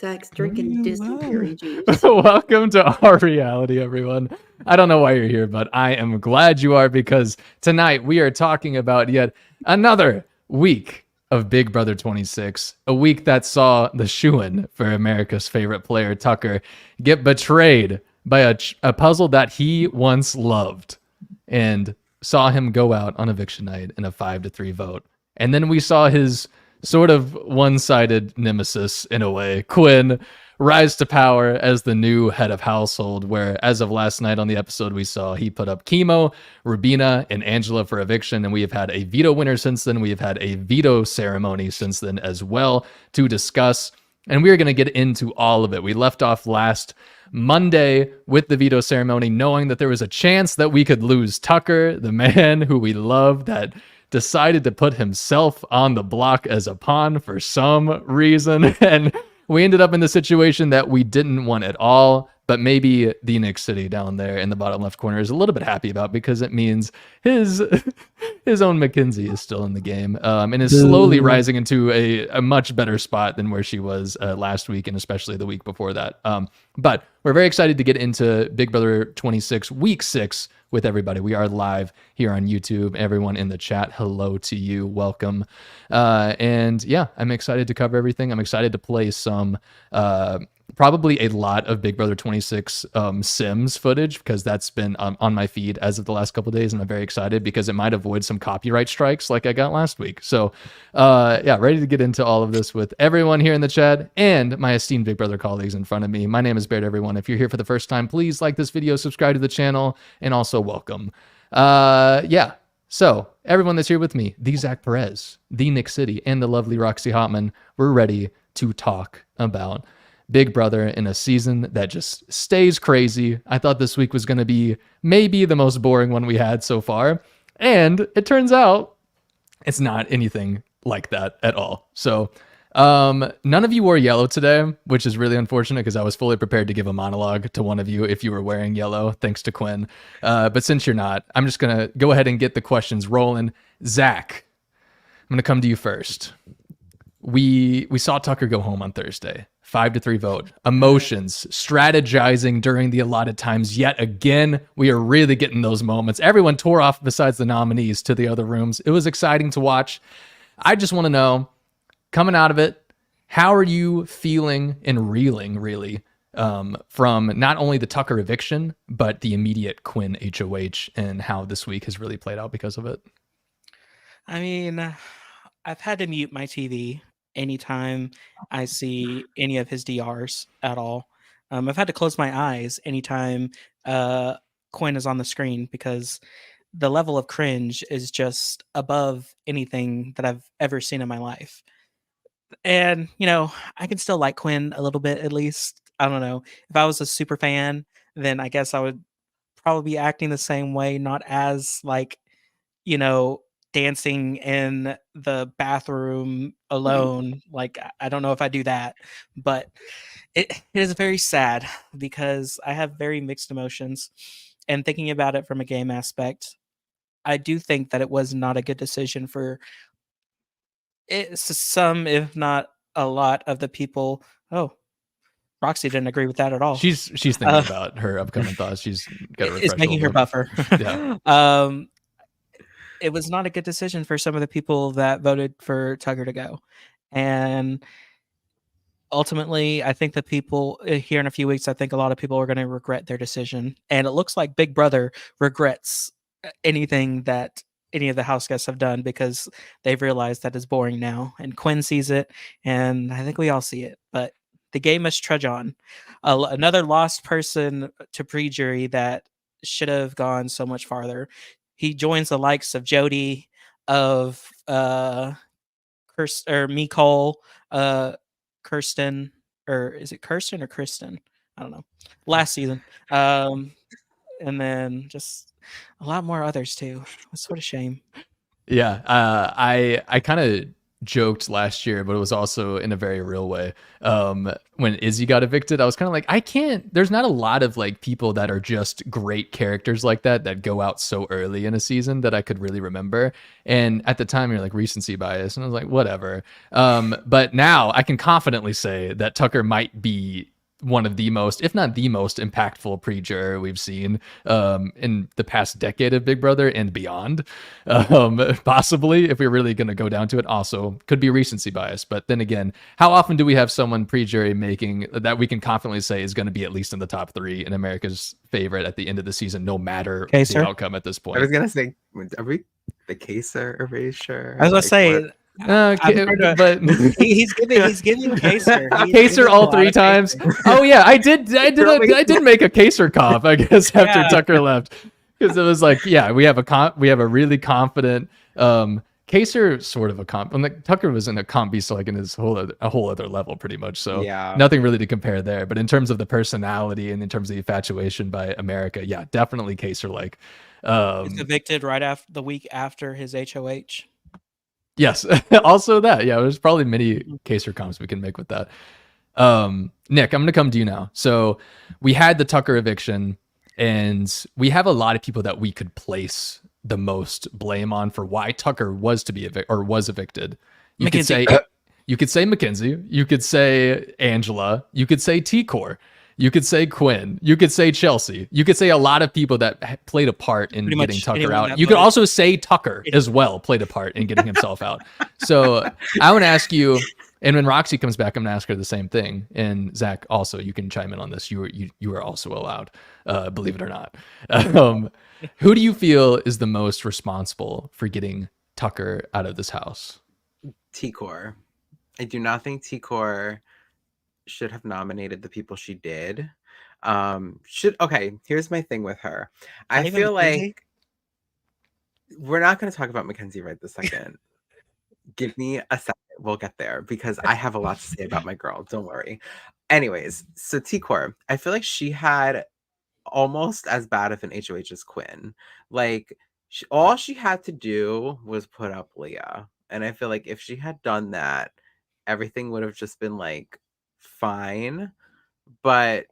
Zach's drinking dysentery juice. Welcome to our reality, everyone. I don't know why you're here, but I am glad you are because tonight we are talking about yet another week of Big Brother 26, a week that saw the shoo-in for America's favorite player, Tucker, get betrayed by a puzzle that he once loved and saw him go out on eviction night in a 5-3 vote. And then we saw his sort of one-sided nemesis in a way, Quinn, rise to power as the new head of household, where as of last night on the episode we saw he put up Chemo, Rubina, and Angela for eviction, and we have had a veto winner since then. We have had a veto ceremony since then as well to discuss, and we're going to get into all of it. We left off last Monday with the veto ceremony, knowing that there was a chance that we could lose Tucker, the man who we love, that decided to put himself on the block as a pawn for some reason. And we ended up in the situation that we didn't want at all, but maybe the Nick City down there in the bottom left corner is a little bit happy about, because it means his own Mackenzie is still in the game, and is slowly rising into a much better spot than where she was last week, and especially the week before that. But we're very excited to get into Big Brother 26 week 6 with everybody. We are live here on YouTube. Everyone in the chat, hello to you. Welcome. And yeah, I'm excited to cover everything. I'm excited to play some probably a lot of Big Brother 26 Sims footage, because that's been on my feed as of the last couple of days, and I'm very excited because it might avoid some copyright strikes like I got last week. So yeah, ready to get into all of this with everyone here in the chat and my esteemed Big Brother colleagues in front of me. My name is Baird, everyone. If you're here for the first time, please like this video, subscribe to the channel, and also welcome. Yeah, so everyone that's here with me, the Zach Perez, the Nick City, and the lovely Roxy Hotman, we're ready to talk about Big Brother in a season that just stays crazy. I thought this week was going to be maybe the most boring one we had so far, and it turns out it's not anything like that at all. So none of you wore yellow today, which is really unfortunate, because I was fully prepared to give a monologue to one of you if you were wearing yellow, thanks to Quinn. But since you're not, I'm just going to go ahead and get the questions rolling. Zach, I'm going to come to you first. We saw Tucker go home on Thursday. 5-3 vote. Emotions, strategizing during the allotted times. Yet again, we are really getting those moments. Everyone tore off besides the nominees to the other rooms. It was exciting to watch. I just want to know, coming out of it, how are you feeling and reeling, really, from not only the Tucker eviction, but the immediate Quinn HOH, and how this week has really played out because of it? I mean, I've had to mute my TV anytime I see any of his DRs at all. I've had to close my eyes anytime Quinn is on the screen, because the level of cringe is just above anything that I've ever seen in my life. And, I can still like Quinn a little bit, at least. I don't know. If I was a super fan, then I guess I would probably be acting the same way, not as like, you know, dancing in the bathroom alone. Like, I don't know if I do that, but it is very sad because I have very mixed emotions. And thinking about it from a game aspect, I do think that it was not a good decision for some, if not a lot, of the people. Oh, Roxy didn't agree with that at all. She's thinking about her upcoming thoughts. She's got to refresh It's making her buffer. Yeah. It was not a good decision for some of the people that voted for Tucker to go. And ultimately, I think the people here in a few weeks, I think a lot of people are going to regret their decision. And it looks like Big Brother regrets anything that any of the house guests have done, because they've realized that it's boring now. And Quinn sees it, and I think we all see it. But the game must trudge on. Another lost person to pre-jury that should have gone so much farther. He joins the likes of Jody, of Nicole, Kirsten, or is it Kirsten or Kristen? I don't know. Last season. And then just a lot more others too. It's what a shame. Yeah, I kind of joked last year, but it was also in a very real way. When Izzy got evicted, I was kind of like, I can't. There's not a lot of like people that are just great characters like that go out so early in a season that I could really remember. And at the time, you're like recency bias, and I was like, whatever. But now I can confidently say that Tucker might be one of the most, if not the most impactful pre-juror we've seen in the past decade of Big Brother and beyond. Possibly, if we're really going to go down to it. Also, could be recency bias. But then again, how often do we have someone pre-jury making that we can confidently say is going to be at least in the top 3 in America's favorite at the end of the season, no matter Kaser? the outcome at this point? I was gonna say, are we the Kaser erasure? I was gonna say, what? But he's giving Kaser. Kaser all 3 times. Oh yeah, I did make a Kaser comp, I guess, after Yeah. Tucker left, because it was like, yeah, we have a really confident Kaser, sort of a comp. And like Tucker was in a comp beast, like in his a whole other level, pretty much. So Yeah. nothing really to compare there. But in terms of the personality and in terms of the infatuation by America, yeah, definitely Kaser like. He's evicted right after the week after his HOH. Yes, also that. Yeah, there's probably many Kaser comps we can make with that. Nick, I'm going to come to you now. So we had the Tucker eviction, and we have a lot of people that we could place the most blame on for why Tucker was evicted. You could say Mackenzie, you could say Angela, you could say T-Core, you could say Quinn, you could say Chelsea, you could say a lot of people that played a part in Pretty getting much Tucker anyone out. that You could voted. also say Tucker as well played a part in getting himself out. So I want to ask you, and when Roxy comes back, I'm gonna ask her the same thing. And Zach, also, you can chime in on this. You are also allowed, believe it or not. Who do you feel is the most responsible for getting Tucker out of this house? T-Core. I do not think T-Core should have nominated the people she did. Okay, here's my thing with her. I Not even feel Mackenzie? like we're not going to talk about Mackenzie right this second. Give me a second. We'll get there because I have a lot to say about my girl. Don't worry. Anyways, so T-Core, I feel like she had almost as bad of an HOH as Quinn. Like, all she had to do was put up Leah. And I feel like if she had done that, everything would have just been like fine. But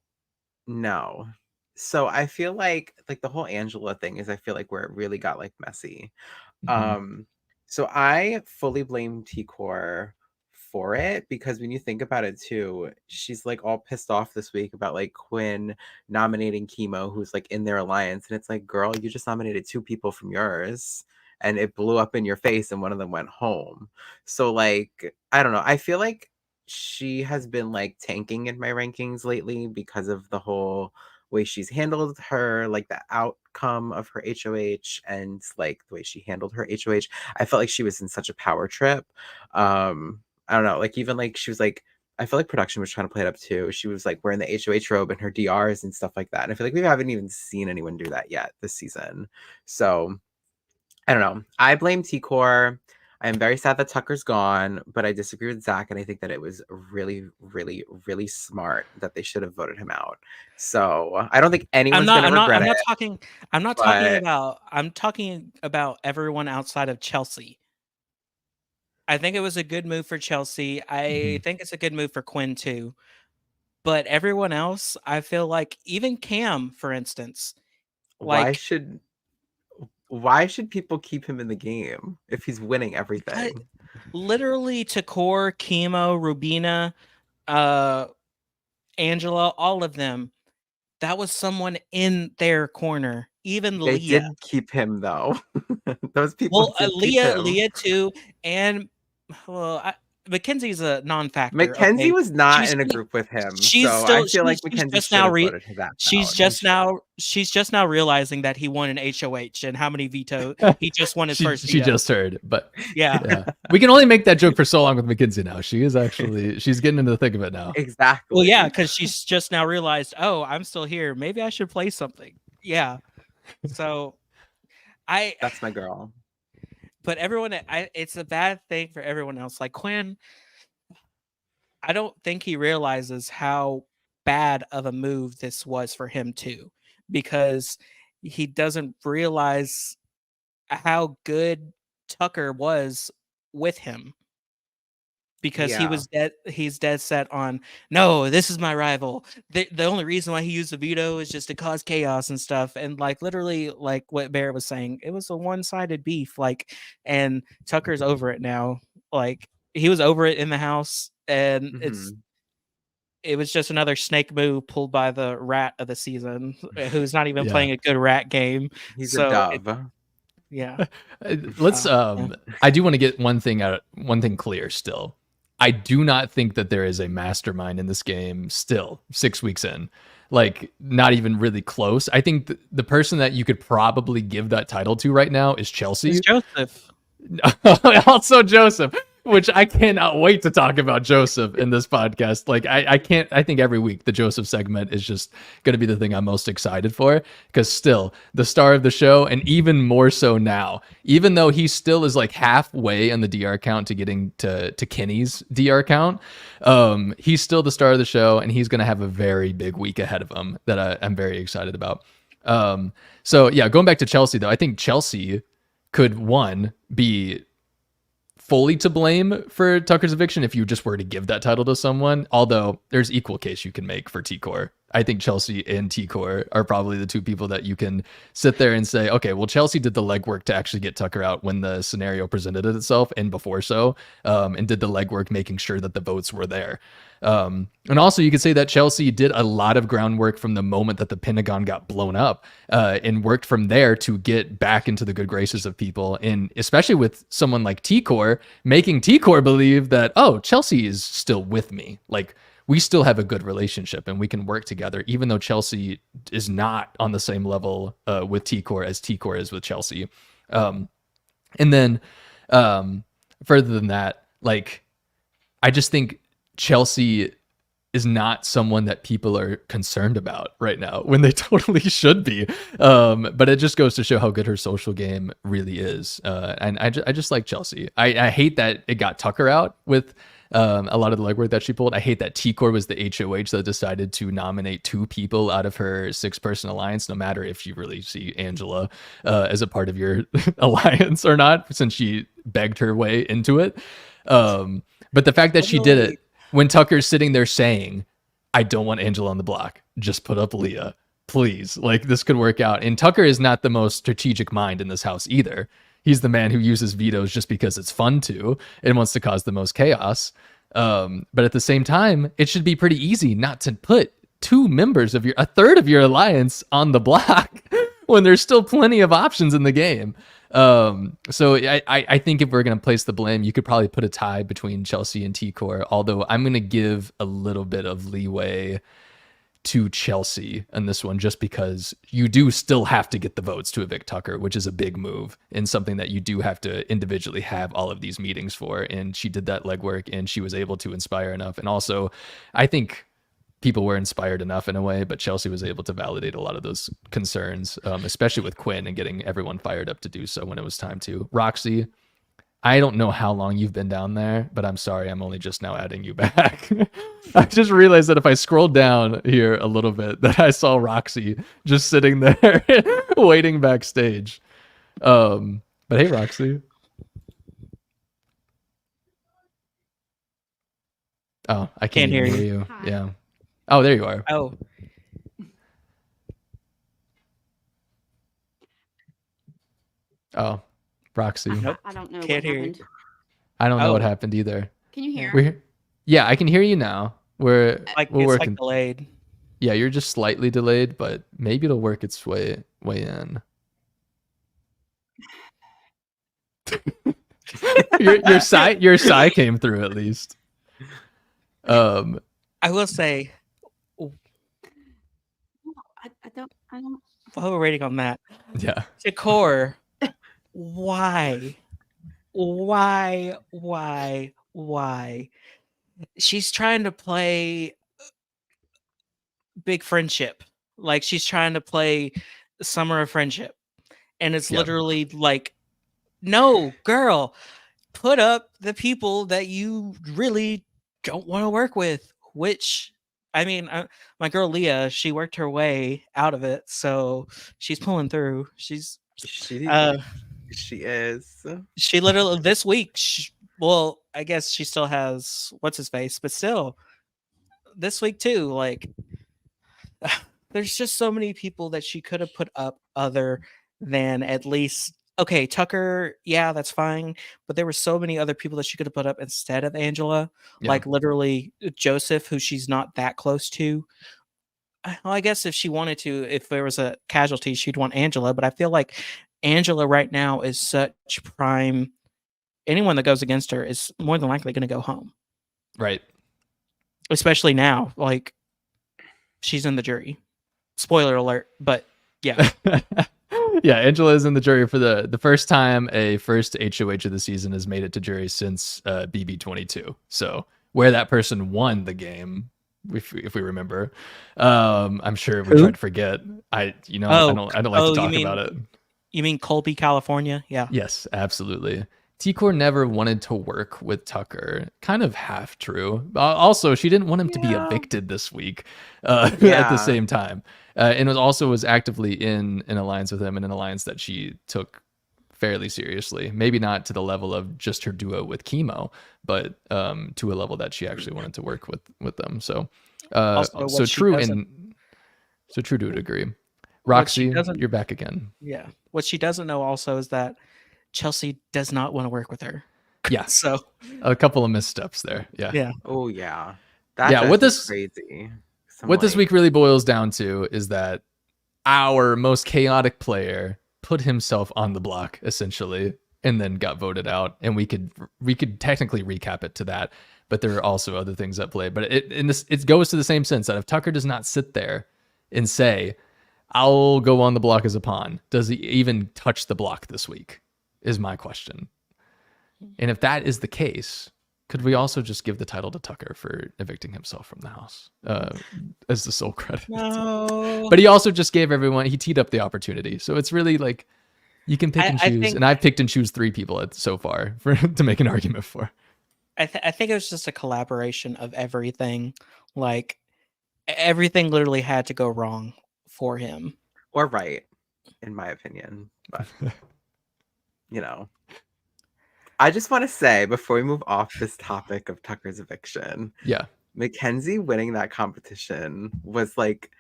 no. So I feel like the whole Angela thing is, I feel like where it really got like messy. So I fully blame T-Core for it, because when you think about it too, she's like all pissed off this week about like Quinn nominating Chemo, who's like in their alliance, and it's like, girl, you just nominated 2 people from yours and it blew up in your face and one of them went home. So like, I don't know, I feel like she has been like tanking in my rankings lately because of the whole way she's handled her, like the outcome of her HOH, and like the way she handled her HOH. I felt like she was in such a power trip. I don't know, like even like she was like, I feel like production was trying to play it up too. She was like wearing the HOH robe and her DRs and stuff like that. And I feel like we haven't even seen anyone do that yet this season. So I don't know. I blame T-Core. I am very sad that Tucker's gone, but I disagree with Zach, and I think that it was really, really, really smart that they should have voted him out. So I don't think anyone's going to regret it. I'm talking about everyone outside of Chelsea. I think it was a good move for Chelsea. I think it's a good move for Quinn too. But everyone else, I feel like, even Cam, for instance, Why should people keep him in the game if he's winning everything? Literally, Takor, Chemo, Rubina, Angela, all of them, that was someone in their corner. Even They Leah. did keep him though. Those people. Well, did keep him. Leah too, and Mackenzie's a non-factor. Mackenzie okay? was not She's in a still- group with him, she's so still- I feel like she's Mackenzie just should now have re- voted that She's out. just now realizing that he won an HOH and how many vetoes he just won his first. She veto. just heard, but yeah. yeah, we can only make that joke for so long with Mackenzie now. She is actually, she's getting into the thick of it now. Exactly. Well, yeah, because she's just now realized, oh, I'm still here. Maybe I should play something. Yeah. So, That's my girl. but everyone, it's a bad thing for everyone else. Like Quinn, I don't think he realizes how bad of a move this was for him too, because he doesn't realize how good Tucker was with him. because Yeah. he's dead set on, no, this is my rival. The only reason why he used the veto is just to cause chaos and stuff. And like literally, like what Bear was saying, it was a one-sided beef. Like, and Tucker's over it now. Like he was over it in the house, and Mhm. it was just another snake move pulled by the rat of the season, who's not even Yeah. playing a good rat game. He's So a dove. yeah. Let's Yeah. I do want to get one thing clear still. I do not think that there is a mastermind in this game still 6 weeks in. Like not even really close. I think the person that you could probably give that title to right now is Chelsea. It's Joseph. Also Joseph, which I cannot wait to talk about Joseph in this podcast. Like I think every week the Joseph segment is just going to be the thing I'm most excited for, because still the star of the show, and even more so now, even though he still is like halfway in the DR count to getting to Kenny's DR count, he's still the star of the show, and he's going to have a very big week ahead of him that I'm very excited about. So yeah, going back to Chelsea though, I think Chelsea could be fully to blame for Tucker's eviction if you just were to give that title to someone, although there's equal case you can make for T-Core. I think Chelsea and T-Core are probably the two people that you can sit there and say, okay, well, Chelsea did the legwork to actually get Tucker out when the scenario presented itself and before so, and did the legwork making sure that the votes were there. And also you could say that Chelsea did a lot of groundwork from the moment that the Pentagon got blown up, and worked from there to get back into the good graces of people. And especially with someone like T-Core, making T-Core believe that, oh, Chelsea is still with me. Like, we still have a good relationship and we can work together, even though Chelsea is not on the same level with T-Core as T-Core is with Chelsea. And then further than that, like, I just think Chelsea is not someone that people are concerned about right now when they totally should be. But it just goes to show how good her social game really is. And I just like Chelsea. I hate that it got Tucker out with a lot of the legwork that she pulled. I hate that T-Core was the HOH that decided to nominate 2 people out of her 6-person alliance, no matter if you really see Angela as a part of your alliance or not, since she begged her way into it. But the fact that she did it when Tucker's sitting there saying, I don't want Angela on the block, just put up Leah, please. Like, this could work out. And Tucker is not the most strategic mind in this house either. He's the man who uses vetoes just because it's fun to and wants to cause the most chaos. But at the same time, it should be pretty easy not to put 2 members of a third of your alliance on the block when there's still plenty of options in the game. So I think if we're going to place the blame, you could probably put a tie between Chelsea and T-Core, although I'm going to give a little bit of leeway to Chelsea in this one, just because you do still have to get the votes to evict Tucker, which is a big move and something that you do have to individually have all of these meetings for. And she did that legwork and she was able to inspire enough. And also, I think people were inspired enough in a way, but Chelsea was able to validate a lot of those concerns, especially with Quinn and getting everyone fired up to do so when it was time to. Roxy, I don't know how long you've been down there, but I'm sorry, I'm only just now adding you back. I just realized that if I scroll down here a little bit, that I saw Roxy just sitting there waiting backstage. But hey, Roxy. Oh, I can't even hear you. Hi. Yeah. Oh, there you are. Oh, Oh, Roxy. Nope. I don't know Can't what hear you. happened. I don't know what Oh. happened either. Can you hear? We're yeah, I can hear you now. We're like we're it's working. like delayed. Yeah, you're just slightly delayed, but maybe it'll work its way in. your sigh came through at least. I will say, No, I don't. while we're waiting on that, Yeah. Jakor, why? She's trying to play big friendship. Like she's trying to play Summer of Friendship. And it's Yep. literally like, no, girl, put up the people that you really don't want to work with, which I mean, my girl Leah, she worked her way out of it, so she's pulling through. She Uh, she is. She literally this week, well, I guess she still has what's his face, but still, this week too, like there's just so many people that she could have put up other than at least okay, Tucker, yeah, that's fine. But there were so many other people that she could have put up instead of Angela. Yeah. Like literally Joseph, who she's not that close to. Well, I guess if she wanted to, if there was a casualty, she'd want Angela. But I feel like Angela right now is such prime. Anyone that goes against her is more than likely going to go home. Right. Especially now, like she's in the jury. Spoiler alert, but yeah. Yeah, Angela is in the jury for the first time a first HOH of the season has made it to jury since BB22. So where that person won the game, if we remember, I'm sure we tried to forget. I don't like to talk about it. You mean Colby, California? Yeah. Yes, absolutely. T-Core never wanted to work with Tucker. Kind of half true. Also, she didn't want him to be evicted this week at the same time. And was actively in an alliance with him, and an alliance that she took fairly seriously. Maybe not to the level of just her duo with Chemo, but to a level that she actually wanted to work with them. So true to a degree. Roxy, you're back again. Yeah. What she doesn't know also is that Chelsea does not want to work with her. Yeah. So a couple of missteps there. Yeah. Yeah. Oh yeah. What this crazy. This week really boils down to is that our most chaotic player put himself on the block essentially, and then got voted out. And we could technically recap it to that, but there are also other things at play. But it goes to the same sense that if Tucker does not sit there and say, "I'll go on the block as a pawn," does he even touch the block this week? Is my question. And if that is the case, could we also just give the title to Tucker for evicting himself from the house as the sole credit? No. But he also just gave he teed up the opportunity. So it's really like you can pick and choose. And I've picked and choose 3 people so far to make an argument for. I think it was just a collaboration of everything. Like everything literally had to go wrong for him. Or right, in my opinion. But I just want to say before we move off this topic of Tucker's eviction, Mackenzie winning that competition was like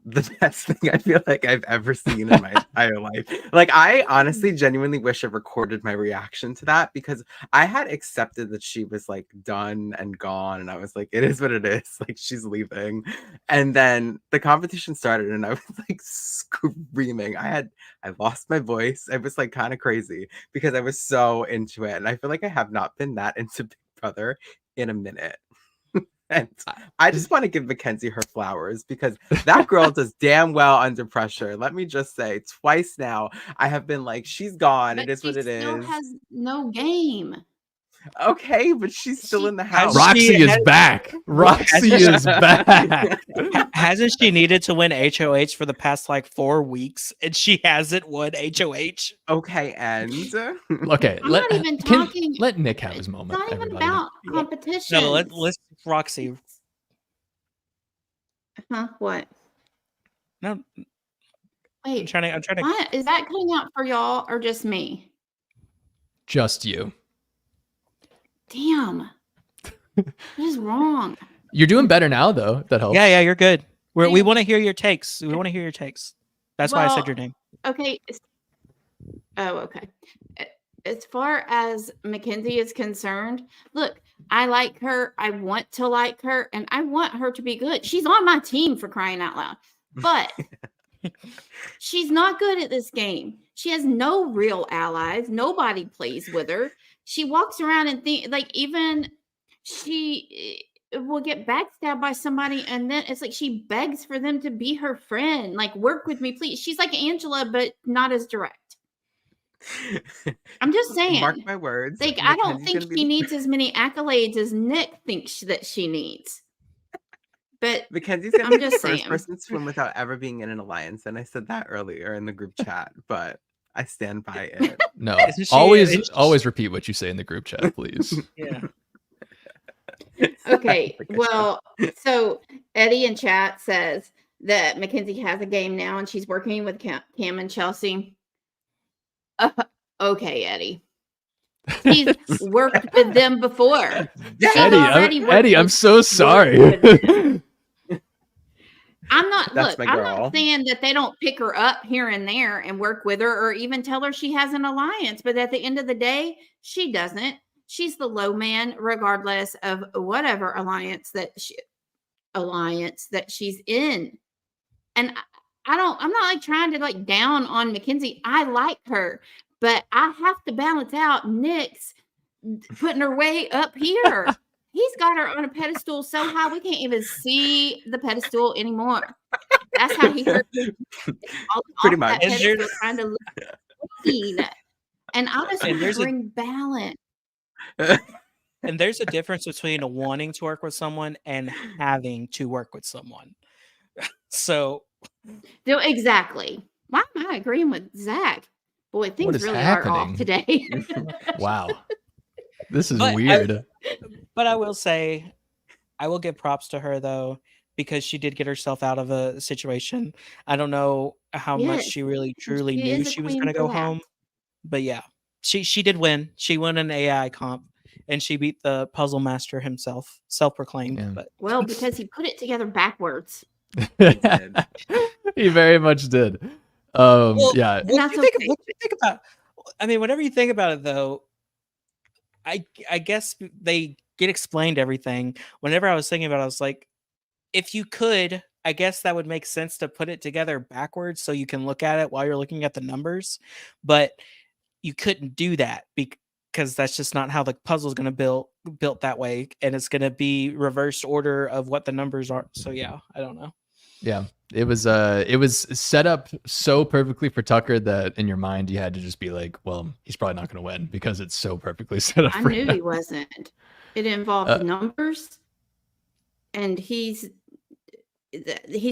the best thing I feel like I've ever seen in my entire life. Like, I honestly genuinely wish I recorded my reaction to that, because I had accepted that she was like done and gone, and I was like, it is what it is. Like, she's leaving. And then the competition started and I was like screaming. I lost my voice. It was like kind of crazy because I was so into it. And I feel like I have not been that into Big Brother in a minute. And I just want to give Mackenzie her flowers, because that girl does damn well under pressure. Let me just say, twice now I have been like, she's gone. But it is what it is. She still has no game. Okay, but she's still in the house. Roxy is back. Roxy is back. Hasn't she needed to win HOH for the past like 4 weeks, and she hasn't won HOH? Okay, and okay, I'm not even talking. Let Nick have his moment. It's not even everybody. about competition. No, let's Roxy. Huh? What? No, Wait. I'm trying to. What is that cutting out for y'all or just me? Just you. Damn. What is wrong? You're doing better now, though. That helps. Yeah, you're good. We want to hear your takes. We want to hear your takes. That's why I said your name. Okay. Oh, okay. As far as Mackenzie is concerned, look, I like her. I want to like her, and I want her to be good. She's on my team, for crying out loud. But she's not good at this game. She has no real allies. Nobody plays with her. She walks around and even she will get backstabbed by somebody, and then it's like she begs for them to be her friend. Like, work with me, please. She's like Angela, but not as direct. I'm just saying. Mark my words. Like, I don't think she needs as many accolades as Nick thinks that she needs. But Mackenzie's gonna be the first saying. person to swim without ever being in an alliance, and I said that earlier in the group chat, but I stand by it. No, always repeat what you say in the group chat, please. Yeah. Okay, well, so Eddie in chat says that Mackenzie has a game now and she's working with Cam and Chelsea. Okay, Eddie. She's worked with them before. She's already worked Eddie, I'm with- so sorry. I'm not. That's Look, my I'm girl. not saying that they don't pick her up here and there and work with her, or even tell her she has an alliance. But at the end of the day, she doesn't. She's the low man, regardless of whatever alliance that she's in. And I'm not like trying to like down on Mackenzie. I like her, but I have to balance out Nick's putting her way up here. He's got her on a pedestal so high we can't even see the pedestal anymore. That's how he hurt me. Pretty Off much. that And pedestal trying to look clean. And I just And want to there's a- bring balance. And there's a difference between wanting to work with someone and having to work with someone. So Exactly. Why am I agreeing with Zach? Boy, things is really are happening? off today. Wow. This is But I- weird. But I will say, I will give props to her though, because she did get herself out of a situation. I don't know how much Yes, she really truly she knew is a she was queen going to for go that. home. But yeah, she did win. She won an AI comp, and she beat the puzzle master himself, self-proclaimed. Yeah. But Well, because he put it together backwards. did. He very much did. Well, Yeah. what do that's you think? okay. What do you think about? I mean, whenever you think about it, though, I guess they get explained everything. Whenever I was thinking about it, I was like, if you could, I guess that would make sense to put it together backwards so you can look at it while you're looking at the numbers. But you couldn't do that because that's just not how the puzzle is going to built that way, and it's going to be reversed order of what the numbers are. So yeah, I don't know. Yeah. It was set up so perfectly for Tucker that in your mind you had to just be like, well, he's probably not going to win because it's so perfectly set up I for knew him. he wasn't. It involved numbers, and he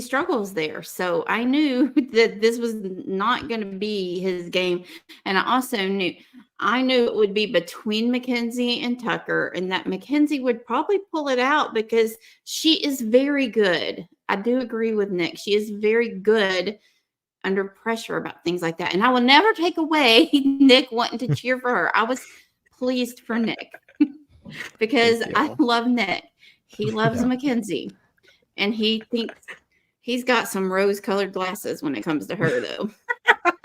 struggles there. So I knew that this was not going to be his game. And I knew it would be between Mackenzie and Tucker, and that Mackenzie would probably pull it out because she is very good. I do agree with Nick. She is very good under pressure about things like that. And I will never take away Nick wanting to cheer for her. I was pleased for Nick because Thank I you. love Nick. He loves Yeah. Mackenzie. And he thinks he's got some rose-colored glasses when it comes to her, though.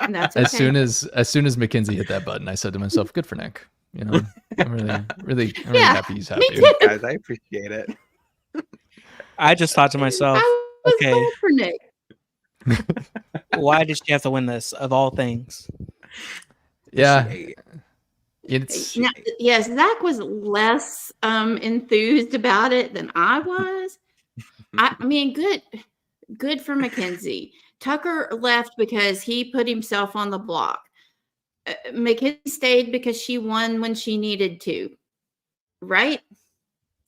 And that's okay. As soon as Mackenzie hit that button, I said to myself, good for Nick. You know, I'm really Yeah, happy he's me happy. too. Guys, I appreciate it. I just thought to myself, I was okay. glad for Nick. why did she have to win this of all things? Yeah. Appreciate. It's Now, yes, Zach was less enthused about it than I was. I mean, good for Mackenzie. Tucker left because he put himself on the block. Mackenzie stayed because she won when she needed to. Right?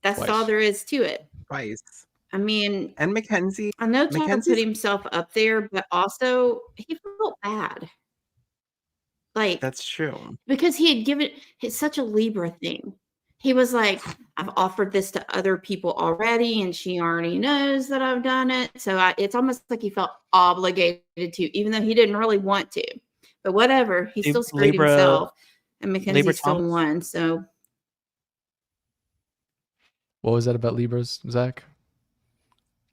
That's all Twice. there is to it. Twice. I mean, And Mackenzie, I know Tucker put Mackenzie's- himself up there, but also he felt bad. Like, that's true. because he had given it's such a Libra thing. He was like, I've offered this to other people already, and she already knows that I've done it. So it's almost like he felt obligated to, even though he didn't really want to. But whatever, he still screwed Libra- himself, and Mackenzie Libra still Thomas? won. So what was that about Libras, Zach?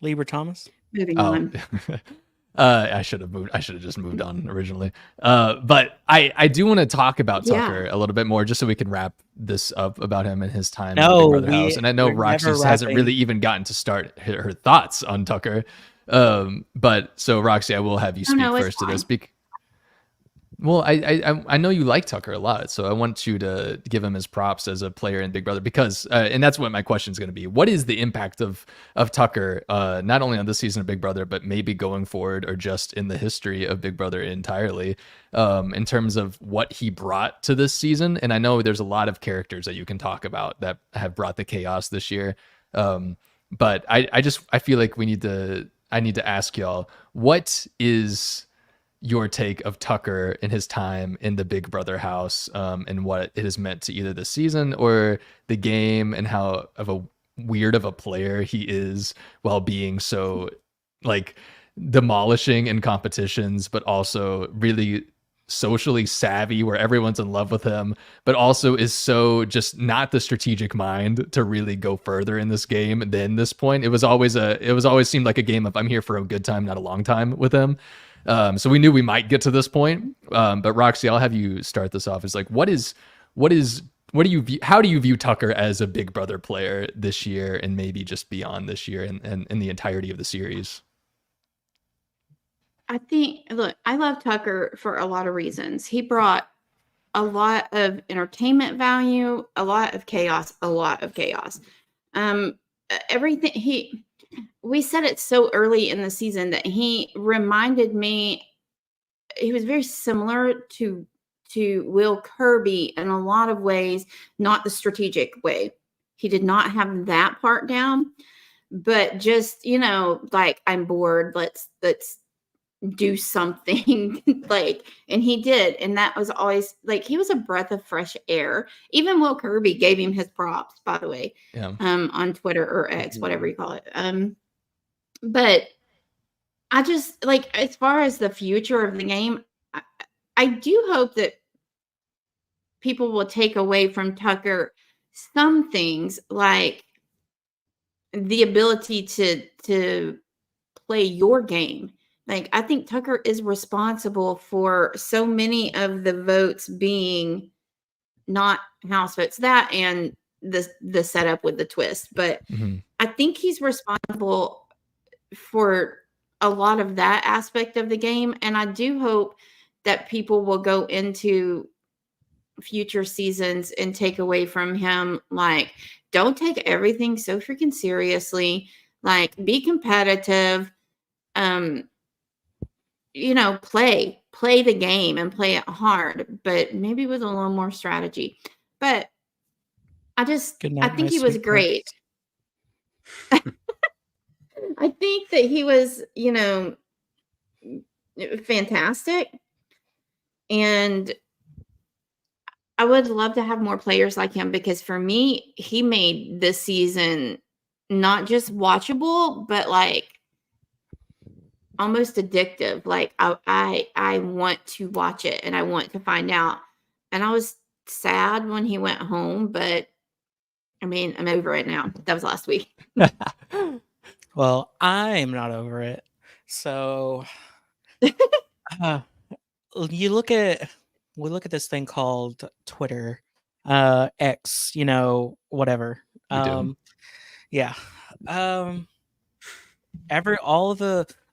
Lieber Thomas? moving Oh, on. I should have just moved on originally. But I do want to talk about Yeah. Tucker a little bit more, just so we can wrap this up about him and his time No, in Big Brother we- House. And I know we're Roxy never hasn't wrapping. really even gotten to start her thoughts on Tucker. But so Roxy, I will have you Oh, speak no, it's first to this. fine. Well, I know you like Tucker a lot, so I want you to give him his props as a player in Big Brother because, and that's what my question is going to be. What is the impact of Tucker, not only on this season of Big Brother, but maybe going forward or just in the history of Big Brother entirely, in terms of what he brought to this season? And I know there's a lot of characters that you can talk about that have brought the chaos this year, but I feel like I need to ask y'all, what is your take of Tucker and his time in the Big Brother house, and what it has meant to either the season or the game, and how of a weird of a player he is while being so like demolishing in competitions, but also really socially savvy where everyone's in love with him, but also is so just not the strategic mind to really go further in this game than this point. It was always seemed like a game of I'm here for a good time, not a long time with him. So we knew we might get to this point. But Roxy, I'll have you start this off. Is like, what do you view, how do you view Tucker as a Big Brother player this year and maybe just beyond this year and in the entirety of the series? I think, look, I love Tucker for a lot of reasons. He brought a lot of entertainment value, a lot of chaos. Everything we said it so early in the season that he reminded me, he was very similar to Will Kirby in a lot of ways, not the strategic way. He did not have that part down, but just, like, I'm bored, let's do something. Like, and he did, and that was always like, he was a breath of fresh air. Even Will Kirby gave him his props, by the way. Yeah. On Twitter or X, whatever you call it. But I just, like, as far as the future of the game, I do hope that people will take away from Tucker some things, like the ability to play your game. Like, I think Tucker is responsible for so many of the votes being not house votes, that and the setup with the twist. But I think he's responsible for a lot of that aspect of the game. And I do hope that people will go into future seasons and take away from him, like, don't take everything so freaking seriously. Like, be competitive. Play the game and play it hard, but maybe with a little more strategy. But I think he was great. I think that he was, fantastic. And I would love to have more players like him, because for me, he made this season not just watchable, but like almost addictive. Like, I want to watch it and I want to find out. And I was sad when he went home, but I mean, I'm over it now. That was last week. Well, I'm not over it. So we look at this thing called Twitter, X, whatever. Yeah. A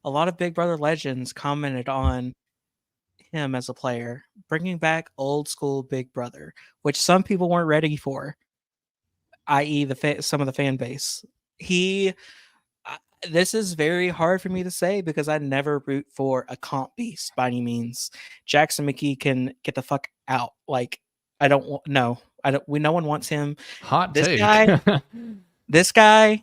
lot of Big Brother legends commented on him as a player, bringing back old school Big Brother, which some people weren't ready for, i.e. some of the fan base. This is very hard for me to say because I never root for a comp beast by any means. Jackson McKee can get the fuck out. Like, no one wants him. Hot this take. This guy,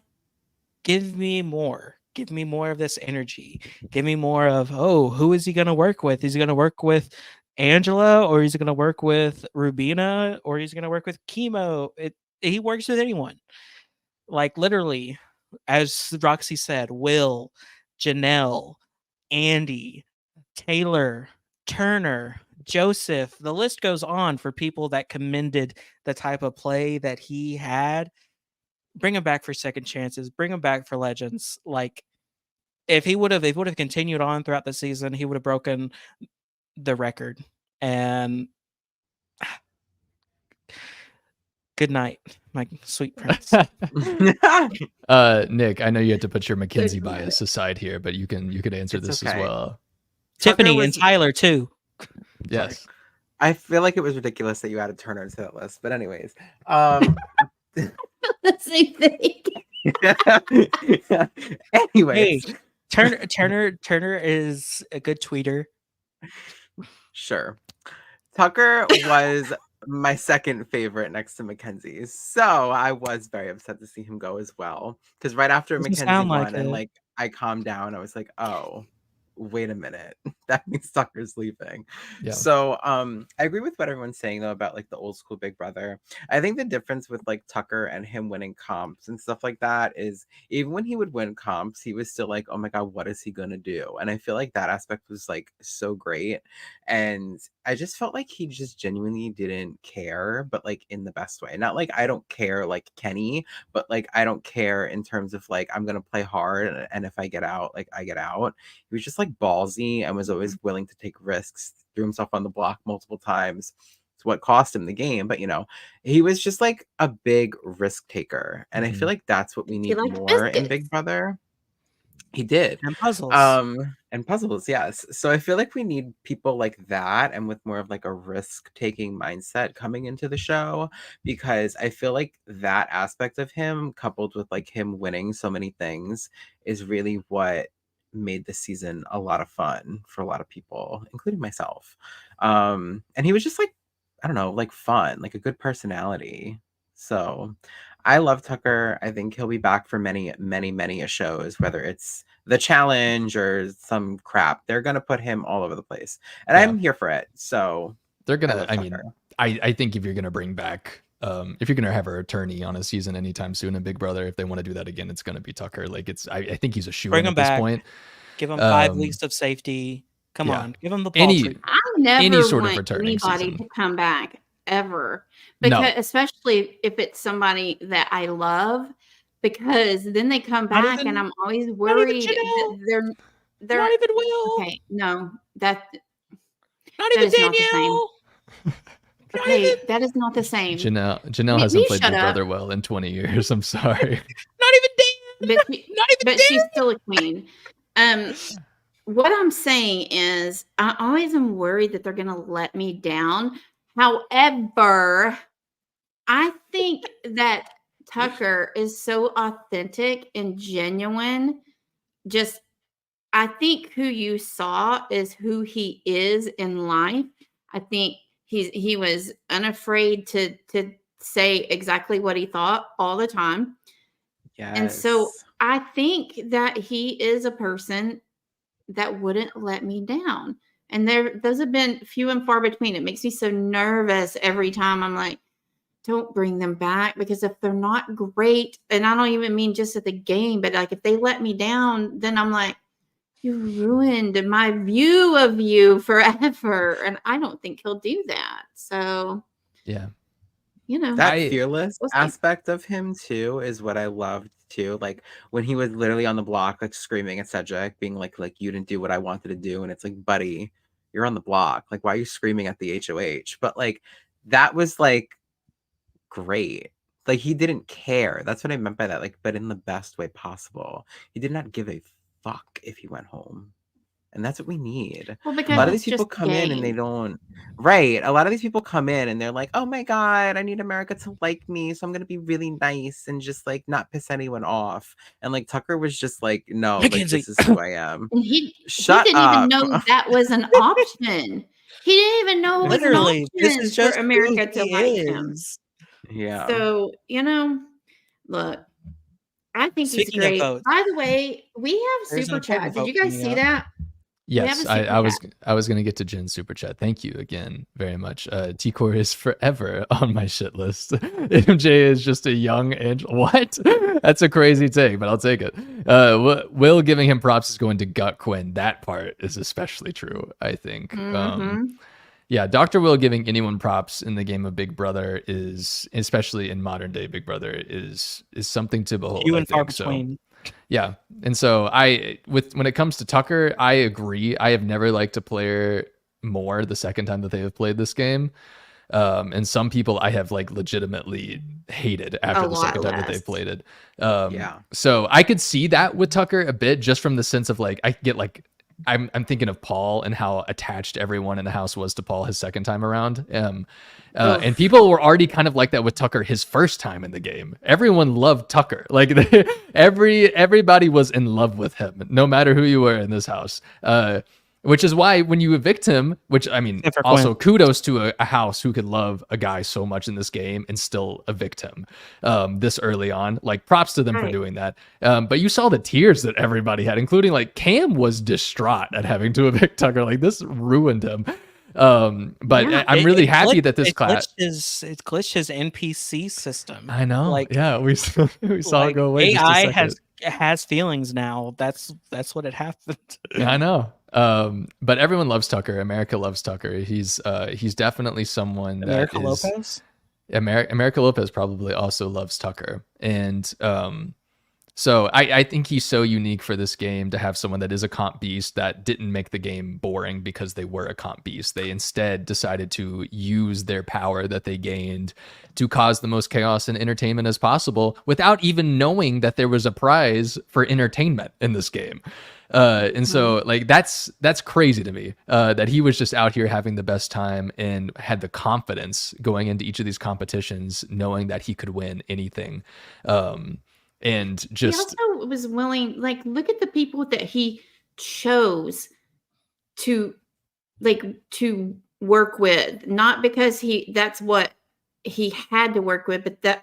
give me more. Give me more of this energy. Give me more of, who is he going to work with? Is he going to work with Angela, or is he going to work with Rubina, or is he going to work with Chemo? He works with anyone. Like, literally, as Roxy said, Will, Janelle, Andy, Taylor, Turner, Joseph. The list goes on for people that commended the type of play that he had. Bring him back for second chances. Bring him back for legends. Like, if he would have continued on throughout the season, he would have broken the record. And good night, my sweet prince. Nick, I know you had to put your Mackenzie bias aside here, but you could answer this as well. Tiffany and Tyler too. Yes. Sorry. I feel like it was ridiculous that you added Turner to that list, but anyways. Same thing. Anyways. Hey, Turner is a good tweeter. Sure. Tucker was my second favorite next to Mackenzie. So I was very upset to see him go as well. Because right after Mackenzie won and like I calmed down, I was like, oh, wait a minute, that means Tucker's leaving. Yeah. So I agree with what everyone's saying though about like the old school Big Brother. I think the difference with like Tucker and him winning comps and stuff like that is even when he would win comps, he was still like, oh my god, what is he gonna do? And I feel like that aspect was like so great. And I just felt like he just genuinely didn't care, but like in the best way. Not like I don't care like Kenny, but like I don't care in terms of like I'm gonna play hard, and if I get out, like I get out. He was just like ballsy and was always willing to take risks. Threw himself on the block multiple times. It's what cost him the game, but he was just like a big risk taker, and I feel like that's what we He need liked more in biscuits. Big Brother. He did. And puzzles. And puzzles, yes. So I feel like we need people like that and with more of like a risk-taking mindset coming into the show, because I feel like that aspect of him, coupled with like him winning so many things, is really what made this season a lot of fun for a lot of people, including myself. And he was just like, I don't know, like fun, like a good personality. So I love Tucker. I think he'll be back for many, many, many shows, whether it's The Challenge or some crap. They're going to put him all over the place. And Yeah. I'm here for it. So They're gonna. love I mean, Tucker. I think if you're gonna bring back, if you're gonna have a attorney on a season anytime soon in Big Brother, if they want to do that again, it's gonna be Tucker. Like I think he's a shoe Bring in him at this back. point. Give him 5 um, weeks of safety. Come yeah. on, give him the ball. Any treatment. I never sort of want returning anybody season. to come back ever, No. because especially if it's somebody that I love, because then they come Not back even- and I'm always even worried Janelle. that they're Not even Will. okay. No, that Not that even is not the same. Danielle. Not okay, even- that is not the same. Janelle Me- hasn't me played shut Big up. Brother well in 20 years. I'm sorry. Not even Dan. But she, Not even but Dan. she's still a queen. What I'm saying is, I always am worried that they're going to let me down. However, I think that Tucker is so authentic and genuine. Just, I think who you saw is who he is in life. I think he was unafraid to say exactly what he thought all the time. Yes. And so I think that he is a person that wouldn't let me down. And those have been few and far between. It makes me so nervous every time. I'm like, don't bring them back, because if they're not great, and I don't even mean just at the game, but like if they let me down, then I'm like, you ruined my view of you forever. And I don't think he'll do that. So, Yeah. that I- fearless We'll see. aspect of him too is what I loved too. Like when he was literally on the block, like screaming at Cedric, being like you didn't do what I wanted to do, and it's like, buddy, you're on the block. Like, why are you screaming at the HOH? But like that was like great. Like he didn't care. That's what I meant by that. Like, but in the best way possible. He did not give a fuck if he went home. And that's what we need. well, A because lot of it's these people just come in and they game. don't. Right. A lot of these people come in and they're like, oh my God, I need America to like me. So I'm going to be really nice and just like not piss anyone off. And like Tucker was just like, no, like Mackenzie. this is who I am. And he Shut didn't even up. know that was an option. He didn't even know it was Literally, an this option is just for America who to he like him. is. Yeah. So, look, I think Speaking he's of great. votes, By the way, we have there's an super chat. important Did you vote guys coming see up. that? Yes, have a I super was going to get to Jen's super chat. Thank you again very much. T-Core is forever on my shit list. MJ is just a young angel. What? That's a crazy take, but I'll take it. Will giving him props is going to gut Quinn. That part is especially true, I think. Mhm. Yeah, Dr. Will giving anyone props in the game of Big Brother is, especially in modern day Big Brother, is something to behold. few I and far think. So, between. yeah, and so when it comes to Tucker, I agree. I have never liked a player more the second time that they have played this game, and some people I have like legitimately hated after A the lot second time that less. they've played it. Yeah. So I could see that with Tucker a bit, just from the sense of like I get like. I'm thinking of Paul and how attached everyone in the house was to Paul his second time around. And people were already kind of like that with Tucker his first time in the game. Everyone loved Tucker. Like everybody was in love with him, no matter who you were in this house. Which is why when you evict him, which I mean, Except for also Quinn. kudos to a house who could love a guy so much in this game and still evict him this early on. Like props to them for Right. doing that. But you saw the tears that everybody had, including like Cam was distraught at having to evict Tucker. Like this ruined him. But Yeah. I'm really happy that this class. It glitched his NPC system. I know. Like, Yeah, we saw like it go away. Just a AI second. has feelings now. That's what it happened. Yeah, I know. But everyone loves Tucker. America loves Tucker. He's definitely someone that America is Lopez. America Lopez probably also loves Tucker. And so I think he's so unique for this game to have someone that is a comp beast that didn't make the game boring because they were a comp beast. They instead decided to use their power that they gained to cause the most chaos and entertainment as possible without even knowing that there was a prize for entertainment in this game. And so like that's crazy to me that he was just out here having the best time and had the confidence going into each of these competitions knowing that he could win anything. And just He also was willing, like, look at the people that he chose to work with, not because that's what he had to work with, but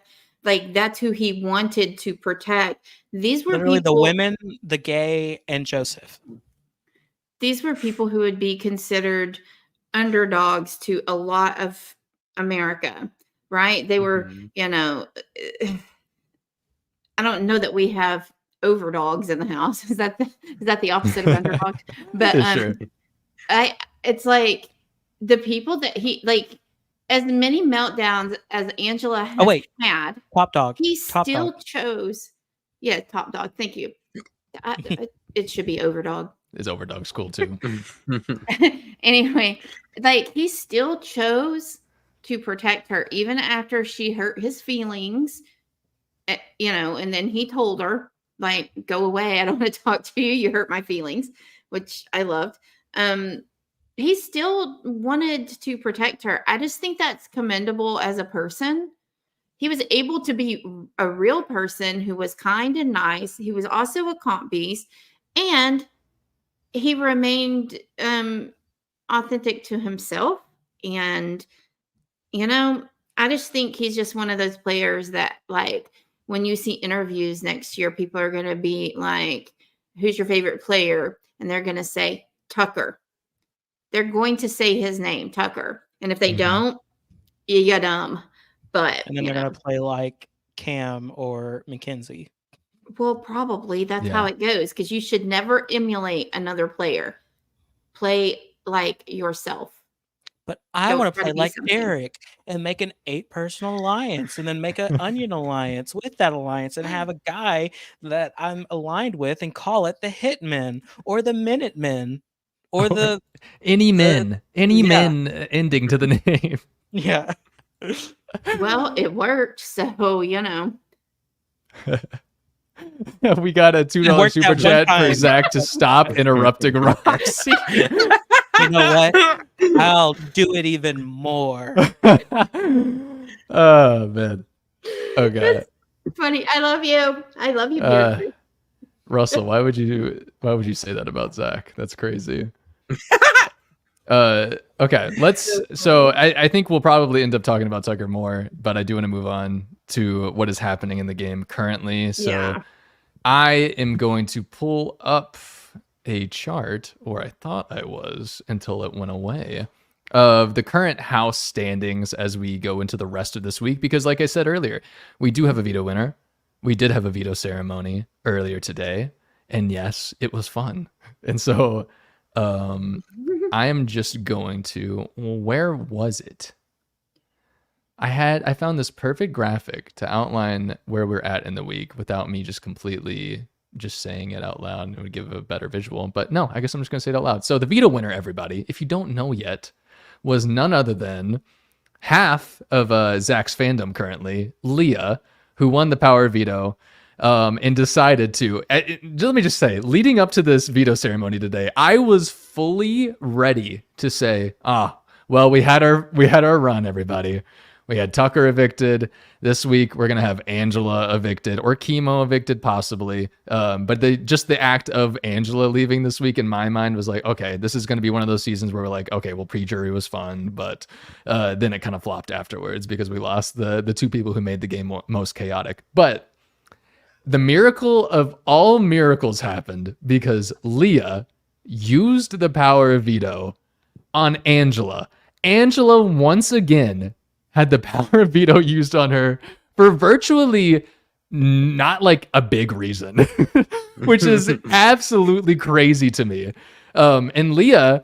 that's who he wanted to protect. These were Literally, people, the women, the gay, and Joseph. these were people who would be considered underdogs to a lot of America, right? They were, Mhm. you know, I don't know that we have overdogs in the house. Is that the opposite of underdogs? But Sure. it's like the people that he, like, as many meltdowns as Angela has Oh, wait. had, Top dog. he Top still dog. chose. Yeah, top dog. Thank you. It should be overdog. Is Overdog school too. Anyway, like he still chose to protect her even after she hurt his feelings, and then he told her, like, go away, I don't want to talk to you, you hurt my feelings, which I loved. He still wanted to protect her. I just think that's commendable as a person. He was able to be a real person who was kind and nice. He was also a comp beast, and he remained authentic to himself. And I just think he's just one of those players that, like, when you see interviews next year, people are going to be like, who's your favorite player? And they're going to say Tucker. They're going to say his name, Tucker. And if they Mhm. don't, you're dumb. But And then they're going to play like Cam or Mackenzie. well, probably that's how Yeah. it goes, because you should never emulate another player. Play like yourself. But I Don't want to try to play be like something. Eric and make an 8-person alliance and then make an onion alliance with that alliance and have a guy that I'm aligned with and call it the Hitmen or the Minutemen or the Any men yeah. ending to the name. yeah. Well, it worked. So, We got a $2 worked super that one chat for time. Zach to stop interrupting Roxy. You know what? I'll do it even more. Oh man. Okay. funny. I love you. I love you, Uh, Beatrice. Russell, why would you say that about Zach? That's crazy. Okay, so I think we'll probably end up talking about Tucker more, but I do want to move on to what is happening in the game currently. So Yeah. I am going to pull up a chart, or I thought I was until it went away, of the current house standings as we go into the rest of this week, because like I said earlier, we do have a veto winner. We did have a veto ceremony earlier today, and yes, it was fun. And so I am just going to, where was it? I found this perfect graphic to outline where we're at in the week without me just completely just saying it out loud, and it would give a better visual. But no, I guess I'm just going to say it out loud. So the veto winner, everybody, if you don't know yet, was none other than half of Zach's fandom currently, Leah, who won the power veto and decided to, let me just say, leading up to this veto ceremony today, I was fully ready to say, well, we had our run, everybody. We had Tucker evicted. This week we're gonna have Angela evicted or Chemo evicted, possibly. But just the act of Angela leaving this week in my mind was like, okay, this is gonna be one of those seasons where we're like, okay, well, pre-jury was fun, but then it kind of flopped afterwards because we lost the two people who made the game most chaotic. But the miracle of all miracles happened because Leah used the power of veto on Angela. Angela once again had the power of veto used on her for virtually not like a big reason, which is absolutely crazy to me. And Leah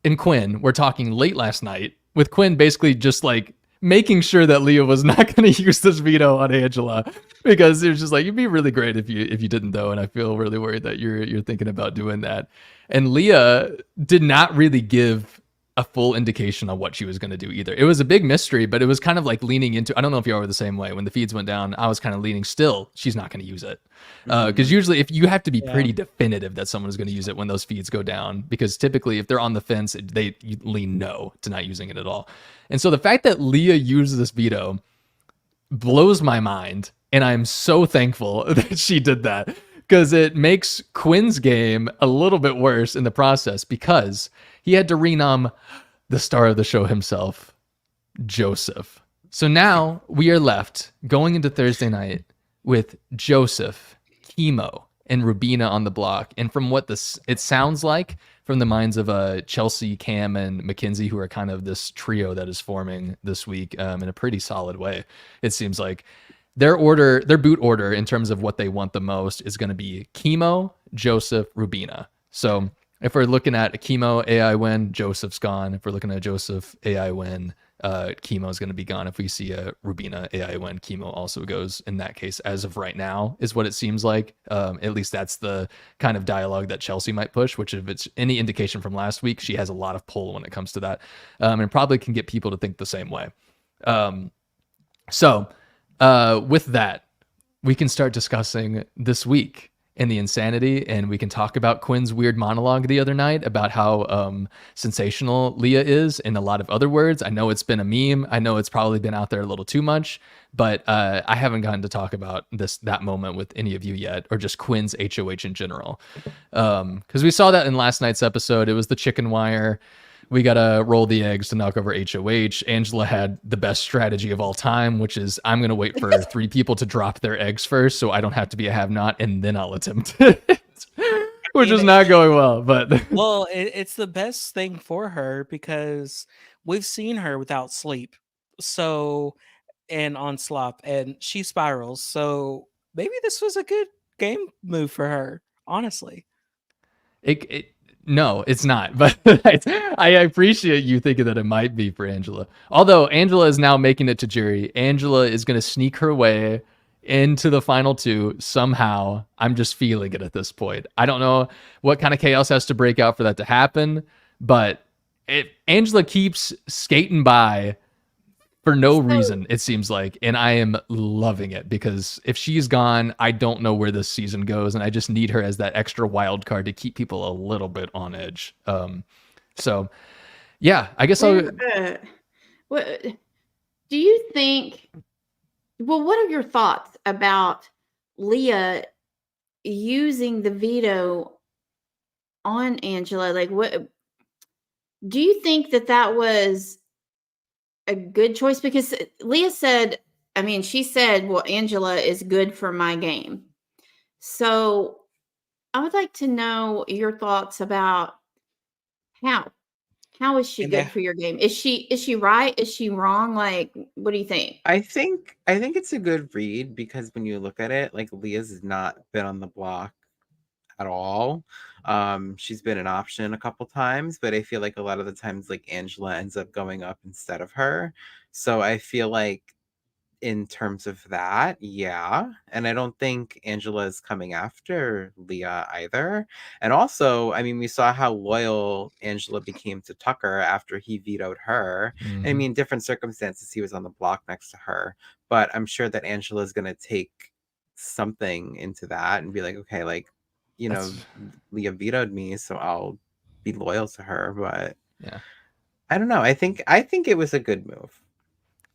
and Quinn were talking late last night with Quinn basically just like making sure that Leah was not going to use this veto on Angela because it was just like, it'd be really great if you didn't though. And I feel really worried that you're thinking about doing that. And Leah did not really give a full indication on what she was going to do either. It was a big mystery, but it was kind of like leaning into, I don't know if you all were the same way. When the feeds went down, I was kind of leaning still, she's not going to use it. Because usually if you have to be pretty definitive that someone is going to use it when those feeds go down, because typically if they're on the fence, you lean no to not using it at all. And so the fact that Leah used this veto blows my mind. And I'm so thankful that she did that because it makes Quinn's game a little bit worse in the process because he had to renom the star of the show himself, Joseph. So now we are left going into Thursday night with Joseph, Chemo, and Rubina on the block. And from what it sounds like from the minds of Chelsea, Cam, and Mackenzie, who are kind of this trio that is forming this week in a pretty solid way, it seems like their boot order in terms of what they want the most is going to be Chemo, Joseph, Rubina. So if we're looking at a Chemo AI win, Joseph's gone. If we're looking at a Joseph AI win, Chemo is going to be gone. If we see a Rubina AI win, Chemo also goes in that case as of right now is what it seems like. At least that's the kind of dialogue that Chelsea might push, which if it's any indication from last week, she has a lot of pull when it comes to that and probably can get people to think the same way. So with that, we can start discussing this week and the insanity, and we can talk about Quinn's weird monologue the other night about how sensational Leah is in a lot of other words. I know it's been a meme. I know it's probably been out there a little too much, but I haven't gotten to talk about that moment with any of you yet, or just Quinn's HOH in general. Because we saw that in last night's episode. It was the chicken wire. We got to roll the eggs to knock over HOH. Angela had the best strategy of all time, which is I'm going to wait for 3 people to drop their eggs first so I don't have to be a have-not, and then I'll attempt it, which is not going well. But well, it's the best thing for her because we've seen her without sleep. So, and on slop, and she spirals. So maybe this was a good game move for her, honestly. No, it's not. But I appreciate you thinking that it might be for Angela. Although Angela is now making it to jury. Angela is going to sneak her way into the final 2 somehow. I'm just feeling it at this point. I don't know what kind of chaos has to break out for that to happen. But if Angela keeps skating by for no reason, it seems like, and I am loving it because if she's gone, I don't know where this season goes, and I just need her as that extra wild card to keep people a little bit on edge. So, yeah, I guess what do you think? Well, what are your thoughts about Leah using the veto on Angela? Like, what do you think that was a good choice? Because Leah said, she said, well, Angela is good for my game. So I would like to know your thoughts about how is she good for your game? Is she right? Is she wrong? Like, what do you think? I think it's a good read because when you look at it, like Leah's not been on the block at all. She's been an option a couple times, but I feel like a lot of the times like Angela ends up going up instead of her. So I feel like in terms of that, yeah. And I don't think Angela is coming after Leah either. And also, we saw how loyal Angela became to Tucker after he vetoed her. Mm-hmm. Different circumstances, he was on the block next to her, but I'm sure that Angela is going to take something into that and be like, okay, like, Leah vetoed me, so I'll be loyal to her. But yeah, I don't know. I think it was a good move.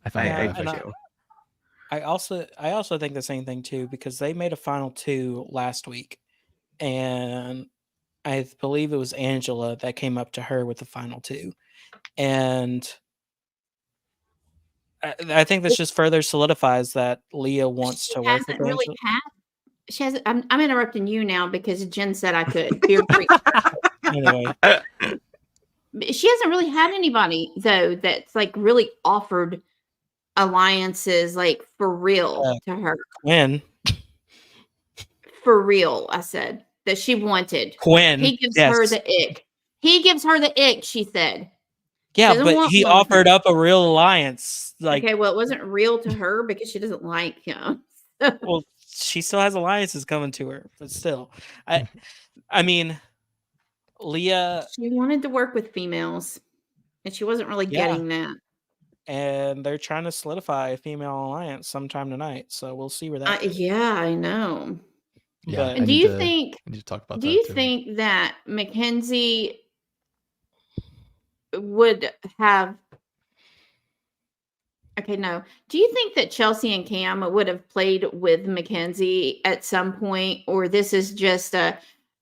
I find Yeah, that and perfect. I also think the same thing too, because they made a final 2 last week, and I believe it was Angela that came up to her with the final 2, and I think this just further solidifies that Leah wants She to work with hasn't really Angela. had. She has. I'm interrupting you now because Jen said I could. Feel free. Anyway, She hasn't really had anybody though that's like really offered alliances like for real to her. Quinn, For real, I said that she wanted. Quinn, He gives yes, her the ick. He gives her the ick, she said. yeah, doesn't but want he one with offered her. up a real alliance. Like, Okay, well, it wasn't real to her because she doesn't like him. well, she still has alliances coming to her, but still, I mean, Leah, She wanted to work with females, and she wasn't really yeah, getting that. and they're trying to solidify a female alliance sometime tonight, so we'll see where that goes. Yeah, I know. Yeah, But I And do need you to think? I need to talk about Do that you too. think that Mackenzie would have? Okay, no. Do you think that Chelsea and Cam would have played with Mackenzie at some point, or this is just a,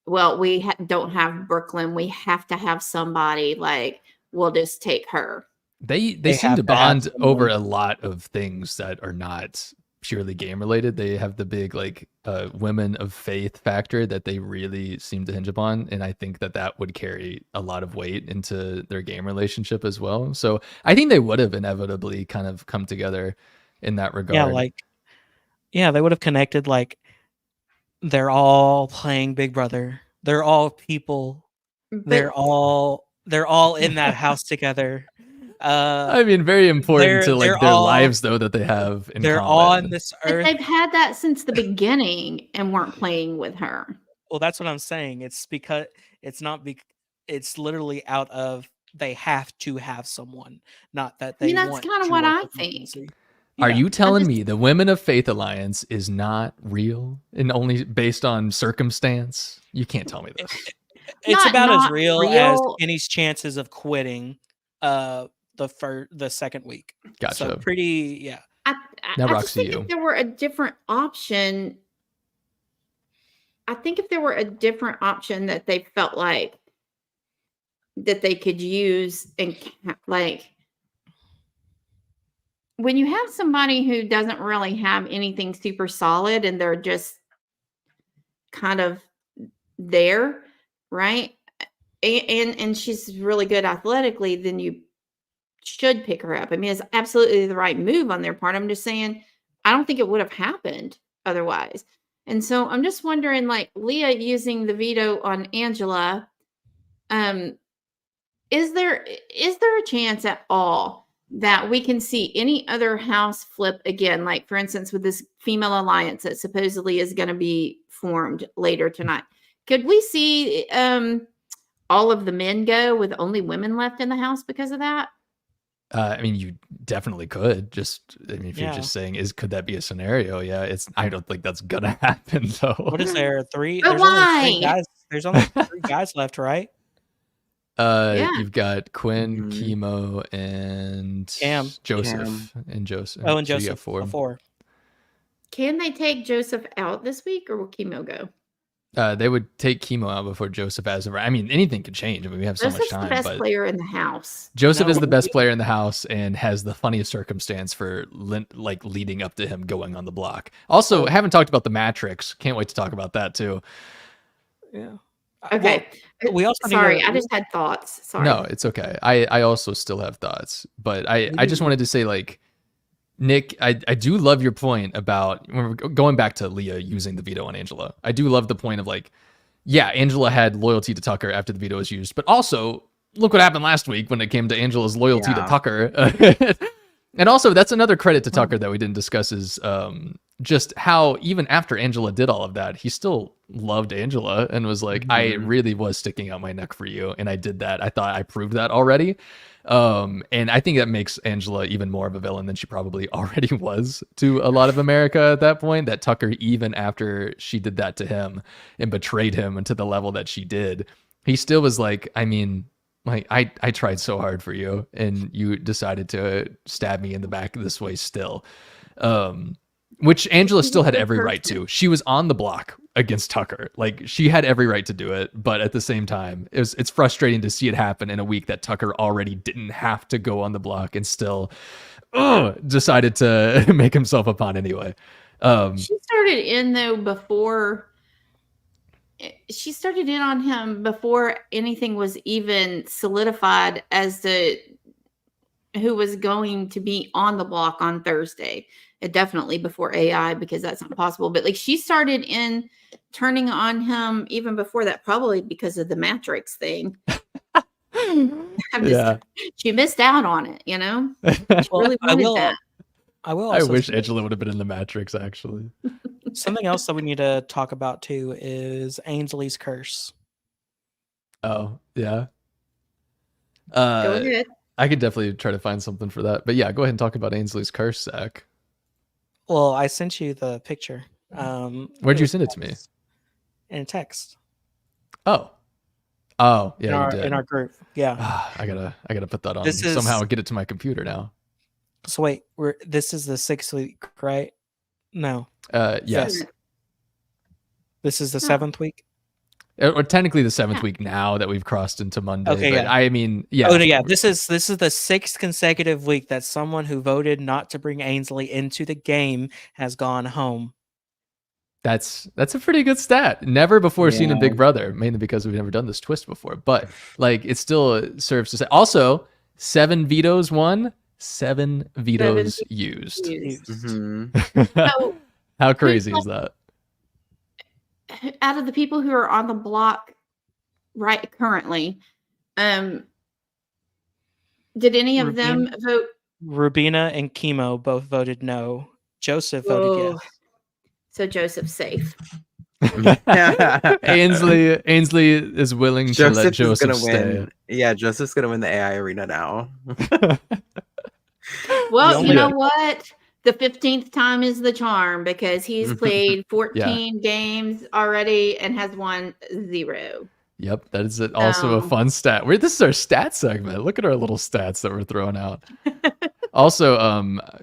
well, we don't have Brooklyn. We have to have somebody. Like, we'll just take her. They They seem have to to have bond over someone. a lot of things that are not purely game related. They have the big like women of faith factor that they really seem to hinge upon, and I think that that would carry a lot of weight into their game relationship as well. So I think they would have inevitably kind of come together in that regard. Yeah, they would have connected. Like, they're all playing Big Brother. They're all people. They're But all in that house together. I mean, very important to They're like their all lives though that they have in they're on common. this but earth. they've had that since the beginning and weren't playing with her. Well, that's what I'm saying. It's because it's not it's literally out of they have to have someone, not that I mean, they that's want kind of to what work I with think. Mackenzie. Are Yeah. you telling just- me the Women of Faith Alliance is not real and only based on circumstance? You can't tell me this. It's Not- about as not real as real. Kenny's chances of quitting the second week. Gotcha. So pretty, yeah. I Now, just Roxy, think you. if there were a different option, I think if there were a different option that they felt like that they could use and like when you have somebody who doesn't really have anything super solid and they're just kind of there, right? And she's really good athletically, then you should pick her up. I mean, it's absolutely the right move on their part. I'm just saying, I don't think it would have happened otherwise. And so I'm just wondering, like Leah using the veto on Angela, is there a chance at all that we can see any other house flip again? Like for instance, with this female alliance that supposedly is going to be formed later tonight, could we see all of the men go with only women left in the house because of that? I mean, you definitely could. Just, I mean, if you're Yeah. just saying, could that be a scenario? Yeah, it's. I don't think that's gonna happen though. What is there? Three? But There's only why? 3 guys. There's only 3 guys left, right? Yeah. You've got Quinn, Mhm. Chemo, and Cam. Joseph, and Joseph. Oh, and So you Joseph. got 4. 4. Can they take Joseph out this week, or will Chemo go? They would take Chemo out before Joseph as of. I mean, anything could change. I mean, we have so Joseph's much the time. best But player in the house. Joseph is No, the best player in the house and has the funniest circumstance for like leading up to him going on the block. Also, haven't talked about the Matrix. Can't wait to talk about that too. Yeah. Okay. We also need Sorry, to- I just had thoughts. Sorry. No, it's okay. I also still have thoughts, but I just wanted to say, like, Nick, I do love your point about when we're going back to Leah using the veto on Angela. I do love the point of like, yeah, Angela had loyalty to Tucker after the veto was used, but also look what happened last week when it came to Angela's loyalty to Yeah. Tucker. And also, that's another credit to Tucker that we didn't discuss is just how even after Angela did all of that, he still loved Angela and was like, I Mhm. really was sticking out my neck for you. And I did that. I thought I proved that already. And I think that makes Angela even more of a villain than she probably already was to a lot of America at that point, that Tucker, even after she did that to him and betrayed him to the level that she did, he still was like, I mean, Like I tried so hard for you, and you decided to stab me in the back this way still. Which Angela She's a still had good every right person. to. She was on the block against Tucker. Like she had every right to do it, but at the same time, it's frustrating to see it happen in a week that Tucker already didn't have to go on the block and still decided to make himself a pawn anyway. She started in though before. She started in on him before anything was even solidified as to who was going to be on the block on Thursday. Definitely before AI, because that's not possible. But like she started in turning on him even before that, probably because of the Matrix thing. Yeah. She missed out on it, you know? She Well, really wanted that. I will. I Also wish say Angela would have been in the Matrix, actually. something else that we need to talk about too is Ainsley's curse. Oh, yeah. Go ahead. I could definitely try to find something for that. But yeah, go ahead and talk about Ainsley's curse, Zach. Well, I sent you the picture. Where'd you was send it to me? in a text Oh, yeah, you did. in our group. Yeah. I gotta put that on This is- somehow. Get it to my computer now. So wait, this is the 6th week, right? No, Yes. this is the No. 7th week. Or technically the 7th Yeah. week now that we've crossed into Monday. Okay, but yeah. I mean, yeah. Oh no, yeah. This is the 6th consecutive week that someone who voted not to bring Ainsley into the game has gone home. That's a pretty good stat. Never before seen in Yeah. Big Brother, mainly because we've never done this twist before. But like, it still serves to say. Also, 7 vetoes won, 7 vetoes used. Mhm. So How crazy is that? out of the people who are on the block right currently, did any of them vote? Rubina and Chemo both voted no. Joseph voted yes. So Joseph's safe. Ainsley is willing to let Joseph is Joseph gonna stay. win. Yeah, Joseph's gonna win the AI arena now. Well, Yeah. you know what? The 15th time is the charm because he's played 14 games already and has won 0. Yep, that is also a fun stat. This is our stat segment. Look at our little stats that we're throwing out. Also,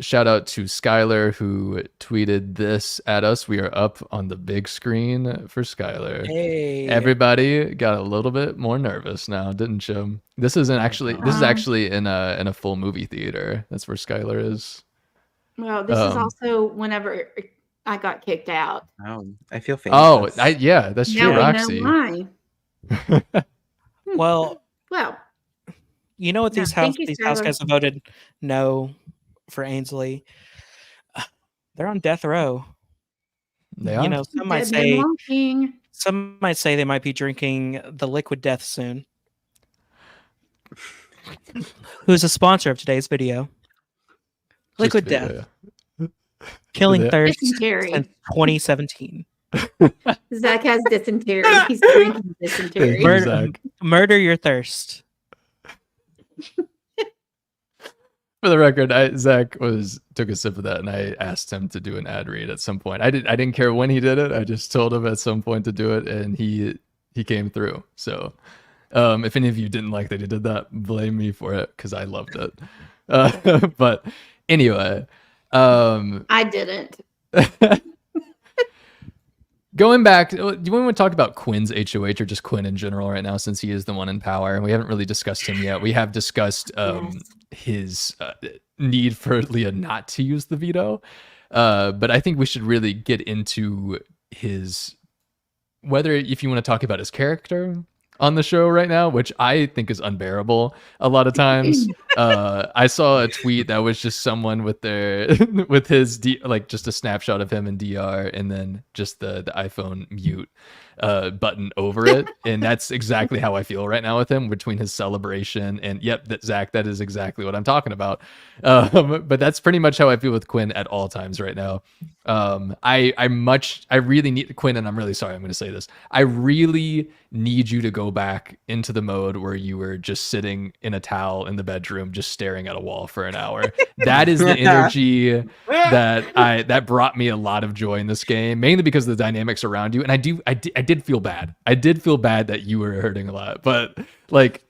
shout out to Skylar who tweeted this at us. We are up on the big screen for Skylar. Hey. Everybody got a little bit more nervous now, didn't you? This is actually in a full movie theater. That's where Skylar is. Well, this is also whenever I got kicked out. I feel famous. Oh, yeah, that's true, Now Roxy. we know why. Well, Well, you know what Yeah, these thank you, house Skylar. guys have voted no for Ainsley. They're on death row. They are. You know, some Dead Man Walking. might say they might be drinking the liquid death soon. Who's a sponsor of today's video? Liquid Just- Death, killing Yeah. thirst Dysentery. since 2017. Zach has dysentery. He's drinking dysentery. Thank you, Murder- Zach. Murder your thirst. For the record, Zach took a sip of that, and I asked him to do an ad read at some point. I didn't care when he did it. I just told him at some point to do it, and he came through. So, if any of you didn't like that he did that, blame me for it because I loved it. But anyway, I didn't. going back, do you want to talk about Quinn's HOH or just Quinn in general right now, since he is the one in power, and we haven't really discussed him yet. We have discussed his need for Leah not to use the veto, but I think we should really get into his, whether if you want to talk about his character on the show right now, which I think is unbearable a lot of times. I saw a tweet that was just someone with his like just a snapshot of him in DR and then just the iPhone mute button over it, and that's exactly how I feel right now with him, between his celebration and Zach, that is exactly what I'm talking about. But that's pretty much how I feel with Quinn at all times right now. I really need Quinn, and I'm really sorry I'm going to say this. I really need you to go back into the mode where you were just sitting in a towel in the bedroom, just staring at a wall for an hour. That is the energy that brought me a lot of joy in this game, mainly because of the dynamics around you. And I did feel bad. I did feel bad that you were hurting a lot, but like,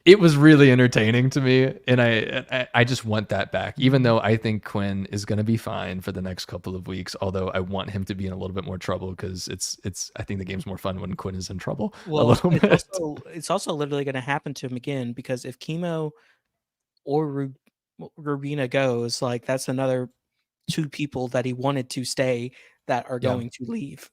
it was really entertaining to me, and I just want that back. Even though I think Quinn is going to be fine for the next couple of weeks, although I want him to be in a little bit more trouble because it's I think the game's more fun when Quinn is in trouble a little bit. It's also literally going to happen to him again because if Chemo or Rubina goes, like that's another 2 people that he wanted to stay that are going to leave.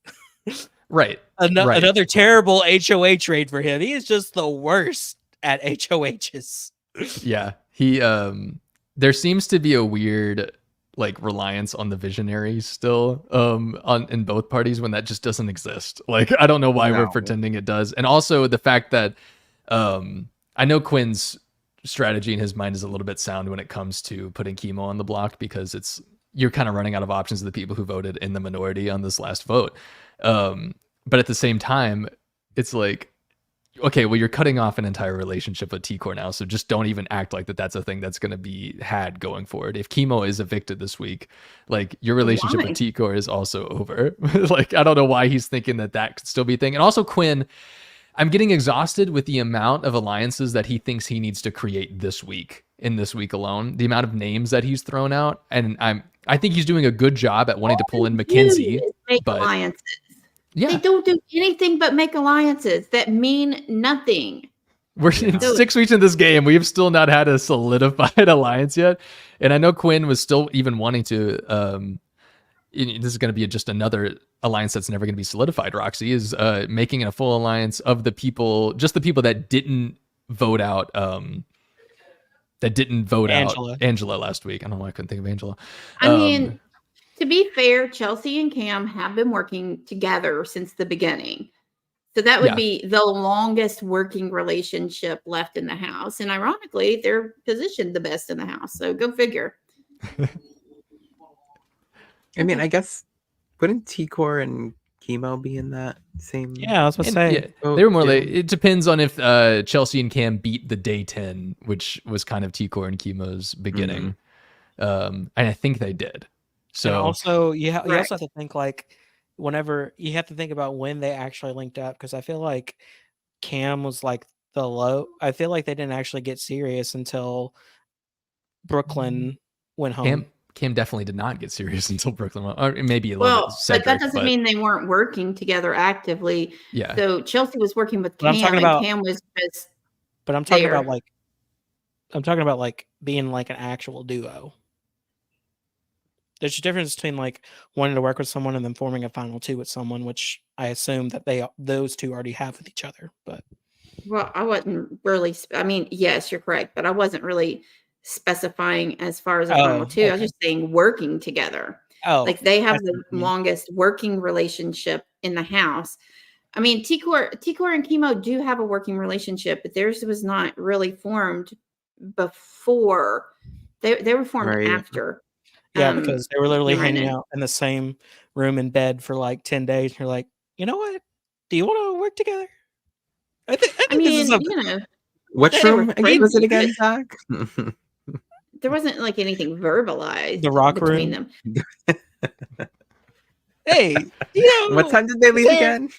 Right. Another terrible HOH raid for him. He is just the worst at HOHs. Yeah. He there seems to be a weird like reliance on the visionaries still in both parties when that just doesn't exist. Like I don't know why we're pretending it does. And also the fact that I know Quinn's strategy in his mind is a little bit sound when it comes to putting Chemo on the block because you're kind of running out of options of the people who voted in the minority on this last vote. But at the same time, it's like, okay, well, you're cutting off an entire relationship with T-Core now, so just don't even act like that's a thing that's going to be had going forward. If Chemo is evicted this week, like your relationship with T-Core is also over. Like, I don't know why he's thinking that could still be a thing. And also Quinn, I'm getting exhausted with the amount of alliances that he thinks he needs to create this week, in this week alone, the amount of names that he's thrown out. And I think he's doing a good job at wanting to pull in Mackenzie, but alliances. Yeah. They don't do anything but make alliances that mean nothing. We're in 6 weeks in this game. We've still not had a solidified alliance yet. And I know Quinn was still even wanting to, this is going to be just another alliance that's never going to be solidified. Roxy is making a full alliance of the people, just the people that didn't vote out, Angela last week. I don't know why I couldn't think of Angela. I mean, to be fair, Chelsea and Cam have been working together since the beginning. So that would be the longest working relationship left in the house. And ironically, they're positioned the best in the house. So go figure. I mean, I guess wouldn't T-Core and Chemo be in that same? Yeah, I was going to say. Yeah, they were more like, it depends on if Chelsea and Cam beat the day 10, which was kind of T-Core and Chemo's beginning. And I think they did. So and also, you also have to think like whenever you have to think about when they actually linked up, because I feel like Cam was like the low. I feel like they didn't actually get serious until Brooklyn went home. Cam definitely did not get serious until Brooklyn went, or maybe a little bit. Cedric, but that doesn't mean they weren't working together actively. Yeah. So Chelsea was working with Cam, Cam was just. But I'm talking about like being like an actual duo. There's a difference between like wanting to work with someone and then forming a final 2 with someone, which I assume that those 2 already have with each other. But I wasn't really. I mean, yes, you're correct, but I wasn't really specifying as far as a final 2. Okay. I was just saying working together. Like they have the longest working relationship in the house. I mean, T-Core and Chemo do have a working relationship, but theirs was not really formed before. They were formed after. Yeah, because they were literally hanging out in the same room in bed for like 10 days. And you're like, you know what? Do you want to work together? I think which room was it again, Zach? There wasn't like anything verbalized. The rock between room. Them. Hey, what time did they leave again?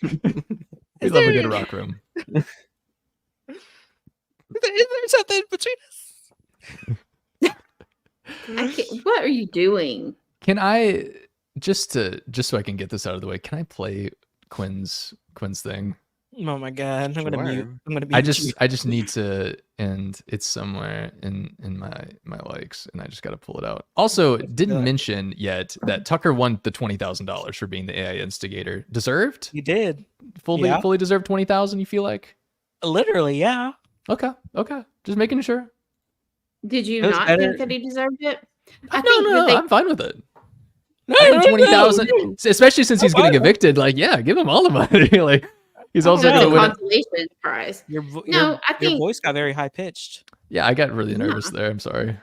We love a good rock room. Is there something between us? What are you doing? Can I just so I can get this out of the way? Can I play Quinn's thing? Oh my god! I'm gonna mute. I just need to, and it's somewhere in my likes, and I just got to pull it out. Also, didn't mention yet that Tucker won the $20,000 for being the AI instigator. Deserved? He did. Fully deserved $20,000. You feel like? Literally, yeah. Okay. Just making sure. Did you not think that he deserved it? No, I'm fine with it. I think 20,000, especially since he's getting evicted. Like, yeah, give him all the money. Like, he's also going to win a consolation prize. Your voice got very high pitched. Yeah, I got really nervous there. I'm sorry.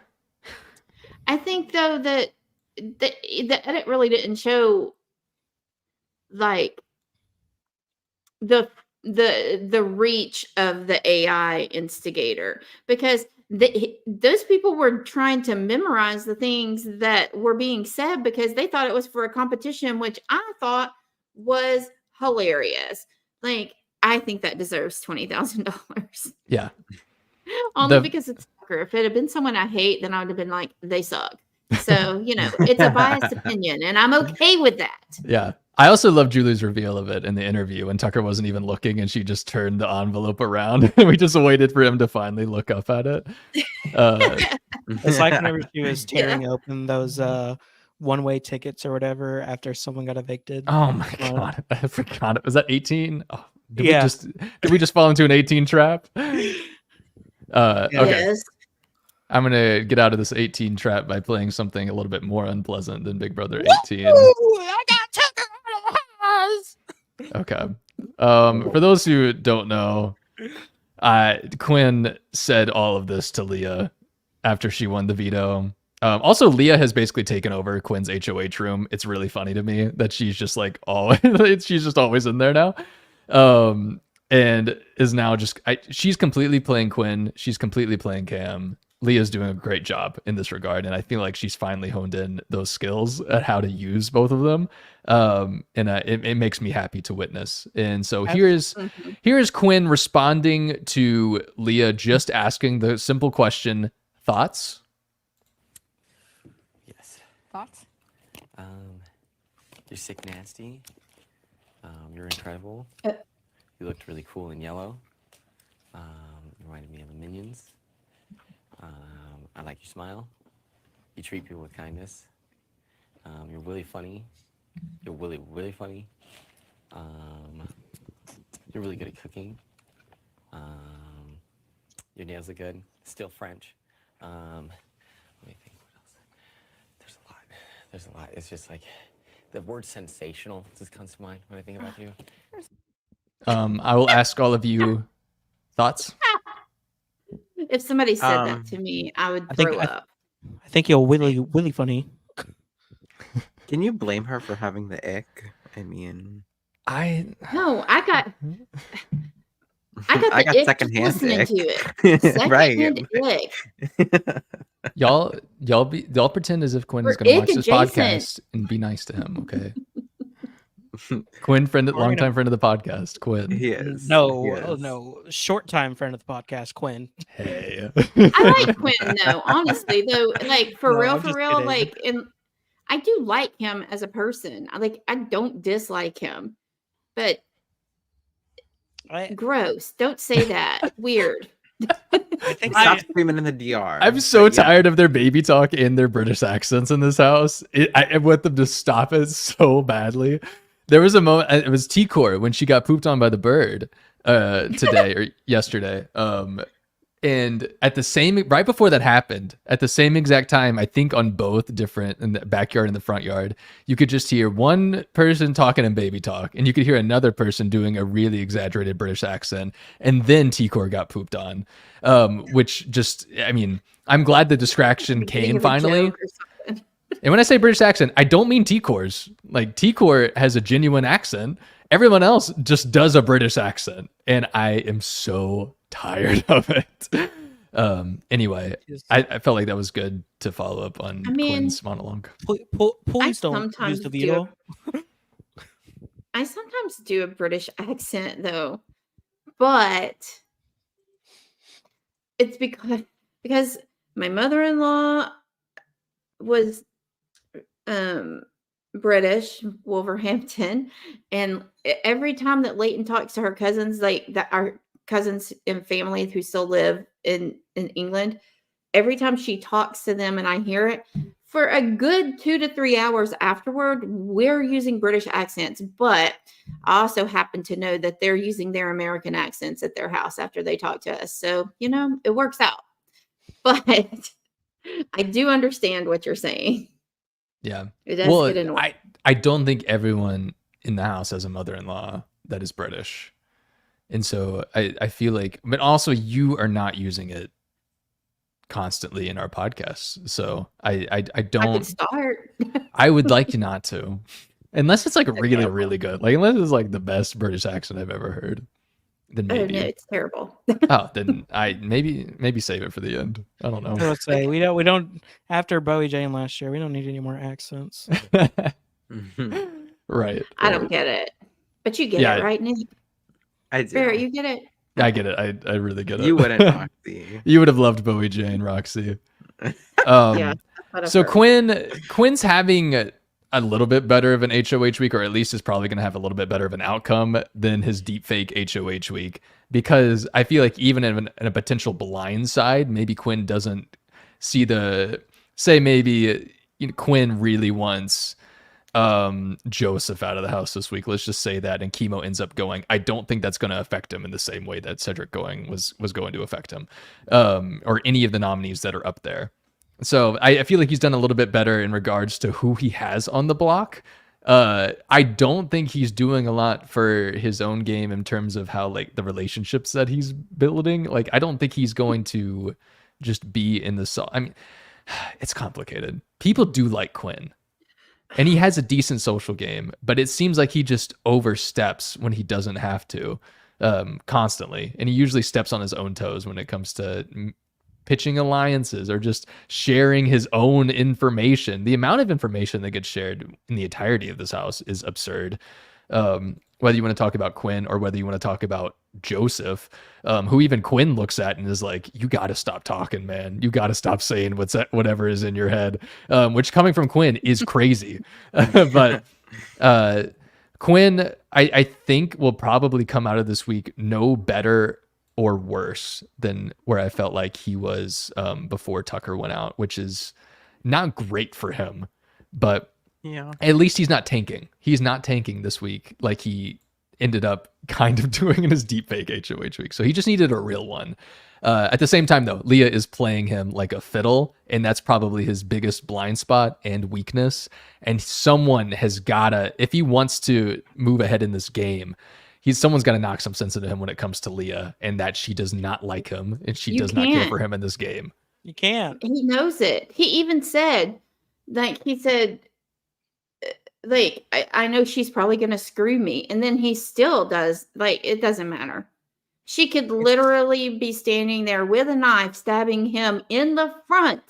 I think though that the edit really didn't show like the reach of the AI instigator, because those people were trying to memorize the things that were being said because they thought it was for a competition, which I thought was hilarious. Like, I think that deserves $20,000. Yeah. Only The- because it's Tucker. If it had been someone I hate, then I would have been like, they suck. So, it's a biased opinion, and I'm okay with that. Yeah. I also love Julie's reveal of it in the interview when Tucker wasn't even looking and she just turned the envelope around and we just waited for him to finally look up at it. It's like whenever she was tearing open those one-way tickets or whatever after someone got evicted. Oh my god, I forgot it. Was that 18? Oh, did Yeah. we just fall into an 18 trap? Okay. Yes. I'm gonna get out of this 18 trap by playing something a little bit more unpleasant than Big Brother 18. I got Tucker out of the house. Okay. For those who don't know, Quinn said all of this to Leah after she won the veto. Also, Leah has basically taken over Quinn's HOH room. It's really funny to me that she's just like she's just always in there now. And is now she's completely playing Quinn. She's completely playing Cam. Leah's doing a great job in this regard, and I feel like she's finally honed in those skills at how to use both of them. And it makes me happy to witness. And so here's Quinn responding to Leah, just asking the simple question: thoughts? Yes. Thoughts? You're sick nasty. You're incredible. Uh. You looked really cool in yellow. You reminded me of the Minions. I like your smile. You treat people with kindness. You're really funny. You're really, really funny. You're really good at cooking. Your nails are good. Still French. Let me think what else. There's a lot. It's just like the word sensational just comes to mind when I think about you. I will ask all of you thoughts. If somebody said that to me, I would throw up. I think you're really funny. Can you blame her for having the ick? I mean, No, I got I got the ick secondhand listening ick. to it. Right. Secondhand ick. Y'all pretend as if Quinn is We're going to watch ick this adjacent. podcast and be nice to him, okay? Quinn, longtime friend of the podcast, Quinn. He is. No, He is. no, short-time friend of the podcast, Quinn. Hey. I like Quinn though, honestly though, like No, I'm for just real, kidding. like, and I do like him as a person. I don't dislike him, but gross. Don't say that. Weird. I think Stop screaming in the DR. I'm so But yeah. tired of their baby talk and their British accents in this house. I want them to stop it so badly. There was a moment, it was T-Core when she got pooped on by the bird today or yesterday. And right before that happened, at the same exact time, I think on both different, in the backyard and the front yard, you could just hear one person talking in baby talk, and you could hear another person doing a really exaggerated British accent, and then T-Core got pooped on, which just, I mean, I'm glad the distraction Beginning came of a finally. joke or something. And when I say British accent, I don't mean T-Core's. Like, T-Core has a genuine accent. Everyone else just does a British accent, and I am so tired of it. Anyway, I felt like that was good to follow up on Quinn's monologue. Please don't use the veto. I sometimes do a British accent though, but it's because my mother-in-law was British, Wolverhampton, and every time that Leighton talks to her cousins, like that our cousins and family who still live in England, every time she talks to them and I hear it, for a good 2 to 3 hours afterward, we're using British accents, but I also happen to know that they're using their American accents at their house after they talk to us. So, it works out. But I do understand what you're saying. Yeah. It does get annoying. I don't think everyone in the house has a mother-in-law that is British. And so I feel like, but also you are not using it constantly in our podcasts. So I don't. I could start. I would like you not to, unless it's like really, really good. Like unless it's like the best British accent I've ever heard. Then Oh maybe. no, it's terrible. Oh, then I maybe save it for the end. I don't know. Let's say we don't after Bowie Jane last year. We don't need any more accents. Right. I don't get it, but you get Yeah. it, right, Nick? I do. Barrett, you get it. I get it. I really get it. You wouldn't, Roxy. You would have loved Bowie J and Roxy. Yeah. So Quinn's having a little bit better of an HOH week, or at least is probably going to have a little bit better of an outcome than his deepfake HOH week, because I feel like even in a potential blind side, maybe Quinn doesn't see maybe Quinn really wants Joseph out of the house this week. Let's just say that, and Chemo ends up going. I don't think that's going to affect him in the same way that Cedric going was going to affect him, or any of the nominees that are up there. So I feel like he's done a little bit better in regards to who he has on the block. I don't think he's doing a lot for his own game in terms of how like the relationships that he's building. Like I don't think he's going to just be in the. I mean, it's complicated. People do like Quinn, and he has a decent social game, but it seems like he just oversteps when he doesn't have to, constantly, and he usually steps on his own toes when it comes to pitching alliances or just sharing his own information. The amount of information that gets shared in the entirety of this house is absurd. Whether you want to talk about Quinn or whether you want to talk about Joseph, who even Quinn looks at and is like, you got to stop talking, man. You got to stop saying whatever is in your head, which coming from Quinn is crazy. But Quinn, I think will probably come out of this week no better or worse than where I felt like he was before Tucker went out, which is not great for him, but Yeah. at least he's not tanking. He's not tanking this week like he ended up kind of doing in his deepfake HOH week. So he just needed a real one. At the same time, though, Leah is playing him like a fiddle, and that's probably his biggest blind spot and weakness. And someone has gotta, if he wants to move ahead in this game, someone's got to knock some sense into him when it comes to Leah, and that she does not like him and she does not care for him in this game. You can't. He knows it. He even said, like, I know she's probably going to screw me. And then he still does. Like, it doesn't matter. She could literally be standing there with a knife, stabbing him in the front.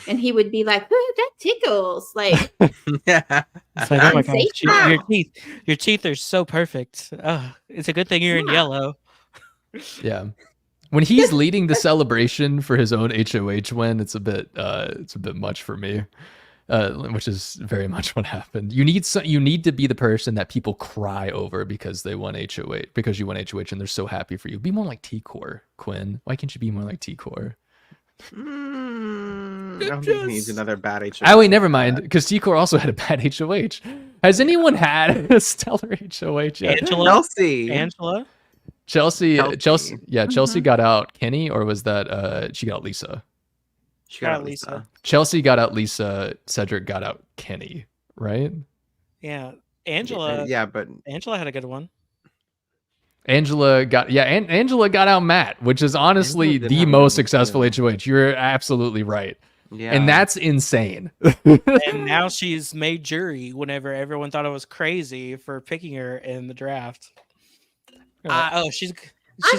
And he would be like, "Ooh, that tickles." Like, Yeah. It's like, oh my Unsafe gosh, now. your teeth are so perfect. It's a good thing you're in Yeah. yellow. Yeah. When he's leading the celebration for his own HOH win, it's a bit much for me. Which is very much what happened. You need to be the person that people cry over because they won HOH, because you won HOH and they're so happy for you. Be more like T-Core, Quinn. Why can't you be more like T-Core? I don't think he needs another bad HOH. Oh wait, never mind, because T-Core also had a bad HOH. Has anyone had a stellar HOH yet? Angela? Chelsea, Chelsea. yeah, Chelsea got out Kenny, or was that she got out Lisa? She got out Lisa. Chelsea got out Lisa, Cedric got out Kenny, right? Yeah. Angela. Yeah, but Angela had a good one. Angela got out Matt, which is honestly Angela did the have most one, successful too. HOH. You're absolutely right. yeah. And that's insane. And now she's made jury whenever everyone thought it was crazy for picking her in the draft. She's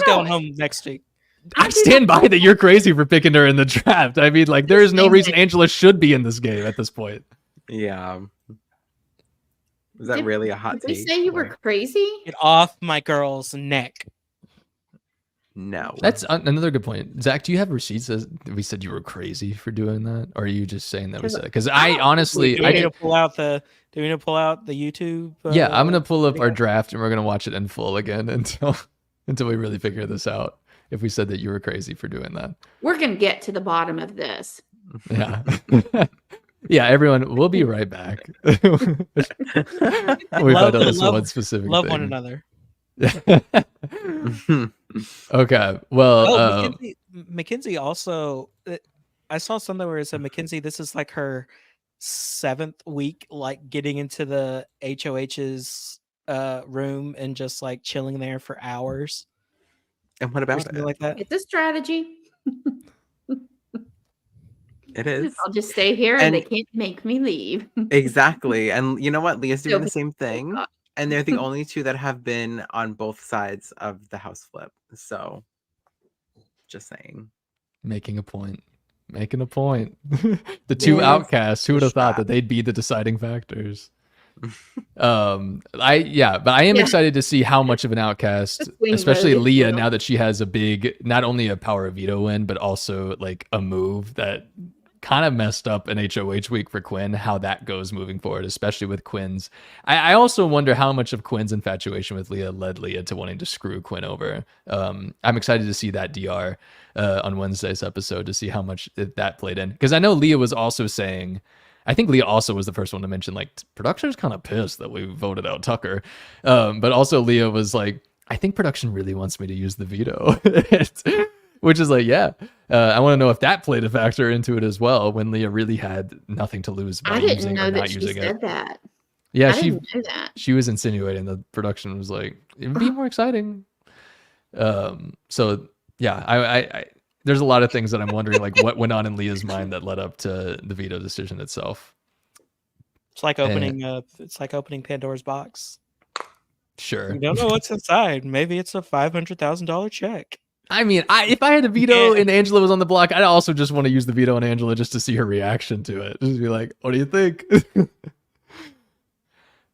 going home next week. I stand by that you're crazy for picking her in the draft. I mean, like, there is no reason Angela should be in this game at this point. Yeah. Was that Did- really a hot Did we take? say you were or- crazy? Get off my girl's neck. No. That's another good point. Zach, do you have receipts that we said you were crazy for doing that? Or are you just saying that we said it? Because I honestly, Do we need to pull out the YouTube? yeah, I'm going to pull up our draft and we're going to watch it in full again until we really figure this out. If we said that you were crazy for doing that. We're going to get to the bottom of this. Yeah. Yeah, everyone, we'll be right back. We find out this one specific Love thing. one another. Okay. Well, Oh, Mackenzie also. I saw something where it said Mackenzie. This is like her 7th week, like getting into the HOH's room and just like chilling there for hours. And what Or about something it? like that. It's a strategy. It is. I'll just stay here and they And- can't make me leave. Exactly. And you know what? Leah's doing So- the same thing. And they're the only two that have been on both sides of the house flip. So just saying. making a point. The two Yes. outcasts, who would have thought Strap. that they'd be the deciding factors? But I am Yeah. excited to see how much of an outcast, Swing especially vote, if Leah, you will. now that she has a big, not only a power of veto win, but also like a move that kind of messed up an HOH week for Quinn, how that goes moving forward, especially with Quinn's. I also wonder how much of Quinn's infatuation with Leah led Leah to wanting to screw Quinn over. I'm excited to see that DR on Wednesday's episode to see how much that played in. Because I know Leah was also saying, I think Leah also was the first one to mention, like, production's kind of pissed that we voted out Tucker. But also Leah was like, I think production really wants me to use the veto. Which is like, yeah. I want to know if that played a factor into it as well, when Leah really had nothing to lose by I didn't using know or that not she using said it. that. Yeah, I she didn't know that. she was insinuating the production was like, it would be more exciting. So yeah, I there's a lot of things that I'm wondering, like what went on in Leah's mind that led up to the veto decision itself. It's like opening Pandora's box. Sure. You don't know what's inside. Maybe it's a $500,000 check. I mean, if I had a veto Yeah. and Angela was on the block, I'd also just want to use the veto on Angela just to see her reaction to it. Just be like, what do you think?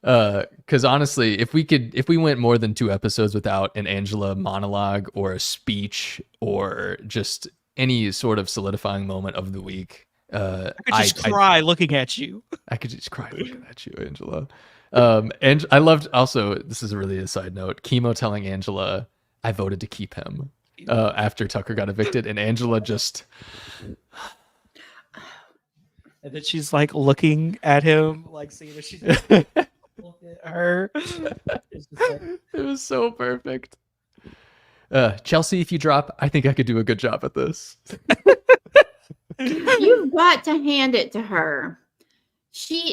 Because honestly, if we went more than 2 episodes without an Angela monologue or a speech or just any sort of solidifying moment of the week, I could just cry looking at you. I could just cry looking at you, Angela. And I loved also, this is really a side note, Chemo telling Angela, I voted to keep him after Tucker got evicted, and Angela just And then she's like looking at him, like seeing if she's look at her. It's just like, it was so perfect. Chelsea, if you drop, I think I could do a good job at this. You've got to hand it to her.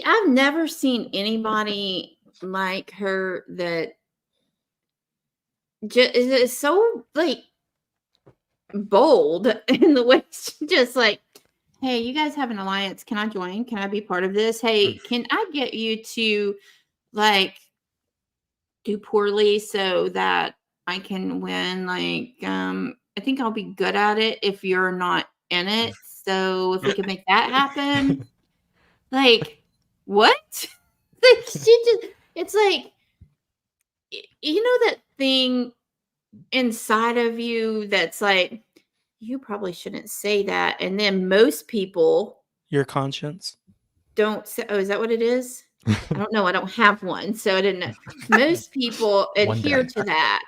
I've never seen anybody like her that is so like bold in the way she just like, hey, you guys have an alliance. Can I join? Can I be part of this? Hey, can I get you to like do poorly so that I can win? Like, I think I'll be good at it if you're not in it. So if we can make that happen, like, what? Like, it's like, you know, that thing inside of you that's like, you probably shouldn't say that. And then most people your conscience. don't say, oh, is that what it is? I don't know. I don't have one. So I didn't know. Most people One adhere day. to that.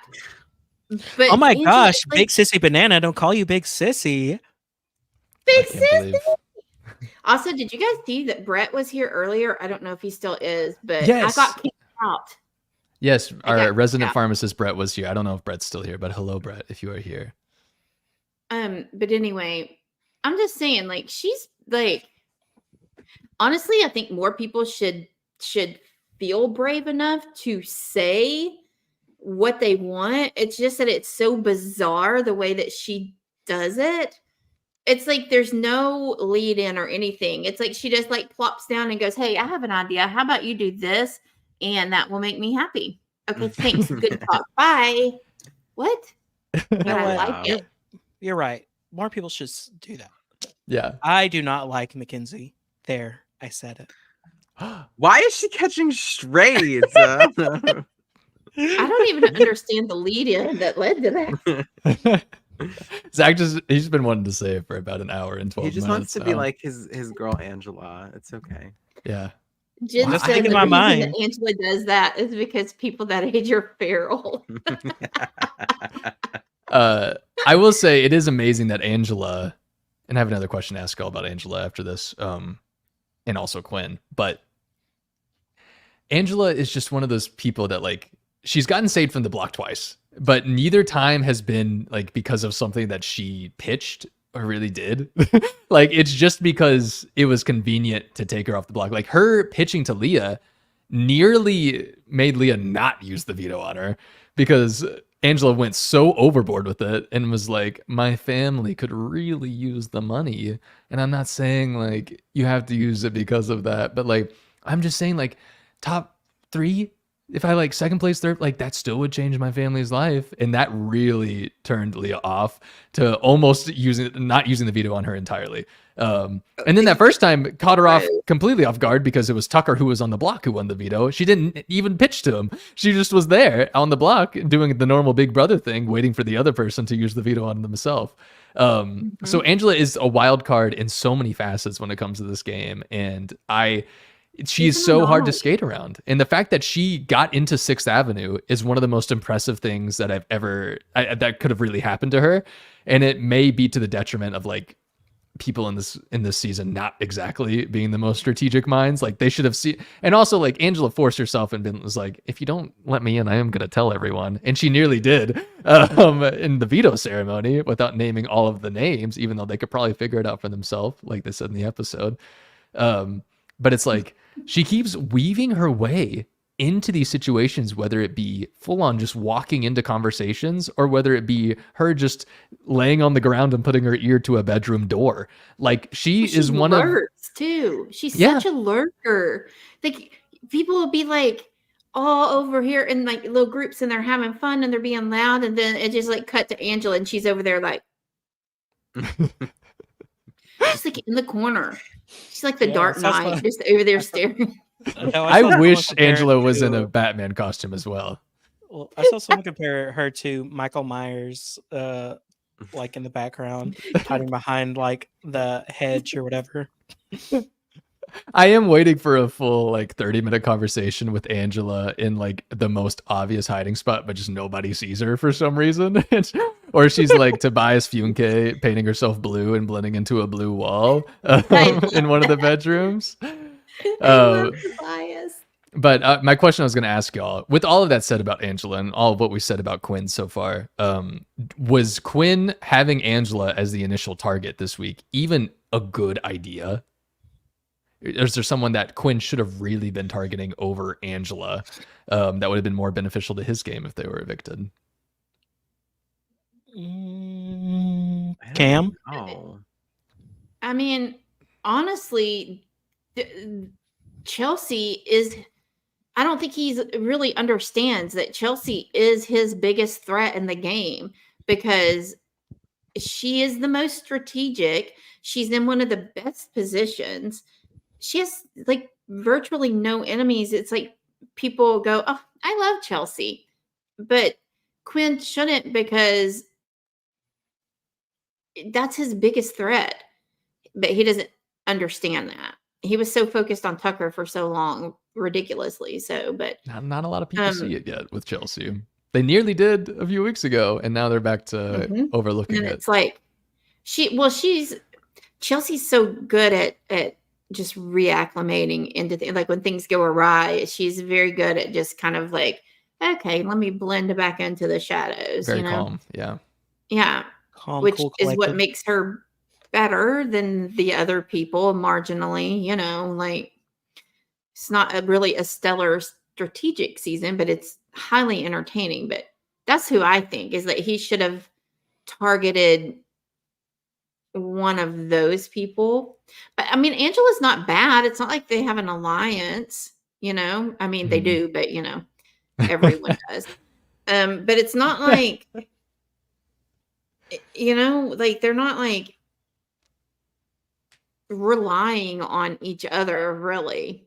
But Oh my Angela, gosh, like, Big Sissy Banana, don't call you Big Sissy. Big I can't sis. believe. Also, did you guys see that Brett was here earlier? I don't know if he still is, but Yes. I got kicked out. Yes, I our got resident kicked out. pharmacist Brett was here. I don't know if Brett's still here, but hello, Brett, if you are here. But anyway, I'm just saying, like, she's like, honestly, I think more people should feel brave enough to say what they want. It's just that it's so bizarre the way that she does it. It's like there's no lead in or anything. It's like she just like plops down and goes, hey, I have an idea. How about you do this? And that will make me happy. Okay, thanks. Good talk. Bye. What? But know I what? like it. You're right. More people should do that. Yeah. I do not like Mackenzie. There, I said it. Why is she catching strays? I don't even understand the lead in that led to that. Zach he's been wanting to say it for about an hour and 12 He minutes. just wants to be now. like his girl Angela. It's okay. Yeah. Jen Just said think the in my reason mind. that Angela does that is because people that age are feral. I will say it is amazing that Angela, and I have another question to ask all about Angela after this, and also Quinn, but Angela is just one of those people that like, she's gotten saved from the block twice, but neither time has been like because of something that she pitched or really did. Like, it's just because it was convenient to take her off the block. Like, her pitching to Leah nearly made Leah not use the veto on her because Angela went so overboard with it and was like, my family could really use the money. And I'm not saying like you have to use it because of that, but like, I'm just saying like top 3 if I like second place, third, like that still would change my family's life. And that really turned Leah off to almost not using the veto on her entirely. And then that first time caught her off completely off guard because it was Tucker who was on the block who won the veto. She didn't even pitch to him. She just was there on the block doing the normal Big Brother thing, waiting for the other person to use the veto on themselves. So Angela is a wild card in so many facets when it comes to this game. And she is so hard to skate around. And the fact that she got into 6th Avenue is one of the most impressive things that I've ever, that could have really happened to her. And it may be to the detriment of like people in this season not exactly being the most strategic minds. Like they should have seen, and also like Angela forced herself and was like, if you don't let me in, I am going to tell everyone. And she nearly did in the veto ceremony without naming all of the names, even though they could probably figure it out for themselves, like they said in the episode. But it's like she keeps weaving her way into these situations, whether it be full on just walking into conversations or whether it be her just laying on the ground and putting her ear to a bedroom door. Like she is one of too. She's such a lurker. Like people will be like all over here in like little groups and they're having fun and they're being loud. And then it just like cut to Angela and she's over there like, just like in the corner. She's like the Dark Knight, just over there staring. I wish Angela was in a Batman costume as well. Well, I saw someone compare her to Michael Myers, like in the background, hiding behind like the hedge or whatever. I am waiting for a full like 30-minute conversation with Angela in like the most obvious hiding spot, but just nobody sees her for some reason. Or she's like Tobias Funke painting herself blue and blending into a blue wall in one of the bedrooms. But my question I was going to ask y'all, with all of that said about Angela and all of what we said about Quinn so far, was Quinn having Angela as the initial target this week even a good idea? Is there someone that Quinn should have really been targeting over Angela that would have been more beneficial to his game if they were evicted? Cam? Oh, I mean, honestly, Chelsea is, I don't think he's really understands that Chelsea is his biggest threat in the game because she is the most strategic. She's in one of the best positions. She has like virtually no enemies. It's like people go, oh, I love Chelsea. But Quinn shouldn't because that's his biggest threat. But he doesn't understand that. He was so focused on Tucker for so long, ridiculously so. But not a lot of people see it yet with Chelsea. They nearly did a few weeks ago, and now they're back to overlooking it. It's like Chelsea's so good at just reacclimating into things. Like when things go awry, she's very good at just kind of like, okay, let me blend back into the shadows. Very calm, yeah. Yeah, Calm, which cool, is what collected. makes her better than the other people marginally, like it's not really a stellar strategic season, but it's highly entertaining. But that's who I think is that he should have targeted one of those people. But I mean, Angela's not bad. It's not like they have an alliance, I mean, they do, but everyone does. But it's not like, like they're not like relying on each other really.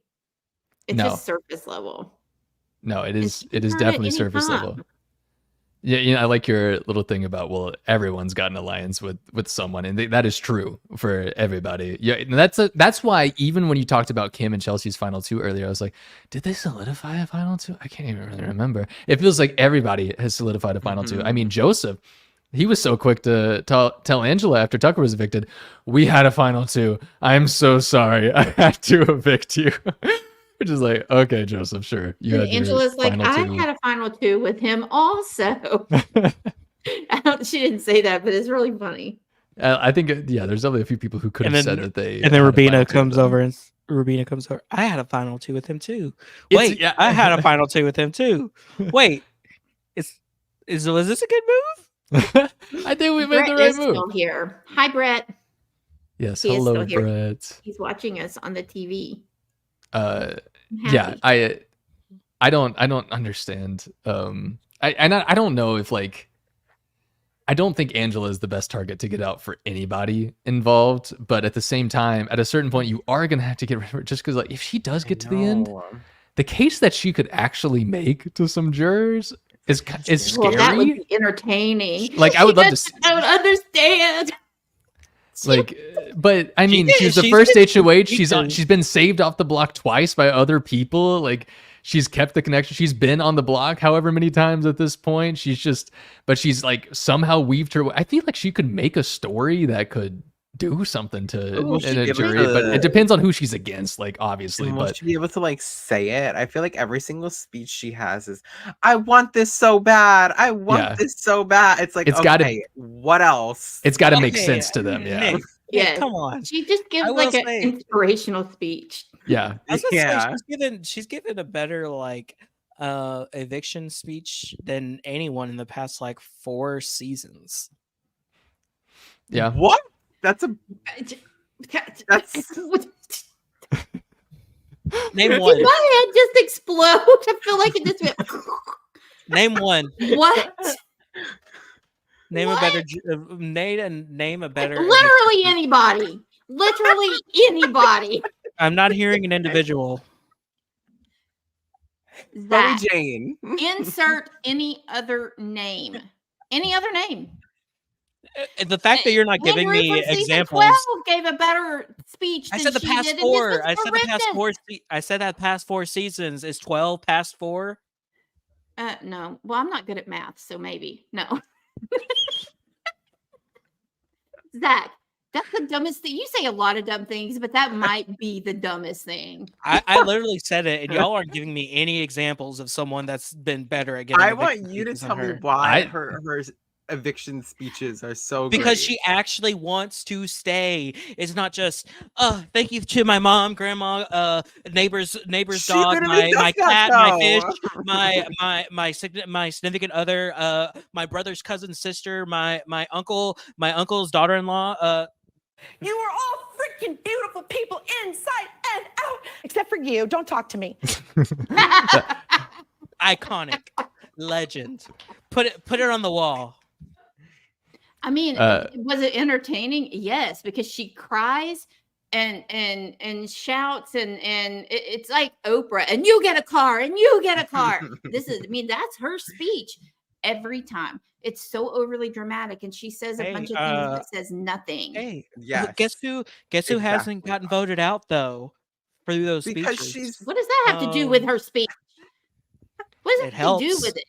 It's just surface level. No, it is definitely surface level. Yeah, I like your little thing about, well, everyone's got an alliance with someone, and that is true for everybody. Yeah, and that's why even when you talked about Kim and Chelsea's final two earlier, I was like, did they solidify a final two? I can't even really remember. It feels like everybody has solidified a final two. I mean, Joseph, he was so quick to tell Angela after Tucker was evicted, we had a final two. I'm so sorry. I had to evict you. Which is like, okay, Joseph, sure. Angela's like, I had a final two with him also. She didn't say that, but it's really funny. I think, there's definitely a few people who could have said that they. And then Rubina comes over. I had a final two with him too. Wait, I had a final two with him too. Wait, was this a good move? I think we made the right move. Still here. Hi, Brett. Yes, hello, Brett. He's watching us on the TV. I I don't understand. I don't know if like I don't think Angela is the best target to get out for anybody involved, but at the same time, at a certain point, you are gonna have to get rid of her just because like if she does get to the end, the case that she could actually make to some jurors is Well, that would scary. be entertaining. Like I would love to. I would understand. Like, but I mean, did- she was the she's first been HOH. She's beaten. she's been saved off the block twice by other people. Like, she's kept the connection. She's been on the block however many times at this point. But she's like somehow weaved her. I feel like she could make a story that could do something to Will she in a be able jury, but to- it depends on who she's against. Like, obviously, Will but she be able to like say it? I feel like every single speech she has is, "I want this so bad. I want Yeah. this so bad." It's like, It's okay, gotta- what else? it's got to make Okay, sense to them. Yeah, Nick, Yes. come on. She just gives I will like an say- inspirational speech. yeah. I was gonna Yeah. say she's given a better like eviction speech than anyone in the past like 4 seasons. Yeah. What? That's a That's- Name Did one. my head just explode? I feel like it just went. Name one. What? Name What? a better. Name a better. Literally anybody. Literally anybody. I'm not hearing an individual. Chloe Zach, Jane. insert any other name. Any other name. The fact that you're not giving Henry me from season examples. 12 gave a better speech. I than said the she past did, and his 4. was I said the past horrendous. 4. I said that past 4 seasons is 12 past 4. No. Well, I'm not good at math, so maybe no. Zach, that's the dumbest thing. You say a lot of dumb things, but that might be the dumbest thing. I literally said it, and y'all aren't giving me any examples of someone that's been better at getting. I want eviction you to speeches than tell me her. why her eviction speeches are so Because great. she actually wants to stay. It's not just thank you to my mom, grandma, neighbor's She dog, literally my does that, cat, my though. fish, my significant other, my brother's cousin's sister, my uncle's daughter-in-law. You are all freaking beautiful people inside and out, except for you. Don't talk to me. Iconic, legend. Put it on the wall. I mean, Uh, was it entertaining? Yes, because she cries and shouts and it's like Oprah. And you get a car, and you get a car. That's her speech every time. It's so overly dramatic, and she says a Hey, bunch of things that says nothing. Hey, Yes. guess who hasn't Exactly. gotten voted out though for those Because speeches? she's What does that have to do with her speech? What does It it have to do helps with it?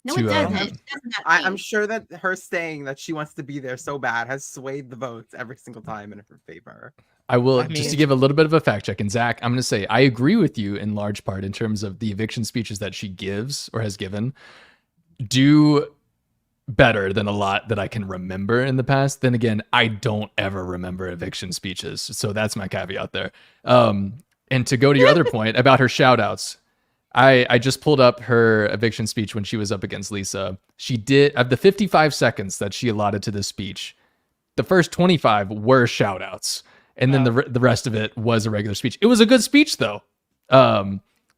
No, To, it doesn't. um, It does not I'm change. sure that her saying that she wants to be there so bad has swayed the votes every single time in her favor. I will I just to mean- give a little bit of a fact check. And Zach, I'm going to say I agree with you in large part in terms of the eviction speeches that she gives or has given do better than a lot that I can remember in the past. Then again, I don't ever remember eviction speeches, so that's my caveat there. And to go to your other point about her shout outs, I just pulled up her eviction speech when she was up against Lisa. She did of the 55 seconds that she allotted to this speech, the first 25 were shout outs. And then the rest of it was a regular speech. It was a good speech though.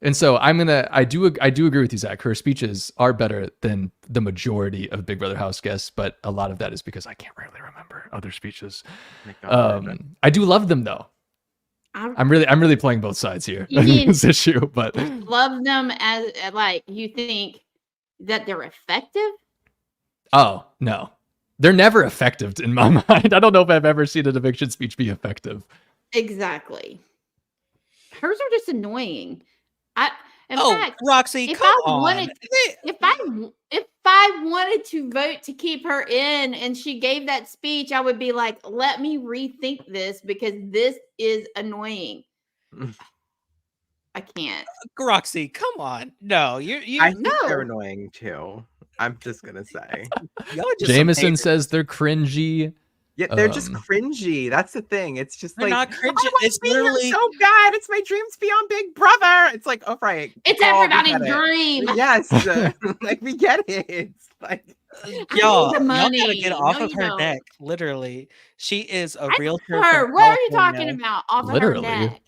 And so I do agree with you, Zach. Her speeches are better than the majority of Big Brother house guests, but a lot of that is because I can't really remember other speeches. My God. I do love them though. I'm really playing both sides here You in mean- this issue, but Love them as like you think that they're effective. oh no, they're never effective in my mind. I don't know if I've ever seen an eviction speech be effective. Exactly. Hers are just annoying. In Oh, fact, Roxy, if come I on. wanted- if I wanted to vote to keep her in and she gave that speech, I would be like, let me rethink this because this is annoying. I can't. Roxy, come on. No, you I think they're no. annoying too. I'm just gonna say. y'all are just some Jameson haters. says they're cringy. Yeah, they're just Um, cringy. That's the thing. It's just They're like not cringy. I want It's to be here literally so bad. It's my dream to be on Big Brother. It's like, oh right, It's girl, we everybody's get it. dream. Yes, like we get it. It's like y'all the gotta money. get off No, of you her don't. neck. Literally, she is a I realtor. love her. from What are you talking California. about? Off Literally. of her neck.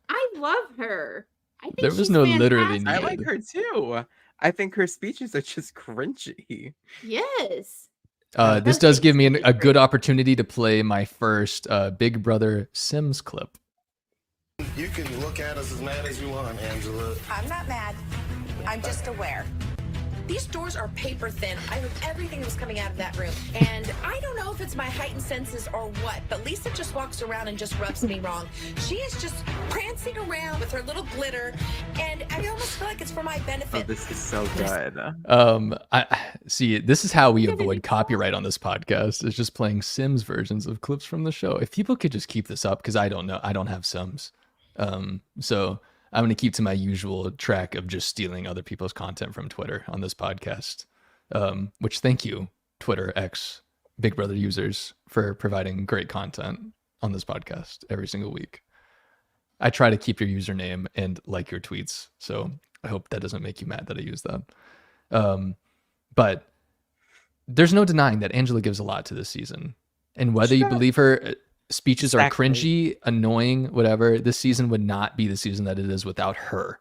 I love her. I think There was she's no literally fantastic. I needed. like her too. I think her speeches are just cringy. Yes. This does give me a good opportunity to play my first Big Brother Sims clip. You can look at us as mad as you want, Angela. I'm not mad. I'm just aware. These doors are paper thin. I heard everything that was coming out of that room. And I don't know if it's my heightened senses or what, but Lisa just walks around and just rubs me wrong. She is just prancing around with her little glitter, and I almost feel like it's for my Oh, benefit. this is so good. I see. This is how we avoid copyright on this podcast. Is just playing Sims versions of clips from the show. If people could just keep this up, because I don't know, I don't have Sims, so I'm going to keep to my usual track of just stealing other people's content from Twitter on this podcast. Which thank you, Twitter X Big Brother users, for providing great content on this podcast every single week. I try to keep your username and like your tweets, so I hope that doesn't make you mad that I use that. But there's no denying that Angela gives a lot to this season. And whether you believe her speeches are Exactly. cringy, annoying, whatever, this season would not be the season that it is without her.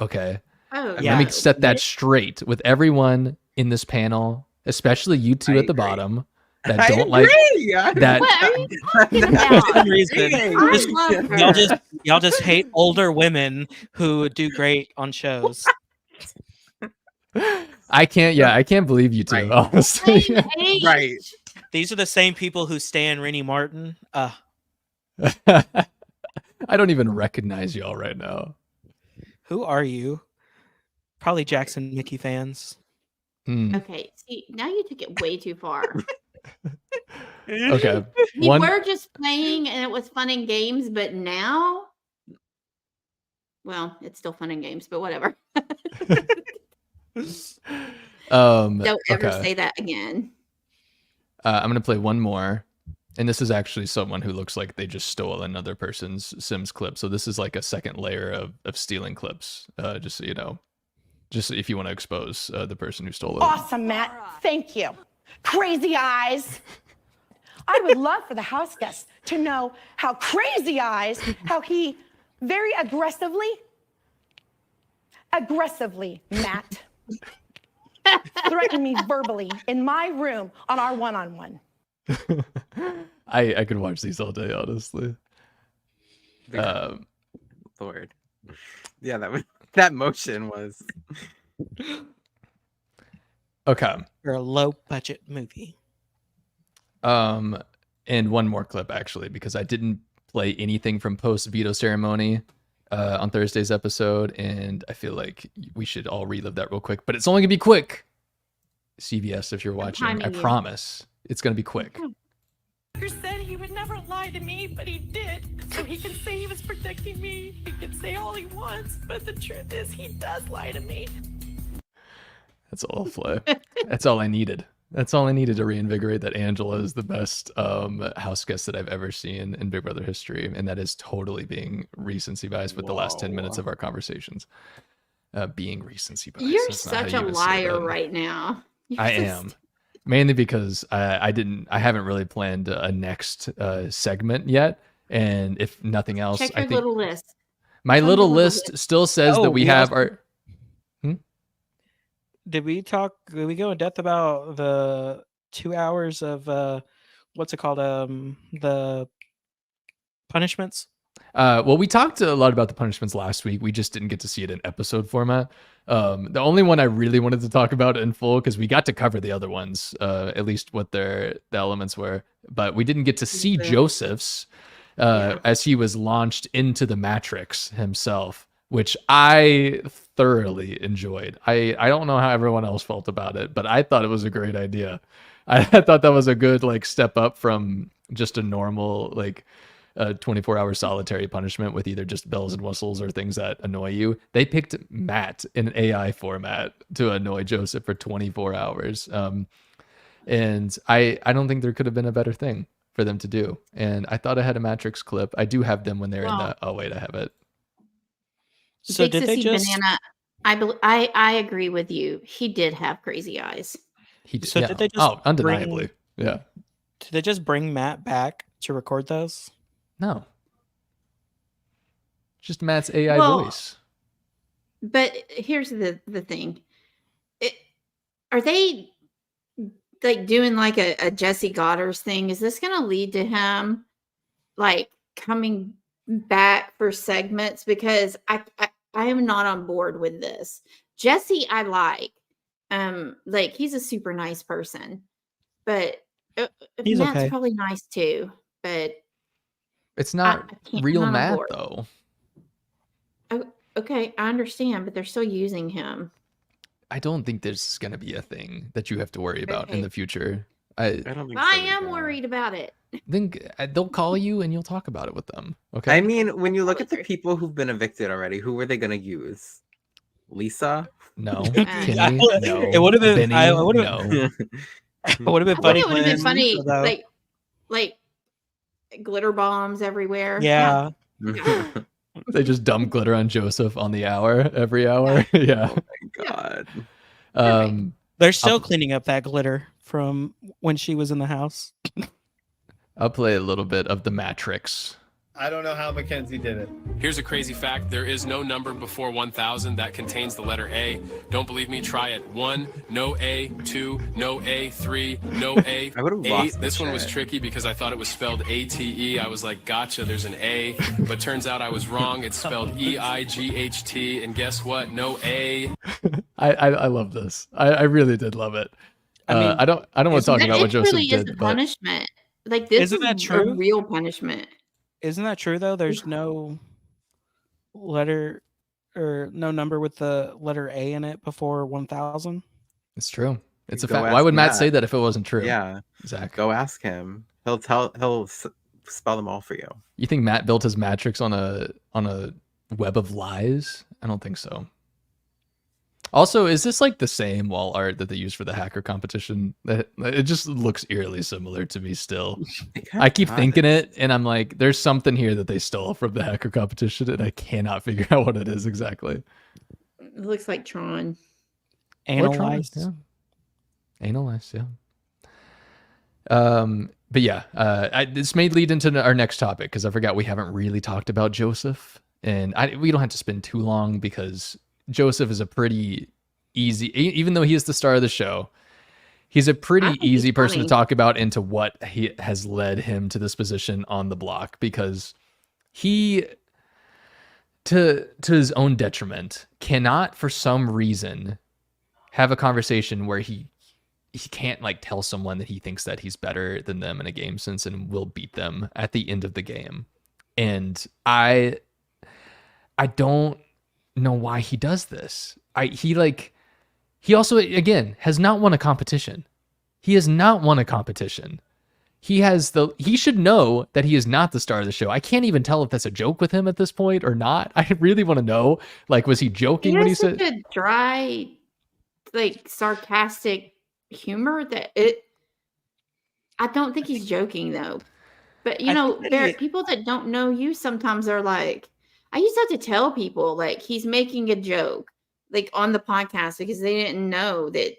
Okay. Oh, Yeah. Let me set that straight with everyone in this panel, especially you two I at the agree. bottom that I don't like agree. that. What are you talking For about? some reason, I just- love her. y'all just hate older women who do great on shows. I can't believe you two, Right. honestly. Same age. Right. These are the same people who stan Rennie Martin. I don't even recognize y'all right now. Who are you? Probably Jackson Mickey fans. Hmm. Okay, see, now you took it way too far. Okay. We One- were just playing and it was fun and games, but now, well, it's still fun and games, but whatever. Don't ever okay. say that again. I'm gonna play one more, and this is actually someone who looks like they just stole another person's Sims clip. So this is like a second layer of stealing clips. Just so you know, just if you want to expose the person who stole it. Awesome, Matt. Thank you. Crazy Eyes. I would love for the house guests to know how Crazy Eyes, how he very aggressively, Matt, threatened me verbally in my room on our one-on-one. I could watch these all day, honestly. Lord. Yeah, that motion was. Okay. For a low budget movie. And one more clip actually, because I didn't play anything from post veto ceremony on Thursday's episode, and I feel like we should all relive that real quick. But it's only gonna be quick. CBS, if you're watching, I timing you. promise it's gonna be quick. Parker said he would never lie to me, but he did. So he can say he was protecting me. He can say all he wants, but the truth is he does lie to me. That's all Flay. That's all I needed. That's all I needed to reinvigorate that Angela is the best house guest that I've ever seen in Big Brother history, and that is totally being recency biased with the last 10 minutes Whoa. of our conversations. Being recency biased. You're That's not how such you a would say liar that. right now. You're I just- am. Mainly because I haven't really planned a next segment yet, and if nothing else, Check I your think little list. my on your little little list still says Oh, that we we have also- our. Did we go in depth about the 2 hours of what's it called? The punishments? Well, we talked a lot about the punishments last week. We just didn't get to see it in episode format. The only one I really wanted to talk about in full, because we got to cover the other ones, at least what the elements were, but we didn't get to see Mhm. Joseph's Yeah. as he was launched into the Matrix himself, which I thoroughly enjoyed. I don't know how everyone else felt about it, but I thought it was a great idea. I thought that was a good step up from just a normal 24-hour solitary punishment with either just bells and whistles or things that annoy you. They picked Matt in an AI format to annoy Joseph for 24 hours. And I don't think there could have been a better thing for them to do. And I thought I had a Matrix clip. I do have them when they're in Well- the, oh wait, I have it. So Big did they Sissy just Banana, I agree with you. He did have crazy eyes. He So yeah. did they just Oh, undeniably. Yeah. did they just bring Matt back to record those? No. Just Matt's AI Well, voice. But here's the thing. It, are they like doing like a Jesse Goddard's thing? Is this going to lead to him like coming back for segments? Because I am not on board with this. Jesse, I like he's a super nice person, but He's Matt's okay. probably nice too. But It's not real I'm not on Matt board. though. Okay, I understand, but they're still using him. I don't think there's gonna be a thing that you have to worry about in Okay. the future. I don't think I so am either. worried about it. think they'll call you and you'll talk about it with them. Okay. I mean, when you look at the Probably. people who've been evicted already, who were they going to use? Lisa? No. I Kenny? would- No. it would've been- Benny? I would've- No. It would have been I funny. think it would have been when funny, Lisa, though- like glitter bombs everywhere. yeah. They just dump glitter on Joseph on the hour every hour. Yeah. Oh my god. They're still cleaning up that glitter from when she was in the house. I'll play a little bit of the Matrix. I don't know how Mackenzie did it. Here's a crazy fact. There is no number before 1000 that contains the letter A. Don't believe me? Try it. 1, no A. 2, no A. 3, no A. I would've 8. lost This this one was shit. tricky because I thought it was spelled ATE. I was like, gotcha, there's an A. But turns out I was wrong. It's spelled EIGHT. And guess what? No A. I love this. I really did love it. I mean, I don't want to talk That about what it Joseph really is did, a but punishment. Like this Isn't that is true? a real punishment. Isn't that true though? There's no letter or no number with the letter A in it before 1000. it's true. It's a Go fact. ask Why would Matt Matt. say that if it wasn't true? Yeah. Zach. Go ask him. He'll spell them all for you. You think Matt built his Matrix on a web of lies? I don't think so. Also, is this like the same wall art that they used for the hacker competition? It just looks eerily similar to me still. I keep thinking it, and I'm like, there's something here that they stole from the hacker competition, and I cannot figure out what it is exactly. It looks like Tron. Or Tron, Analyzed. yeah. Analyzed, yeah. But yeah, this may lead into our next topic because I forgot we haven't really talked about Joseph, and we don't have to spend too long because Joseph is a pretty easy, even though he is the star of the show, he's a pretty I think he's easy person to funny. talk about into what he has led him to this position on the block, because he, to his own detriment, cannot for some reason have a conversation where he can't like tell someone that he thinks that he's better than them in a game sense and will beat them at the end of the game. And I don't know why he does this. He also, again, has not won a competition. He has not won a competition. He should know that he is not the star of the show. I can't even tell if that's a joke with him at this point or not. I really want to know, like, was he joking He when he has such said, a dry, like sarcastic humor that it. I don't think he's joking though. But you I know, think that there he- people that don't know you sometimes are like, I used to have to tell people like he's making a joke like on the podcast because they didn't know that.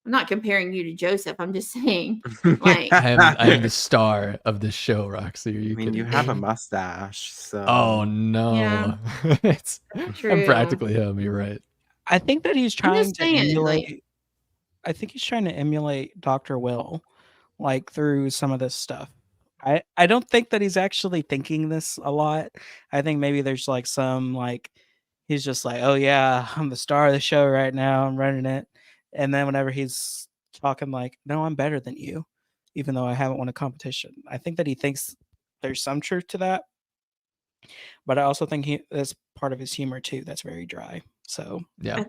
I'm not comparing you to Joseph. I'm just saying, like, I am the star of this show, Roxy. Are you I mean, kidding you me? have a mustache, so. Oh no. Yeah. I'm true. practically him, you're right. I think that he's I'm trying just to saying, emulate. like- I think he's trying to emulate Dr. Will, like through some of this stuff. I don't think that he's actually thinking this a lot. I think maybe there's like some like he's just like, oh yeah, I'm the star of the show right now. I'm running it. And then whenever he's talking like, no, I'm better than you, even though I haven't won a competition. I think that he thinks there's some truth to that. But I also think that's part of his humor too. That's very dry. So Yeah.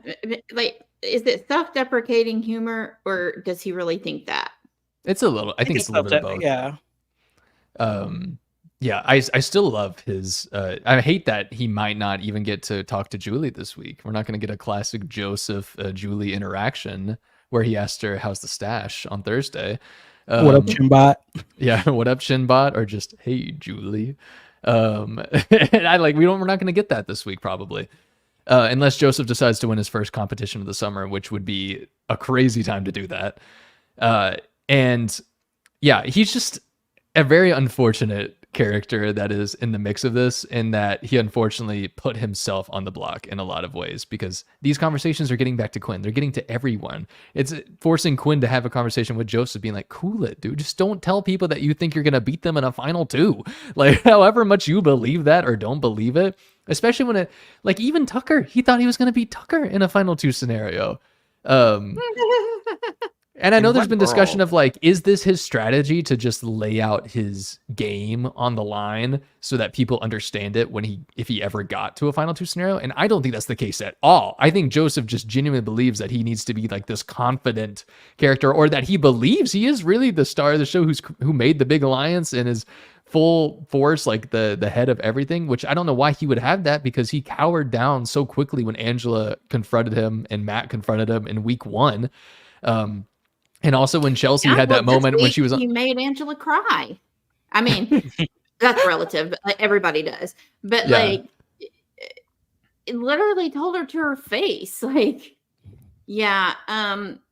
like, is it self-deprecating humor or does he really think that? It's a little, I think it's a little bit of both. Yeah. Yeah, I still love his I hate that he might not even get to talk to Julie this week. We're not going to get a classic Joseph Julie interaction where he asked her how's the stash on Thursday. What up, Chimbot? Yeah, what up, Shinbot? Or just hey, Julie. And we're not going to get that this week probably. Unless Joseph decides to win his first competition of the summer, which would be a crazy time to do that. And yeah, he's just a very unfortunate character that is in the mix of this, in that he unfortunately put himself on the block in a lot of ways, because these conversations are getting back to Quinn. They're getting to everyone. It's forcing Quinn to have a conversation with Joseph, being like, cool it, dude. Just don't tell people that you think you're going to beat them in a final 2. Like, however much you believe that or don't believe it, especially when it, like, even Tucker, he thought he was going to beat Tucker in a final 2 scenario. And I know there's been discussion of like, is this his strategy to just lay out his game on the line so that people understand it if he ever got to a final 2 scenario? And I don't think that's the case at all. I think Joseph just genuinely believes that he needs to be like this confident character, or that he believes he is really the star of the show who made the big alliance and is full force, like the head of everything, which I don't know why he would have that, because he cowered down so quickly when Angela confronted him and Matt confronted him in week 1. And also when Chelsea had that moment when she was he made Angela cry. I mean, that's relative, but like, everybody does. But like, it literally told her to her face, like, yeah,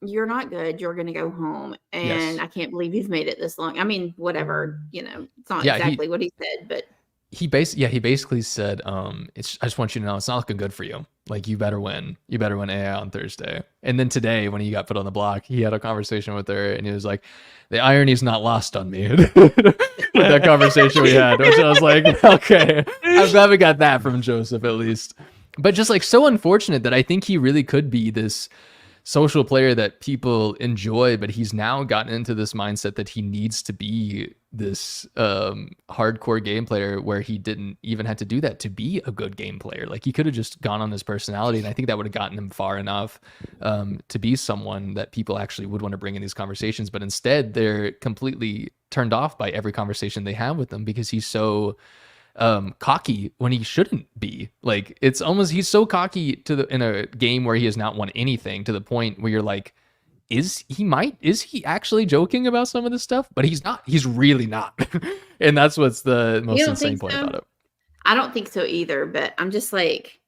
you're not good. You're gonna go home, and I can't believe you've made it this long. I mean, whatever, it's not exactly what he said, but he basically said, I just want you to know it's not looking good for you. Like, you better win. You better win AI on Thursday. And then today, when he got put on the block, he had a conversation with her, and he was like, the irony's not lost on me. With that conversation we had, which I was like, okay, I'm glad we got that from Joseph at least. But just like, so unfortunate that I think he really could be this social player that people enjoy, but he's now gotten into this mindset that he needs to be this hardcore game player, where he didn't even have to do that to be a good game player. Like, he could have just gone on his personality, and I think that would have gotten him far enough to be someone that people actually would want to bring in these conversations. But instead, they're completely turned off by every conversation they have with him, because he's so cocky when he shouldn't be. Like, it's almost, he's so cocky in a game where he has not won anything, to the point where you're like, is he actually joking about some of this stuff? But he's not. He's really not. And that's what's the most insane point about it. I don't think so either, but I'm just like,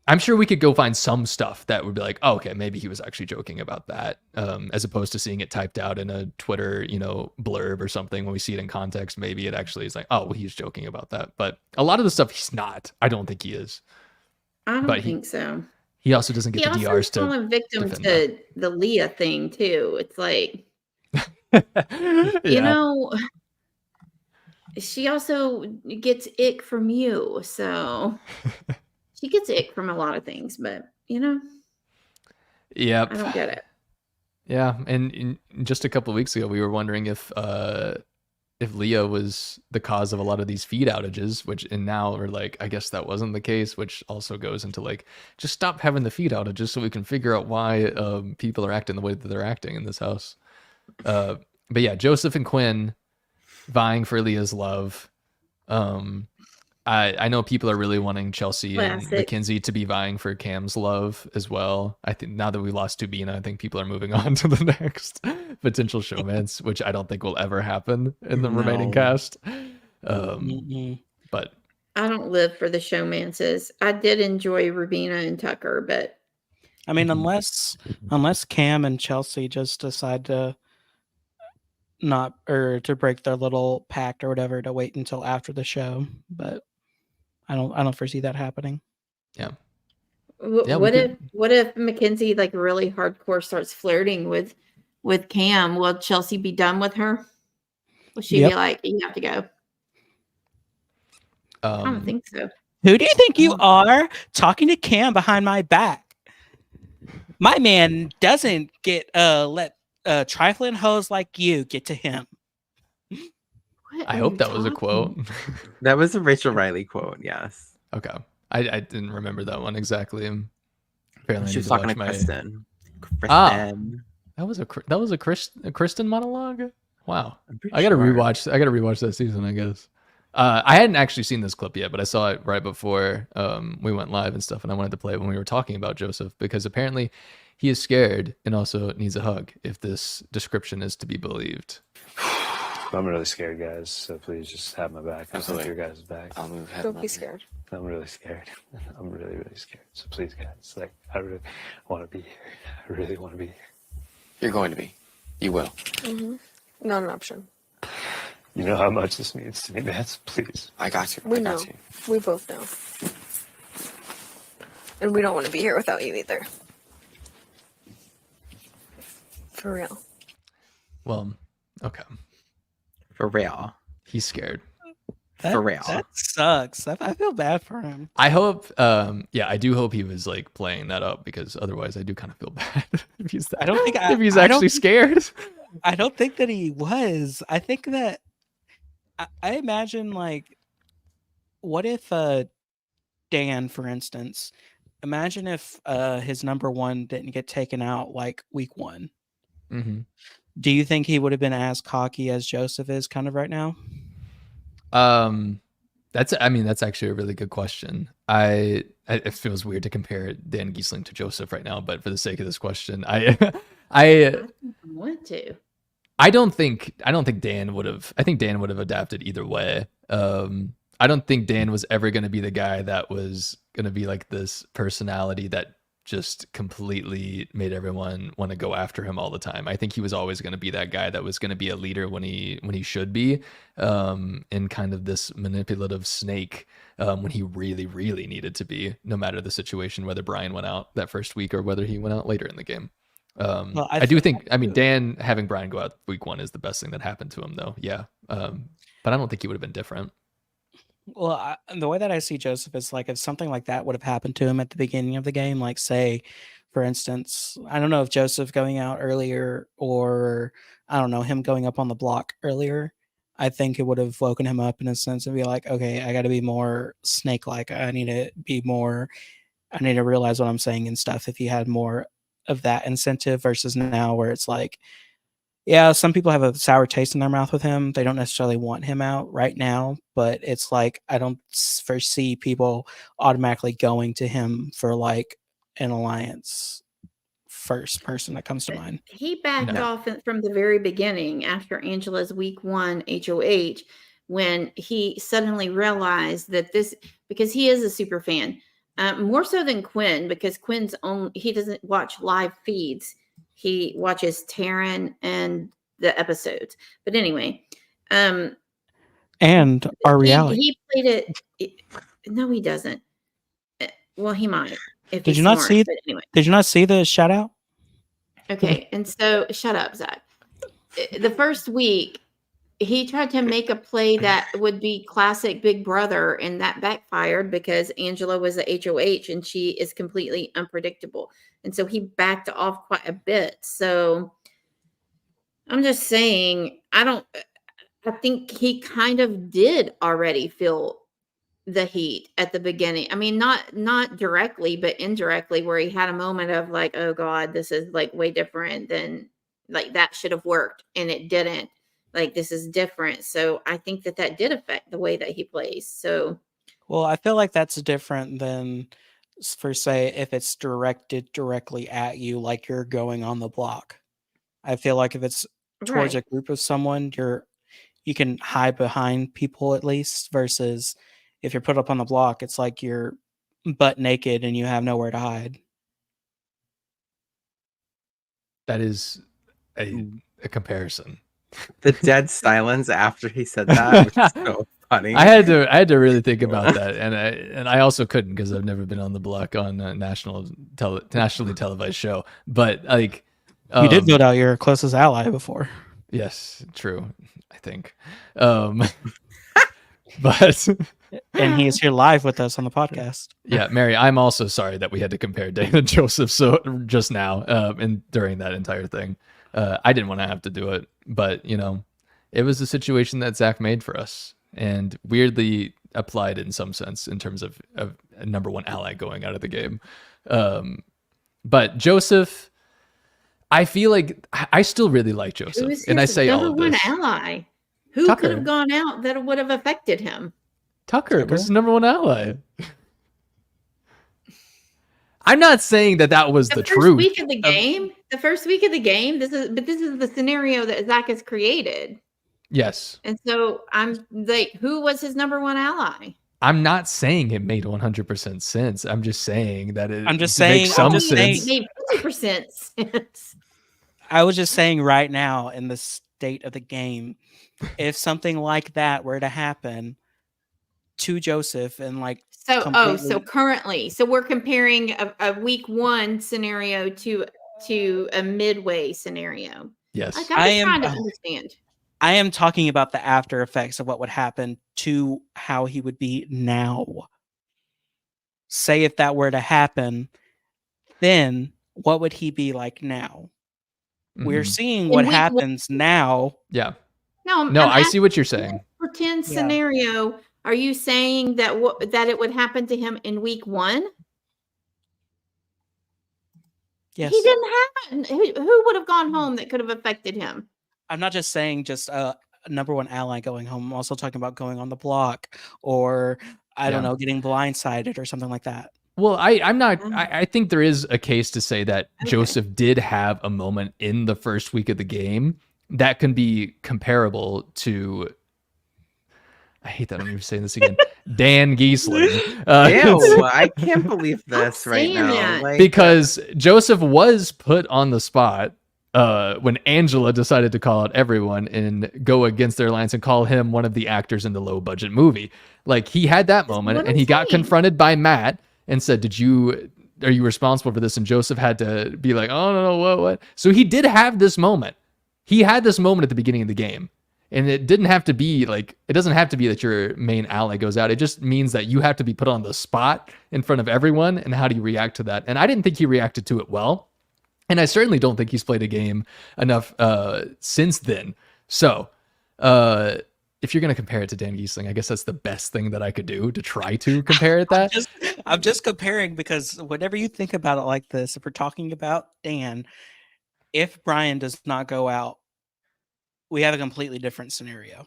I'm sure we could go find some stuff that would be like, oh, okay, maybe he was actually joking about that, as opposed to seeing it typed out in a Twitter, blurb or something. When we see it in context, maybe it actually is like, oh, well, he's joking about that. But a lot of the stuff he's not. I don't think he is. I don't think so. He also doesn't get the DRs to fallen victim to the Leah thing too. It's like, she also gets ick from you, so she gets ick from a lot of things. But yep, I don't get it. Yeah, and just a couple of weeks ago, we were wondering if Leah was the cause of a lot of these feed outages, and now we're like, I guess that wasn't the case, which also goes into like, just stop having the feed outages so we can figure out why people are acting the way that they're acting in this house. But yeah, Joseph and Quinn vying for Leah's love. I know people are really wanting Chelsea and Mackenzie to be vying for Cam's love as well. I think now that we lost Tubina, I think people are moving on to the next potential showmance, which I don't think will ever happen in the remaining cast. But I don't live for the showmances. I did enjoy Rubina and Tucker, but I mean, unless Cam and Chelsea just decide to to break their little pact or whatever, to wait until after the show, but I don't foresee that happening. Yeah. What if Mackenzie like really hardcore starts flirting with Cam? Will Chelsea be done with her? Will she be like, you have to go? I don't think so. Who do you think you are talking to Cam behind my back? My man doesn't get let trifling hoes like you get to him. I hope that was a quote. That was a Rachel Riley quote. Yes. Okay. I didn't remember that one exactly. Apparently, she was talking to Kristen. That was a Kristen monologue. Wow. I gotta rewatch that season, I guess. I hadn't actually seen this clip yet, but I saw it right before we went live and stuff, and I wanted to play it when we were talking about Joseph, because apparently he is scared and also needs a hug, if this description is to be believed. I'm really scared, guys, so please just have my back. I'll have your guys' back. Don't be scared. I'm really scared. I'm really, really scared. So please, guys, like, I really want to be here. I really want to be here. You're going to be. You will. Not an option. You know how much this means to me, Vance. Please. I got you. We I got know. you. We both know. And we don't want to be here without you either. For real. Well, okay. For real. He's scared. That, For real. That sucks. I feel bad for him. I hope, yeah, I do hope he was like playing that up because otherwise I do kind of feel bad if he's I don't think if he's I don't actually think- scared. I don't think that he was. I think that I imagine like, what if Dan, for instance, imagine if his number one didn't get taken out like week 1. Mm-hmm. Do you think he would have been as cocky as Joseph is kind of right now? That's actually a really good question. It feels weird to compare Dan Giesling to Joseph right now, but for the sake of this question, I want to. I don't think Dan would have. I think Dan would have adapted either way. I don't think Dan was ever going to be the guy that was going to be like this personality that just completely made everyone want to go after him all the time. I think he was always going to be that guy that was going to be a leader when he should be, in kind of this manipulative snake when he really, really needed to be, no matter the situation, whether Brian went out that first week or whether he went out later in the game. Well, I do think, I mean, Dan having Brian go out week 1 is the best thing that happened to him, though. Yeah. But I don't think he would have been different. Well, the way that I see Joseph is like if something like that would have happened to him at the beginning of the game, like say, for instance, I don't know if Joseph going out earlier or I don't know, him going up on the block earlier, I think it would have woken him up in a sense and be like, okay, I got to be more snake-like. I need to realize what I'm saying and stuff. If he had more of that incentive versus now where it's like, yeah, some people have a sour taste in their mouth with him. They don't necessarily want him out right now, but it's like I don't foresee people automatically going to him for like an alliance first person that comes to mind. He backed off from the very beginning after Angela's week 1 HOH when he suddenly realized that because he is a super fan, more so than Quinn, because he doesn't watch live feeds. He watches Taryn and the episodes. But anyway, and our reality. He played it. No, he doesn't. Well, he might. If Did you not see? Anyway. Did you not see the shout out? Okay, and so shut up, Zach. The first week, he tried to make a play that would be classic Big Brother, and that backfired because Angela was the HOH and she is completely unpredictable. And so he backed off quite a bit. So I'm just saying, I think he kind of did already feel the heat at the beginning. I mean, not directly, but indirectly, where he had a moment of like, oh God, this is like way different than like that should have worked. And it didn't. Like, this is different. So I think that did affect the way that he plays. So, well, I feel like that's different than, for say, if it's directed directly at you, like you're going on the block. I feel like if it's towards a group of someone, you can hide behind people at least, versus if you're put up on the block, it's like you're butt naked and you have nowhere to hide. That is a comparison. The dead silence after he said that, which is so funny. I had to really think about that, and I also couldn't because I've never been on the block on a nationally televised show. But like, you did vote out your closest ally before. Yes, true. I think, but and he is here live with us on the podcast. Yeah, Mary, I'm also sorry that we had to compare Dan and Joseph just now and during that entire thing. I didn't want to have to do it, but it was a situation that Zach made for us and weirdly applied in some sense in terms of a number one ally going out of the game. But Joseph, I feel like I still really like Joseph, and I say all of this. Number one ally, who Tucker. could have gone out that would have affected him? Tucker was his number one ally. I'm not saying that was the truth. Week of the game. The first week of the game. This is the scenario that Zach has created. Yes. And so I'm like, who was his number one ally? I'm not saying it made 100% sense. I'm just saying that it. I'm just saying makes some It sense. made 50% sense. I was just saying right now in this state of the game. If something like that were to happen to Joseph and like So completely, currently, so we're comparing a week 1 scenario to a midway scenario. Yes. Like, I'm I just am trying to understand. I am talking about the after effects of what would happen to how he would be now. Say if that were to happen, then what would he be like now? We're Mhm. seeing In what week one- happens now. Yeah. No, No, I'm I see asking what you're this saying. pretend Yeah. scenario. Are you saying that that it would happen to him in week 1? Yes. He didn't have who would have gone home that could have affected him? I'm not just saying just a number one ally going home. I'm also talking about going on the block or I don't Yeah. know, getting blindsided or something like that. Well, I'm not. Oh. I think there is a case to say that Okay. Joseph did have a moment in the first week of the game that can be comparable to. I hate that I'm even saying this again. Dan Giesling. Ew, I can't believe this right saying now. that. Like, Because Joseph was put on the spot when Angela decided to call out everyone and go against their lines and call him one of the actors in the low budget movie. Like, he had that moment what and I'm he got saying. confronted by Matt and said, are you responsible for this? And Joseph had to be like, oh, no, what? So he did have this moment. He had this moment at the beginning of the game. And it didn't have to be like, it doesn't have to be that your main ally goes out. It just means that you have to be put on the spot in front of everyone. And how do you react to that? And I didn't think he reacted to it well. And I certainly don't think he's played a game enough since then. So if you're going to compare it to Dan Giesling, I guess that's the best thing that I could do to try to compare it that. I'm just comparing because whenever you think about it like this, if we're talking about Dan, if Brian does not go out, we have a completely different scenario.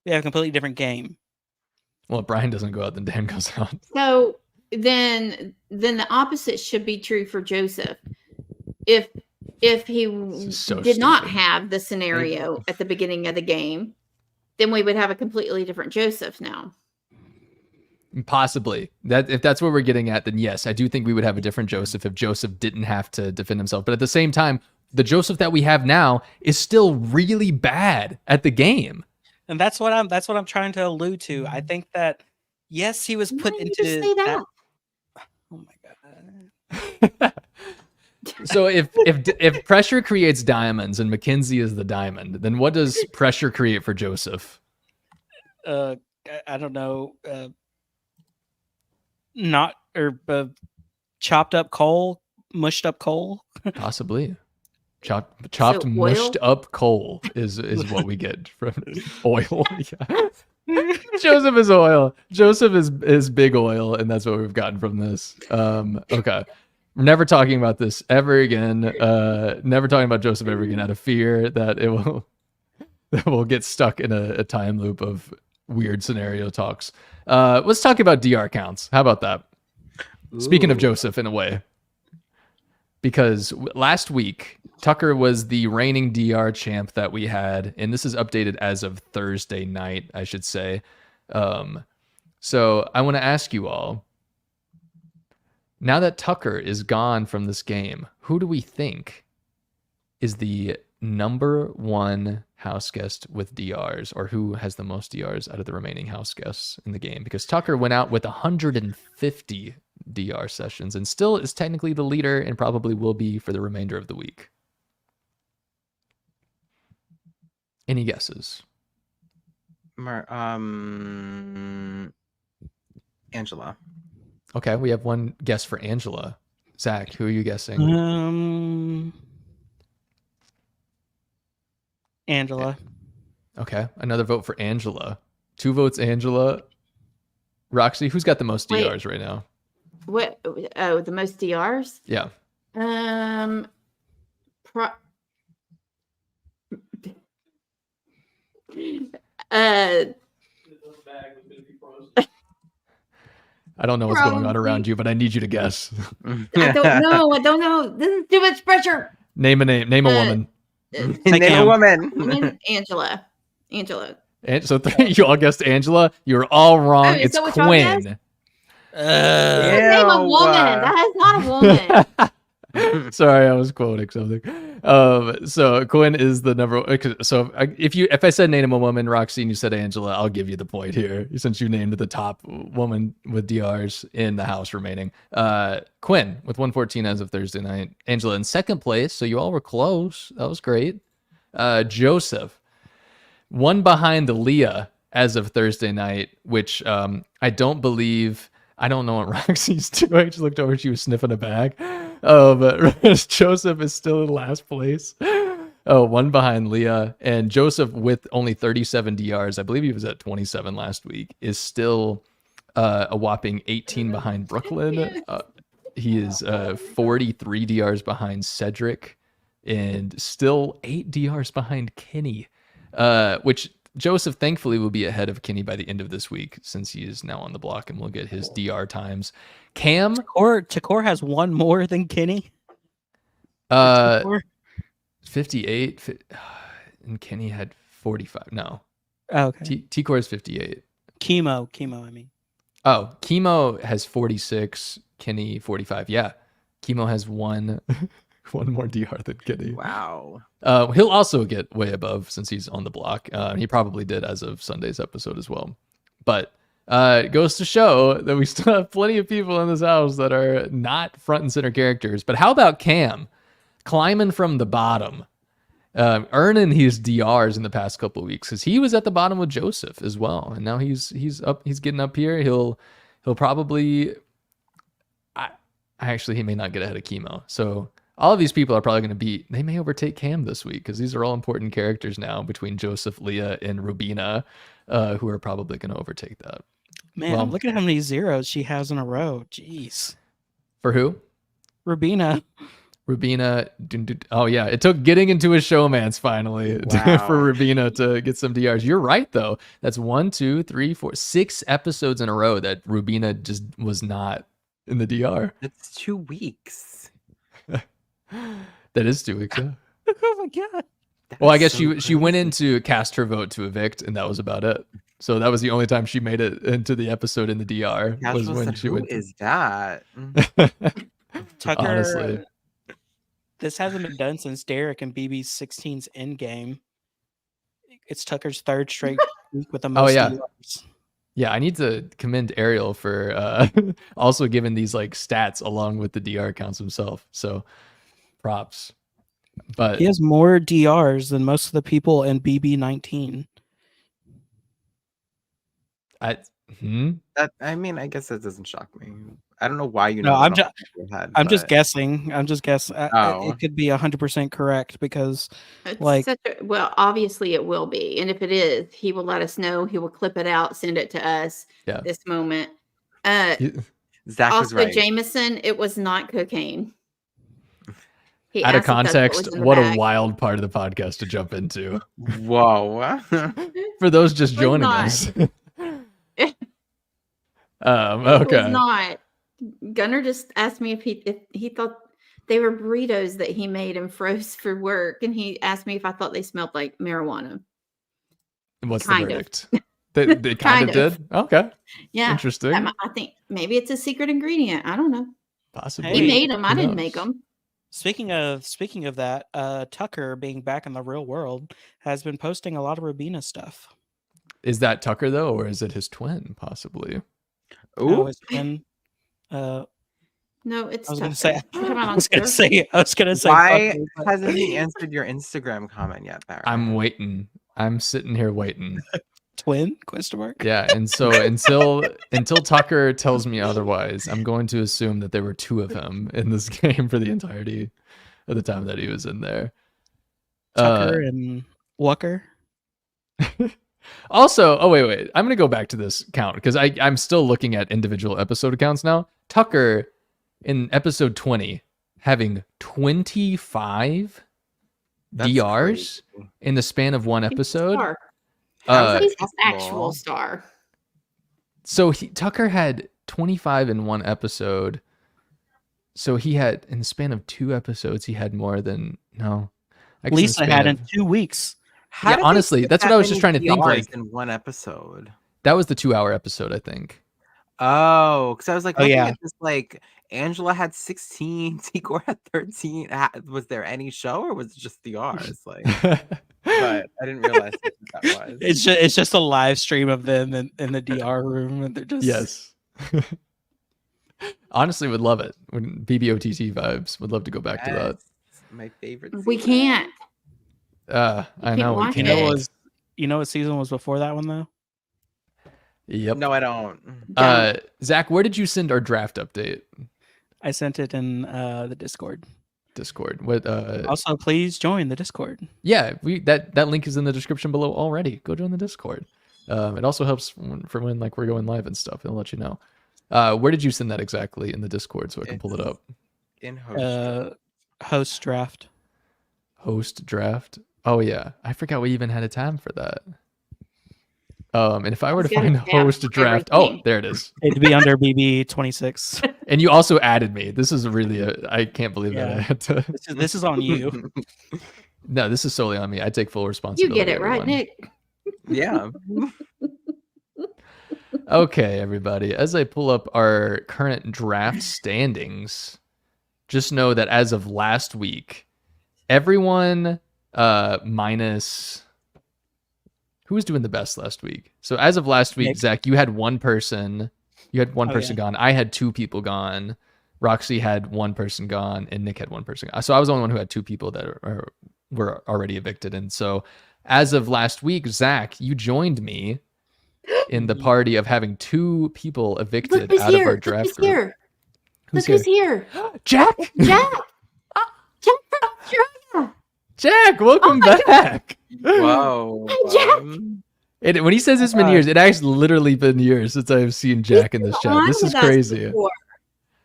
We have a completely different game. Well, if Brian doesn't go out, then Dan goes out. So then the opposite should be true for Joseph. If he is so did not stupid. have the scenario at the beginning of the game, then we would have a completely different Joseph now. Possibly. That if that's what we're getting at, then yes, I do think we would have a different Joseph if Joseph didn't have to defend himself. But at the same time, the Joseph that we have now is still really bad at the game. And that's what I'm trying to allude to. I think that yes, he was Why put did you into just say that? Oh my god. So if pressure creates diamonds and Mackenzie is the diamond, then what does pressure create for Joseph? I don't know. Chopped up coal, mushed up coal. Possibly. Chopped, So mushed oil? up coal is what we get from oil. Yeah. Joseph is oil. Joseph is big oil, and that's what we've gotten from this. Okay. We're never talking about this ever again. Never talking about Joseph ever again out of fear that we'll get stuck in a time loop of weird scenario talks. Let's talk about DR counts. How about that? Speaking of Ooh. Joseph in a way. Because last week, Tucker was the reigning DR champ that we had, and this is updated as of Thursday night, I should say. So I want to ask you all, now that Tucker is gone from this game, who do we think is the number one house guest with DRs, or who has the most DRs out of the remaining house guests in the game? Because Tucker went out with 150 DR sessions and still is technically the leader and probably will be for the remainder of the week. Any guesses? Angela. Okay, we have one guess for Angela. Zach, who are you guessing? Angela. Okay, another vote for Angela. 2 votes Angela. Roxy, who's got the most Wait. DRs right now? What? Oh, the most DRs? Yeah. I don't know what's going on around you, but I need you to guess. I don't know. This is too much pressure. Name a name. Name a woman. Name a woman. Angela. And so 3, you all guessed Angela. You're all wrong. Oh, is It's that what y'all Quinn. guessed? Name a woman. That is not a woman. Sorry, I was quoting something. So Quinn is the number. So if I said name a woman, Roxy, and you said Angela, I'll give you the point here since you named the top woman with DRs in the house remaining. Quinn with 114 as of Thursday night. Angela in second place. So you all were close. That was great. Joseph, one behind Leah as of Thursday night, which I don't believe. I don't know what Roxy's doing. I just looked over. She was sniffing a bag. But Joseph is still in last place. One behind Leah. And Joseph, with only 37 DRs, I believe he was at 27 last week, is still a whopping 18 behind Brooklyn. He is 43 DRs behind Cedric and still 8 DRs behind Kenny, which Joseph thankfully will be ahead of Kenny by the end of this week since he is now on the block and we'll get his DR times. Cam Takor has one more than Kenny. 58 and Kenny had 45. No. Oh, okay. T-Core is 58. Chemo, I mean. Oh, Chemo has 46, Kenny 45. Yeah. Chemo has one more DR than Kenny. Wow. He'll also get way above since he's on the block. He probably did as of Sunday's episode as well. But it goes to show that we still have plenty of people in this house that are not front and center characters. But how about Cam climbing from the bottom, earning his DRs in the past couple of weeks because he was at the bottom with Joseph as well, and now he's up. He's getting up here. He'll probably. He may not get ahead of Chemo. So all of these people are probably going to be. They may overtake Cam this week because these are all important characters now between Joseph, Leah, and Rubina, who are probably going to overtake that. Man, look at how many zeros she has in a row. Jeez. For who? Rubina. Oh yeah, it took getting into a showmance finally for Rubina to get some DRs. You're right though. That's 1, 2, 3, 4, 6 episodes in a row that Rubina just was not in the DR. It's 2 weeks. That is 2 weeks. Yeah. Oh my god. Well, I guess she went in to cast her vote to evict, and that was about it. So that was the only time she made it into the episode in the DR. Was when she went. Who is that? Tucker. Honestly. This hasn't been done since Derek and BB16's Endgame. It's Tucker's 3rd straight week with the most. Oh yeah. DRs. Yeah, I need to commend Ariel for also giving these like stats along with the DR counts himself. So props. But he has more DRs than most of the people in BB19. I mean, I guess that doesn't shock me. I don't know why you know. No, I'm just guessing. It could be 100% correct because, obviously it will be, and if it is, he will let us know. He will clip it out, send it to us. Yeah. This moment. Zach was right. Jameson, it was not cocaine. Out of context, what a wild part of the podcast to jump into. Whoa. For those just joining us. Okay. It was not. Gunnar just asked me if he thought they were burritos that he made and froze for work, and he asked me if I thought they smelled like marijuana. What's the verdict? They kind of did? Okay. Yeah. Interesting. I think maybe it's a secret ingredient. I don't know. Possibly. He made them. I didn't make them. Speaking of that, Tucker being back in the real world has been posting a lot of Rubina stuff. Is that Tucker though, or is it his twin? Possibly. Oh, his twin. No, it's. I was gonna say. Why hasn't he answered your Instagram comment yet, Barry? I'm waiting. I'm sitting here waiting. Twin? Question mark. Yeah, and so until Tucker tells me otherwise, I'm going to assume that there were 2 of him in this game for the entirety of the time that he was in there. Tucker and Walker. Also, wait. I'm gonna go back to this count because I'm still looking at individual episode accounts now. Tucker in episode 20 having 25 DRs in the span of one episode. He's an actual star. So Tucker had 25 in one episode. So he had, in the span of 2 episodes, he had more than Lisa had in 2 weeks. Yeah, honestly, that's what I was just trying to think. Like in one episode, that was the 2-hour episode, I think. Oh, because I was like, at this like Angela had 16. Ticor had 13. Was there any show or was it just DRs? Like, but I didn't realize that was. It's just a live stream of them in the DR room, and they're just Yes. Honestly, would love it. When BBOTT vibes, would love to go back to that. Yes, my favorite. We season. can't. I can't know we watch You can't. know what season was before that one though? Yep. No, I don't. Zach, where did you send our draft update? I sent it in the Discord. Discord. What? Also, please join the Discord. Yeah, that link is in the description below already. Go join the Discord. It also helps for when like we're going live and stuff. It'll let you know. Where did you send that exactly in the Discord so I can pull it up? In host. Host draft. Host draft. Oh yeah, I forgot we even had a tab for that. And if I were to He's got a find tab host for draft, everything. oh, there it is. It'd be under BB26. And you also added me. This is really I can't believe that I Yeah. had to. This is on you. No, this is solely on me. I take full You responsibility. get it right, everyone. Nick. Yeah. Okay, everybody. As I pull up our current draft standings, just know that as of last week, everyone minus who was doing the best last week. So as of last week, Nick. Zach, you had one person. You had one Oh, person yeah. gone. I had two people gone. Roxy had one person gone, and Nick had one person gone. So I was the only one who had two people that were already evicted. And so as of last week, Zach, you joined me in the party of having two people Look evicted who's out of here. our Look draft who's group. here. Who's Look who's here. Jack! Jack. Jack from Australia. Jack, welcome my back. Whoa. Hey, Jack. When he says it's been years, it actually literally been years since I've seen Jack in this chat. On This is with us crazy. before.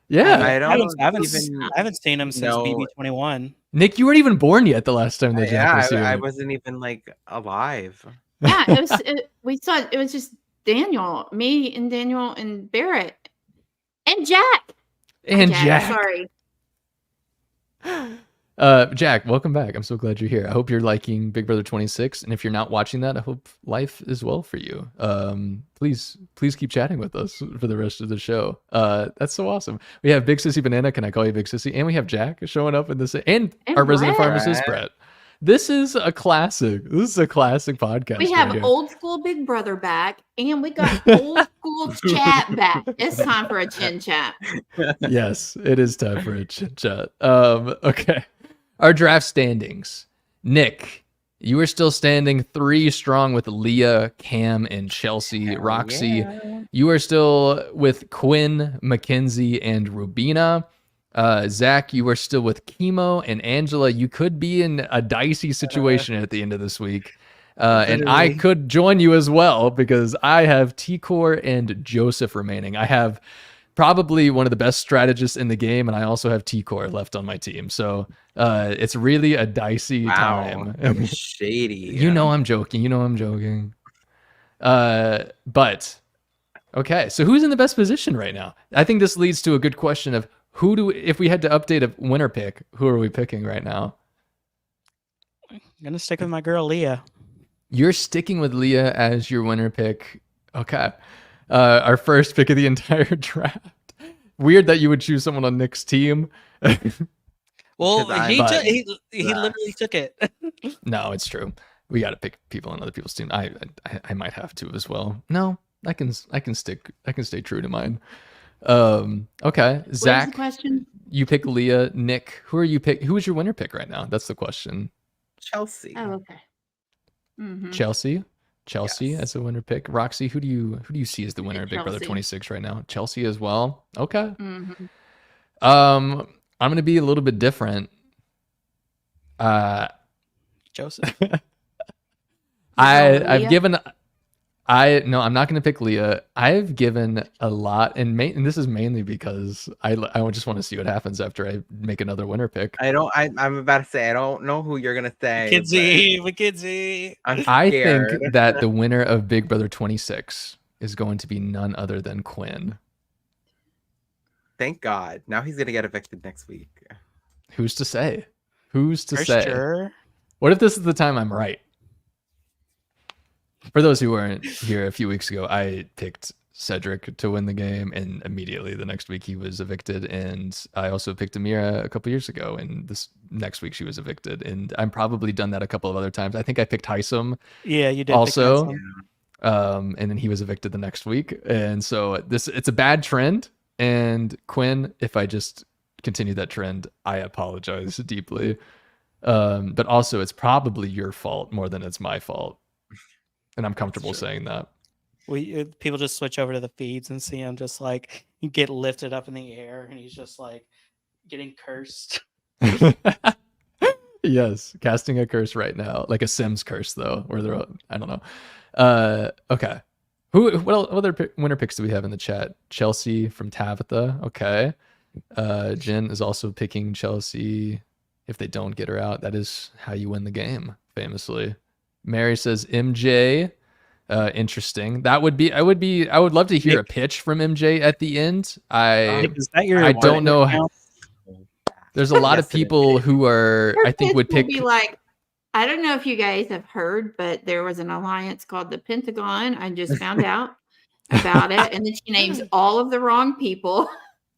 Yeah. I I don't haven't even seen him since know- BB21. Nick, you weren't even born yet the last time that Jack Yeah, was here. I wasn't even like alive. Yeah, we saw it was just Daniel, me and Daniel and Barrett. And Jack. and Jack. Sorry. Jack, welcome back. I'm so glad you're here. I hope you're liking Big Brother 26. And if you're not watching that, I hope life is well for you. Please keep chatting with us for the rest of the show. That's so awesome. We have Big Sissy Banana. Can I call you Big Sissy? And we have Jack showing up in this, and our resident Brett. pharmacist, Brett. This is a classic. This is a classic podcast. We right have here. old school Big Brother back, and we got old school chat back. It's time for a chin chat. Yes, it is time for a chit chat. Okay. Our draft standings. Nick, you are still standing 3 strong with Leah, Cam, and Chelsea. Roxy, Yeah. you are still with Quinn, Mackenzie, and Rubina. Zach, you are still with Chemo, and Angela, you could be in a dicey situation at the end of this week. And I Literally. could join you as well because I have T-Core and Joseph remaining. I have probably one of the best strategists in the game, and I also have T-Core left on my team. So it's really a dicey Wow. That time. was shady. You know I'm joking. You know I'm joking. But okay, so who's in the best position right now? I think this leads to a good question of if we had to update a winner pick, who are we picking right now? I'm gonna stick with my girl Leah. You're sticking with Leah as your winner pick. Okay. Our first pick of the entire draft. Weird that you would choose someone on Nick's team. Well, Because he I'm- he literally took it. No, it's true. We got to pick people on other people's team. I might have to as well. No, I can stay true to mine. Okay. What is Zach, the question? you pick Leah. Nick, who is your winner pick right now? That's the question. Chelsea. Oh, okay. Mhm. Chelsea Yes. as a winner pick. Roxy, who do you see as the winner of Big Brother Chelsea. 26 right now? Chelsea as well. Okay. Mhm. I'm gonna be a little bit different. Joseph. I've Leah? given. No, I'm not going to pick Leah. I've given a lot, and this is mainly because I just want to see what happens after I make another winner pick. I'm about to say I don't know who you're gonna say. McKinsey. but I'm I scared. think that the winner of Big Brother 26 is going to be none other than Quinn. Thank God. Now he's gonna get evicted next week. Who's to say? Who's to For say? sure. What if this is the time I'm right? For those who weren't here a few weeks ago, I picked Cedric to win the game, and immediately the next week he was evicted. And I also picked Amira a couple years ago, and this next week she was evicted. And I'm probably done that a couple of other times. I think I picked Heisem. Yeah, you did. Also, pick Heisem. and then he was evicted the next week. And so it's a bad trend. And Quinn, if I just continue that trend, I apologize deeply. But also it's probably your fault more than it's my fault. And I'm comfortable saying that. People just switch over to the feeds and see him just like get lifted up in the air, and he's just like getting cursed. Yes, casting a curse right now, like a Sims curse though, where they're I don't know. Okay, what other winner picks do we have in the chat? Chelsea from Tabitha. Okay, Jen is also picking Chelsea. If they don't get her out, that is how you win the game, famously. Mary says MJ. Interesting. I would love to hear a pitch from MJ at the end. I don't know how. There's a lot of people who are, I think, would pick. Be like, I don't know if you guys have heard, but there was an alliance called the Pentagon. I just found out about it, and then she names all of the wrong people.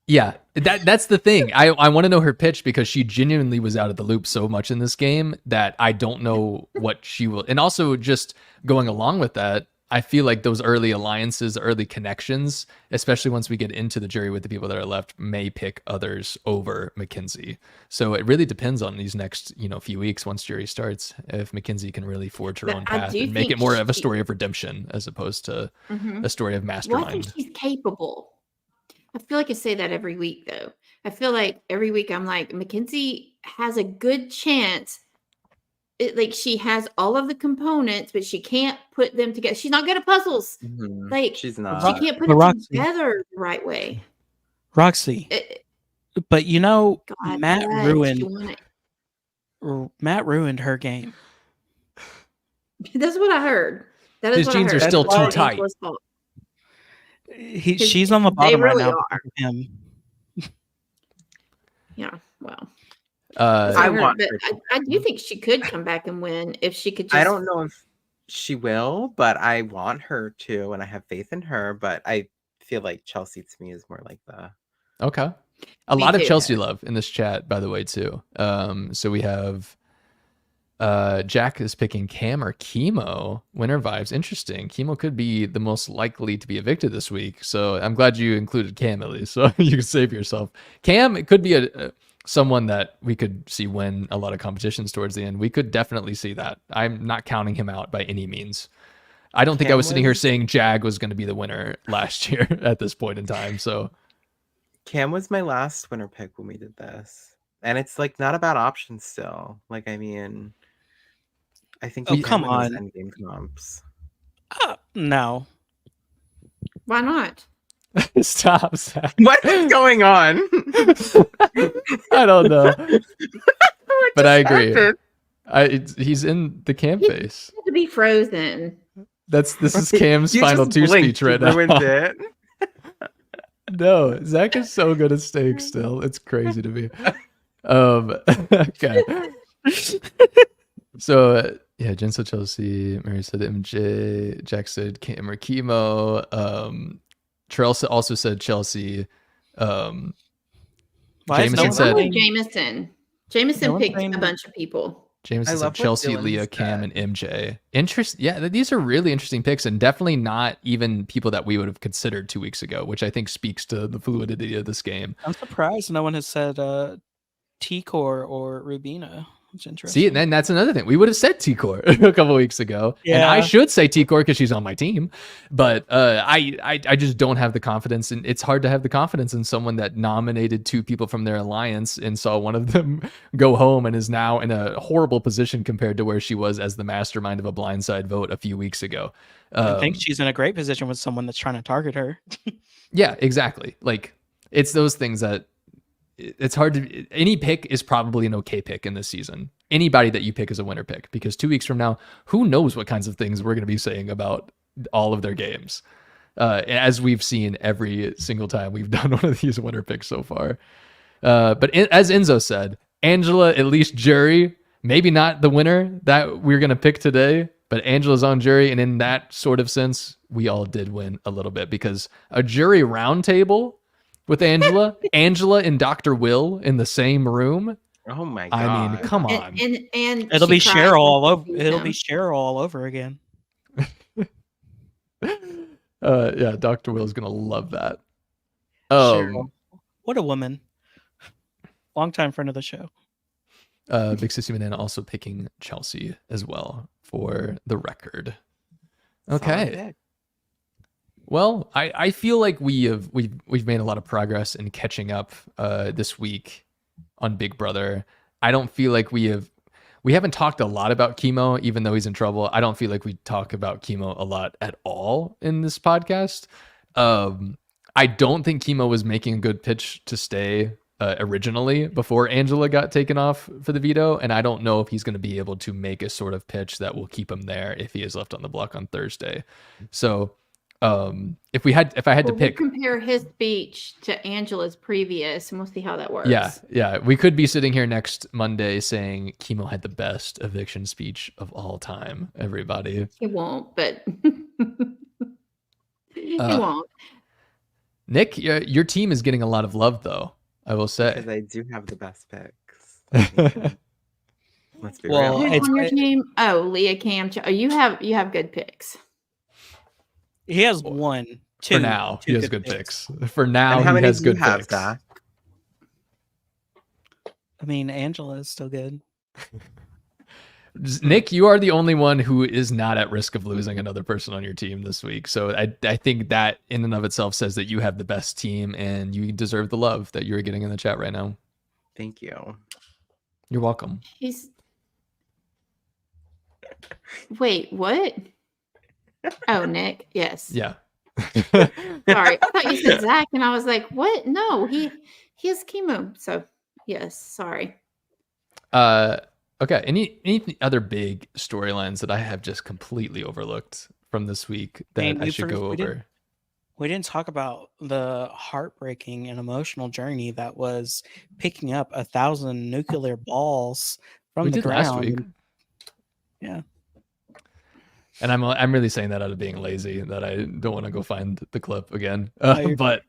Yeah, that's the thing. I want to know her pitch because she genuinely was out of the loop so much in this game that I don't know what she will. And also, just going along with that, I feel like those early alliances, early connections, especially once we get into the jury with the people that are left, may pick others over Mackenzie. So it really depends on these next, few weeks once jury starts, if Mackenzie can really forge her own path and make it more of a story of redemption as opposed to a story of mastermind. Well, I think she's capable. I feel like I say that every week, though. I feel like every week I'm like, Mackenzie has a good chance. She has all of the components, but she can't put them together. She's not good at puzzles. Mm-hmm. She's not. She can't put it together the right way. Roxy. But God, Matt ruined her game. That's what I heard. That is his what jeans I heard. are still too tight. She's on the bottom right now. Him. Yeah, well. I do think she could come back and win if she could. I don't know if she will, but I want her to, and I have faith in her. But I feel like Chelsea to me is more like the. Okay, a lot of Chelsea love in this chat, by the way, too. So we have. Jack is picking Cam or Chemo. Winner vibes. Interesting. Chemo could be the most likely to be evicted this week. So I'm glad you included Cam at least, so you can save yourself. Cam, it could be someone that we could see win a lot of competitions towards the end. We could definitely see that. I'm not counting him out by any means. I don't think I was sitting here saying Jag was going to be the winner last year at this point in time. So Cam was my last winner pick when we did this. And it's not a bad option still. I think come on. Endgame comps. No. Why not? Stop, Zach. What is going on? I don't know. But I agree. He's in the Cam face. To be frozen. This is Cam's final two speech right now. It. No, Zach is so good at staying still. It's crazy to me. Okay. So yeah, Jen said Chelsea, Mary said MJ, Jack said Cam or Chemo. Terrell also said Chelsea. Jameson said Jameson picked a bunch of people. Jameson said Chelsea, Leah, Cam, and MJ. Yeah, these are really interesting picks, and definitely not even people that we would have considered 2 weeks ago, which I think speaks to the fluidity of this game. I'm surprised no one has said T-Core or Rubina. It's interesting. See, and then that's another thing. We would have said T-Core a couple weeks ago. Yeah. And I should say T-Core because she's on my team. But I just don't have the confidence. And it's hard to have the confidence in someone that nominated 2 people from their alliance and saw one of them go home and is now in a horrible position compared to where she was as the mastermind of a blindside vote a few weeks ago. I think she's in a great position with someone that's trying to target her. Yeah, exactly. It's those things that it's hard to. Any pick is probably an okay pick in this season. Anybody that you pick is a winner pick because 2 weeks from now, who knows what kinds of things we're going to be saying about all of their games. As we've seen every single time we've done one of these winner picks so far. But as Enzo said, Angela, at least jury, maybe not the winner that we're going to pick today, But Angela's on jury, and in that sort of sense, we all did win a little bit because a jury roundtable with Angela, Angela and Dr. Will in the same room. Oh my god! I mean, come on. And It'll she be cried Cheryl all when over. she It'll beat be him. Cheryl all over again. Yeah, Dr. Will's gonna love that. Cheryl. What a woman. Longtime friend of the show. Big Sissy Banana also picking Chelsea as well for the record. Okay. Well, I feel like we've made a lot of progress in catching up this week on Big Brother. I don't feel like we haven't talked a lot about Chemo, even though he's in trouble. I don't feel like we talk about Chemo a lot at all in this podcast. I don't think Chemo was making a good pitch to stay originally before Angela got taken off for the veto, and I don't know if he's going to be able to make a sort of pitch that will keep him there if he is left on the block on Thursday. So if I had to pick, we'll compare his speech to Angela's previous, and we'll see how that works. yeah, we could be sitting here next Monday saying Chemo had the best eviction speech of all time. Everybody, He won't, but he Uh, won't. Nick, your team is getting a lot of love, though. I will say. Because I do have the best picks. Let's be Well, real. Who's on your team? Oh, Leah Cam. You have good picks. He has one, two. For now, two he has good picks. For now, And how he many has do you good have, picks. Zach? I mean, Angela is still good. Nick, you are the only one who is not at risk of losing another person on your team this week. So I think that in and of itself says that you have the best team and you deserve the love that you're getting in the chat right now. Thank you. You're welcome. Wait, what? Oh, Nick. Yes. Yeah. Sorry, I thought you said Zach, and I was like, what? No, he has Chemo. So yes, sorry. Okay. Any other big storylines that I have just completely overlooked from this week that Man, I should go over? We didn't talk about the heartbreaking and emotional journey that was picking up 1,000 nuclear balls from We the did ground. last week. Yeah. And I'm really saying that out of being lazy, that I don't want to go find the clip again. you're But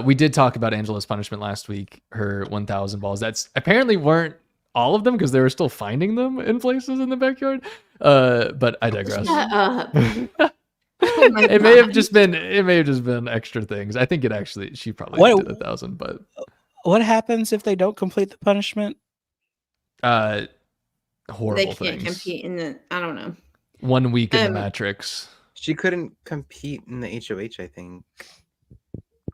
we did talk about Angela's punishment last week, her 1,000 balls. That's apparently weren't all of them because they were still finding them in places in the backyard. But I digress. Shut up. Oh my It may have God. just been extra things. I think she probably What- did 1,000, but What happens if they don't complete the punishment? horrible They can't things. compete in the. I don't know. 1 week in the Um, Matrix. She couldn't compete in the HOH, I think.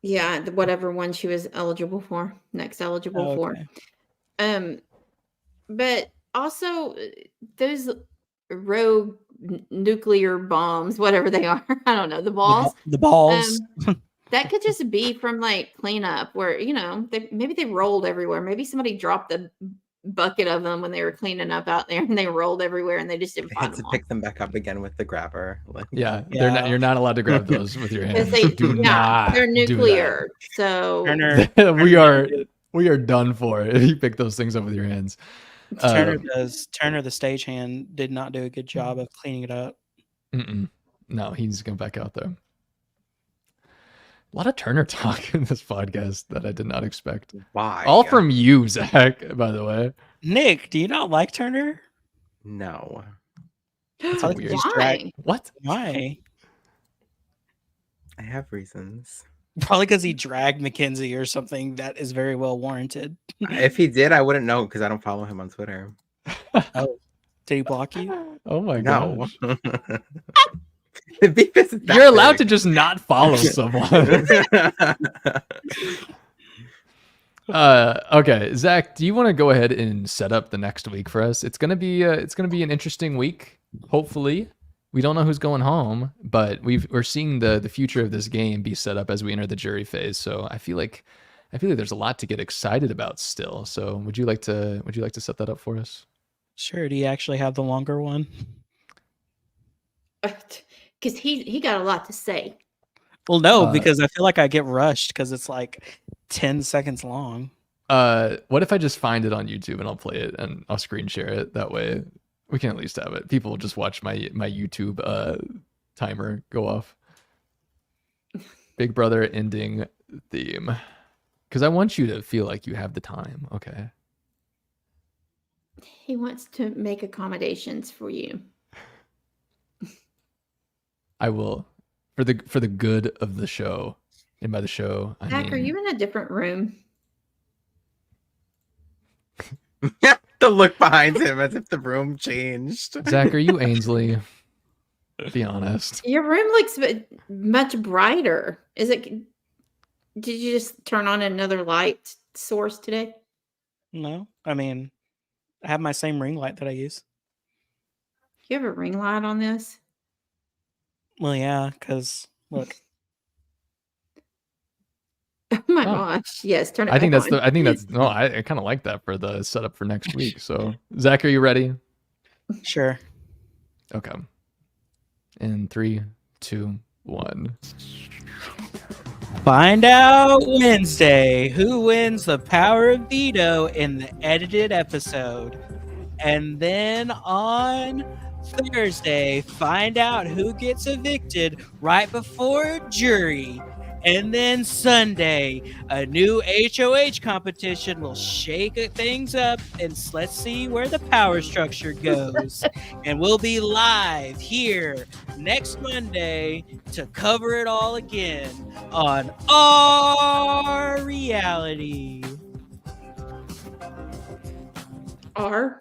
Yeah, whatever one she was eligible for, next eligible Oh, for. okay. But also those rogue nuclear bombs, whatever they are, I don't know, the balls. The balls. That could just be from like cleanup, where maybe they rolled everywhere. Maybe somebody dropped the bucket of them when they were cleaning up out there, and they rolled everywhere, and they just didn't They find had to them all. pick them back up again with the grabber. Like, Yeah, Yeah. you're not allowed to grab those with your hands. Because Do not they're do that. nuclear. So Turner, we are done for if you pick those things up with your hands. Turner the stagehand, did not do a good job of cleaning it up. No, he needs to come back out there. A lot of Turner talk in this podcast that I did not expect. why? All from you, Zach, by the way. Nick, do you not like Turner? No. That's Probably weird. just Why? drag- What? Why? I have reasons. Probably because he dragged Mackenzie or something that is very well warranted. If he did, I wouldn't know because I don't follow him on Twitter. Did he block you? Oh my No. gosh. The beef isn't that You're allowed to big. just not follow someone. Okay, Zach, do you want to go ahead and set up the next week for us? It's gonna be an interesting week. Hopefully, we don't know who's going home, but we're seeing the future of this game be set up as we enter the jury phase. So I feel like there's a lot to get excited about still. So would you like to set that up for us? Sure. Do you actually have the longer one? because he got a lot to say. Well, no, because I feel like I get rushed because it's like 10 seconds long. What if I just find it on YouTube and I'll play it and I'll screen share it? That way We can at least have it. People will just watch my YouTube timer go off. Big Brother ending theme. Because I want you to feel like you have the time. Okay. He wants to make accommodations for you. I will, for the good of the show. And by the show, I Zach, mean, are you in a different room? The look behind him as if the room changed. Zach, are you Ainsley? Be honest. Your room looks much brighter. Is it? Did you just turn on another light source today? No, I mean, I have my same ring light that I use. You have a ring light on this? Well, yeah, because look. Oh my Oh. gosh! Yes, turn it. I think back that's on. the. I think that's no. I kind of like that for the setup for next week. So, Zach, are you ready? Sure. Okay. In 3, 2, 1. Find out Wednesday who wins the power of veto in the edited episode. And then on Thursday, find out who gets evicted right before jury. And then Sunday, a new HOH competition will shake things up, and let's see where the power structure goes. And we'll be live here next Monday to cover it all again on Our Reality. R.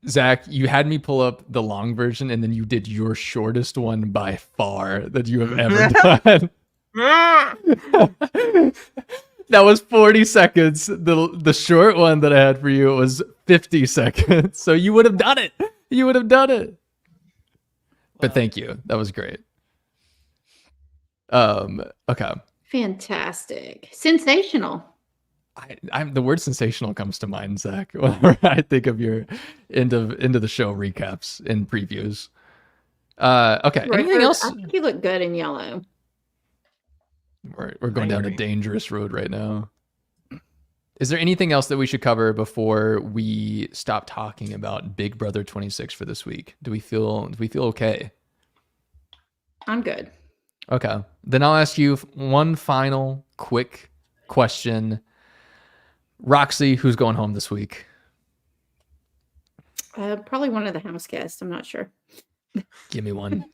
Zach, you had me pull up the long version, and then you did your shortest one by far that you have ever done. That was 40 seconds. The short one that I had for you was 50 seconds. So you would have done it. You would have done it. But thank you. That was great. Okay. Fantastic. Sensational. I'm the word sensational comes to mind, Zach, whenever I think of your end of the show recaps and previews. Okay. Anything else? I think you look good in yellow. We're going down a dangerous road right now. Is there anything else that we should cover before we stop talking about Big Brother 26 for this week? Do we feel okay? I'm good. Okay. Then I'll ask you one final quick question. Roxy, who's going home this week? Probably one of the house guests. I'm not sure. Give me one.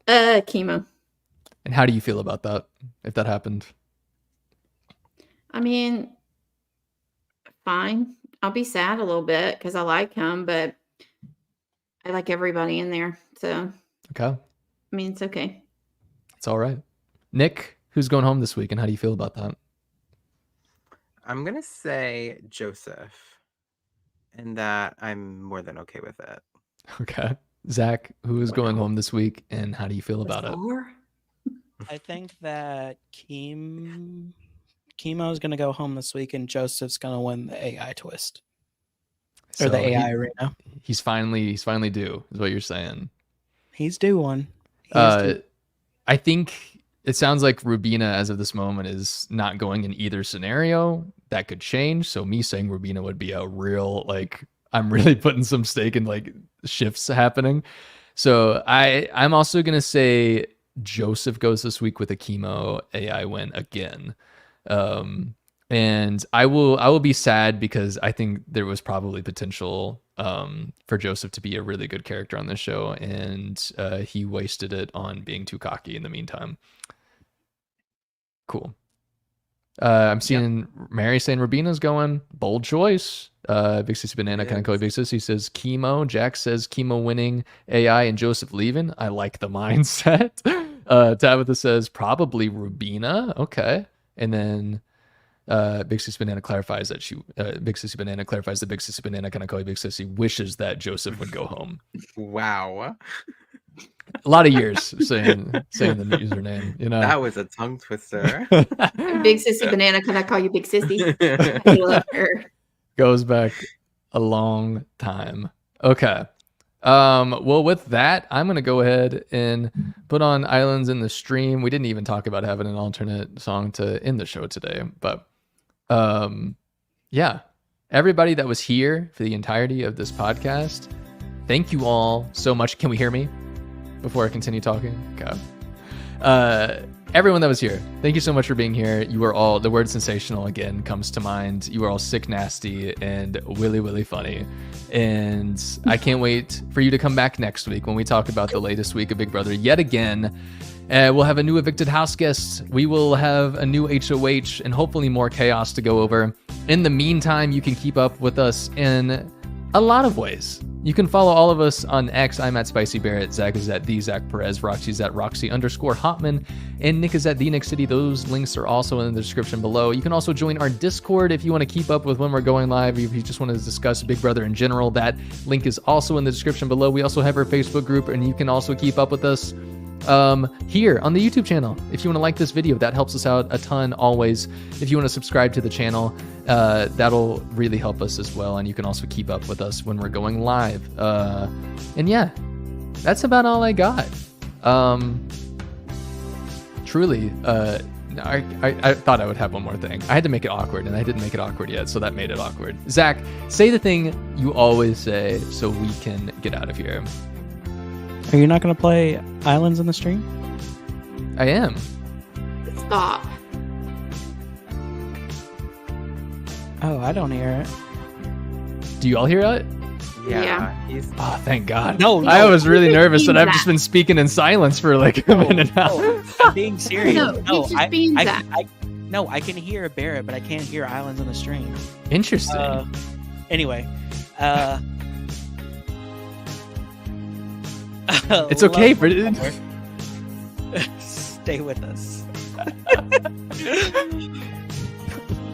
Chemo. And how do you feel about that, if that happened? I mean, fine. I'll be sad a little bit because I like him, but I like everybody in there. So, Okay. I mean, it's okay. It's all right. Nick, who's going home this week, and how do you feel about that? I'm gonna say Joseph, and that I'm more than okay with it. Okay. Zach, who is going home this week, and how do you feel about it? I think that Chemo is going to go home this week, and Joseph's going to win the AI twist. Or the AI arena. He's finally due, is what you're saying. He's due one. He is due. I think it sounds like Rubina, as of this moment, is not going in either scenario. That could change. So me saying Rubina would be a real, like, I'm really putting some stake in like shifts happening. So I'm also gonna say Joseph goes this week with a Chemo AI win again. And I will be sad because I think there was probably potential for Joseph to be a really good character on this show, and he wasted it on being too cocky in the meantime. Cool. I'm seeing Mary saying Rubina's going. Bold choice. Big Sissy Banana kind of call Big Sissy says Chemo. Jack says Chemo winning AI and Joseph leaving. I like the mindset. Tabitha says probably Rubina. Okay. And then Big Sissy Banana clarifies that Big Sissy Banana clarifies that Big Sissy Banana kind of call Big Sissy wishes that Joseph would go home. Wow. A lot of years saying the username, you know. That was a tongue twister. Big Sissy Banana, can I call you Big Sissy? I love her. Goes back a long time. Okay. Well, with that, I'm gonna go ahead and put on Islands in the Stream. We didn't even talk about having an alternate song to end the show today, but yeah. everybody that was here for the entirety of this podcast, thank you all so much. Can we hear me before I continue talking? Okay. Everyone that was here, thank you so much for being here. You are all, the word sensational again comes to mind. You are all sick, nasty, and really, really funny. And I can't wait for you to come back next week when we talk about the latest week of Big Brother yet again. We'll have a new evicted house guest. We will have a new HOH and hopefully more chaos to go over. In the meantime, you can keep up with us in a lot of ways. You can follow all of us on X. I'm at Spicy Barrett. Zach is at the Zach Perez. Roxy's at Roxy_Hotman. And Nick is at the Nick City. Those links are also in the description below. You can also join our Discord if you want to keep up with when we're going live. If you just want to discuss Big Brother in general, that link is also in the description below. We also have our Facebook group, and you can also keep up with us here on the YouTube channel. If you want to like this video, that helps us out a ton always. If you want to subscribe to the channel, that'll really help us as well. And you can also keep up with us when we're going live. And yeah, that's about all I got. Truly, I thought I would have one more thing. I had to make it awkward, and I didn't make it awkward yet, so that made it awkward. Zach, say the thing you always say so we can get out of here. Are you not going to play Islands in the Stream? I am. Stop. Oh, I don't hear it. Do you all hear it? Yeah. He's Oh, thank God. No, I was really nervous that I've Zach. just been speaking in silence for like a minute now. No, I'm being serious. No, he's just being Zach. No, I can hear Barrett, but I can't hear Islands in the Stream. Interesting. Anyway, It's okay, love Brittany. Stay with us.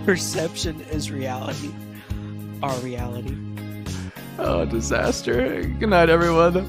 Perception is reality. Our reality. Oh, disaster. Good night, everyone.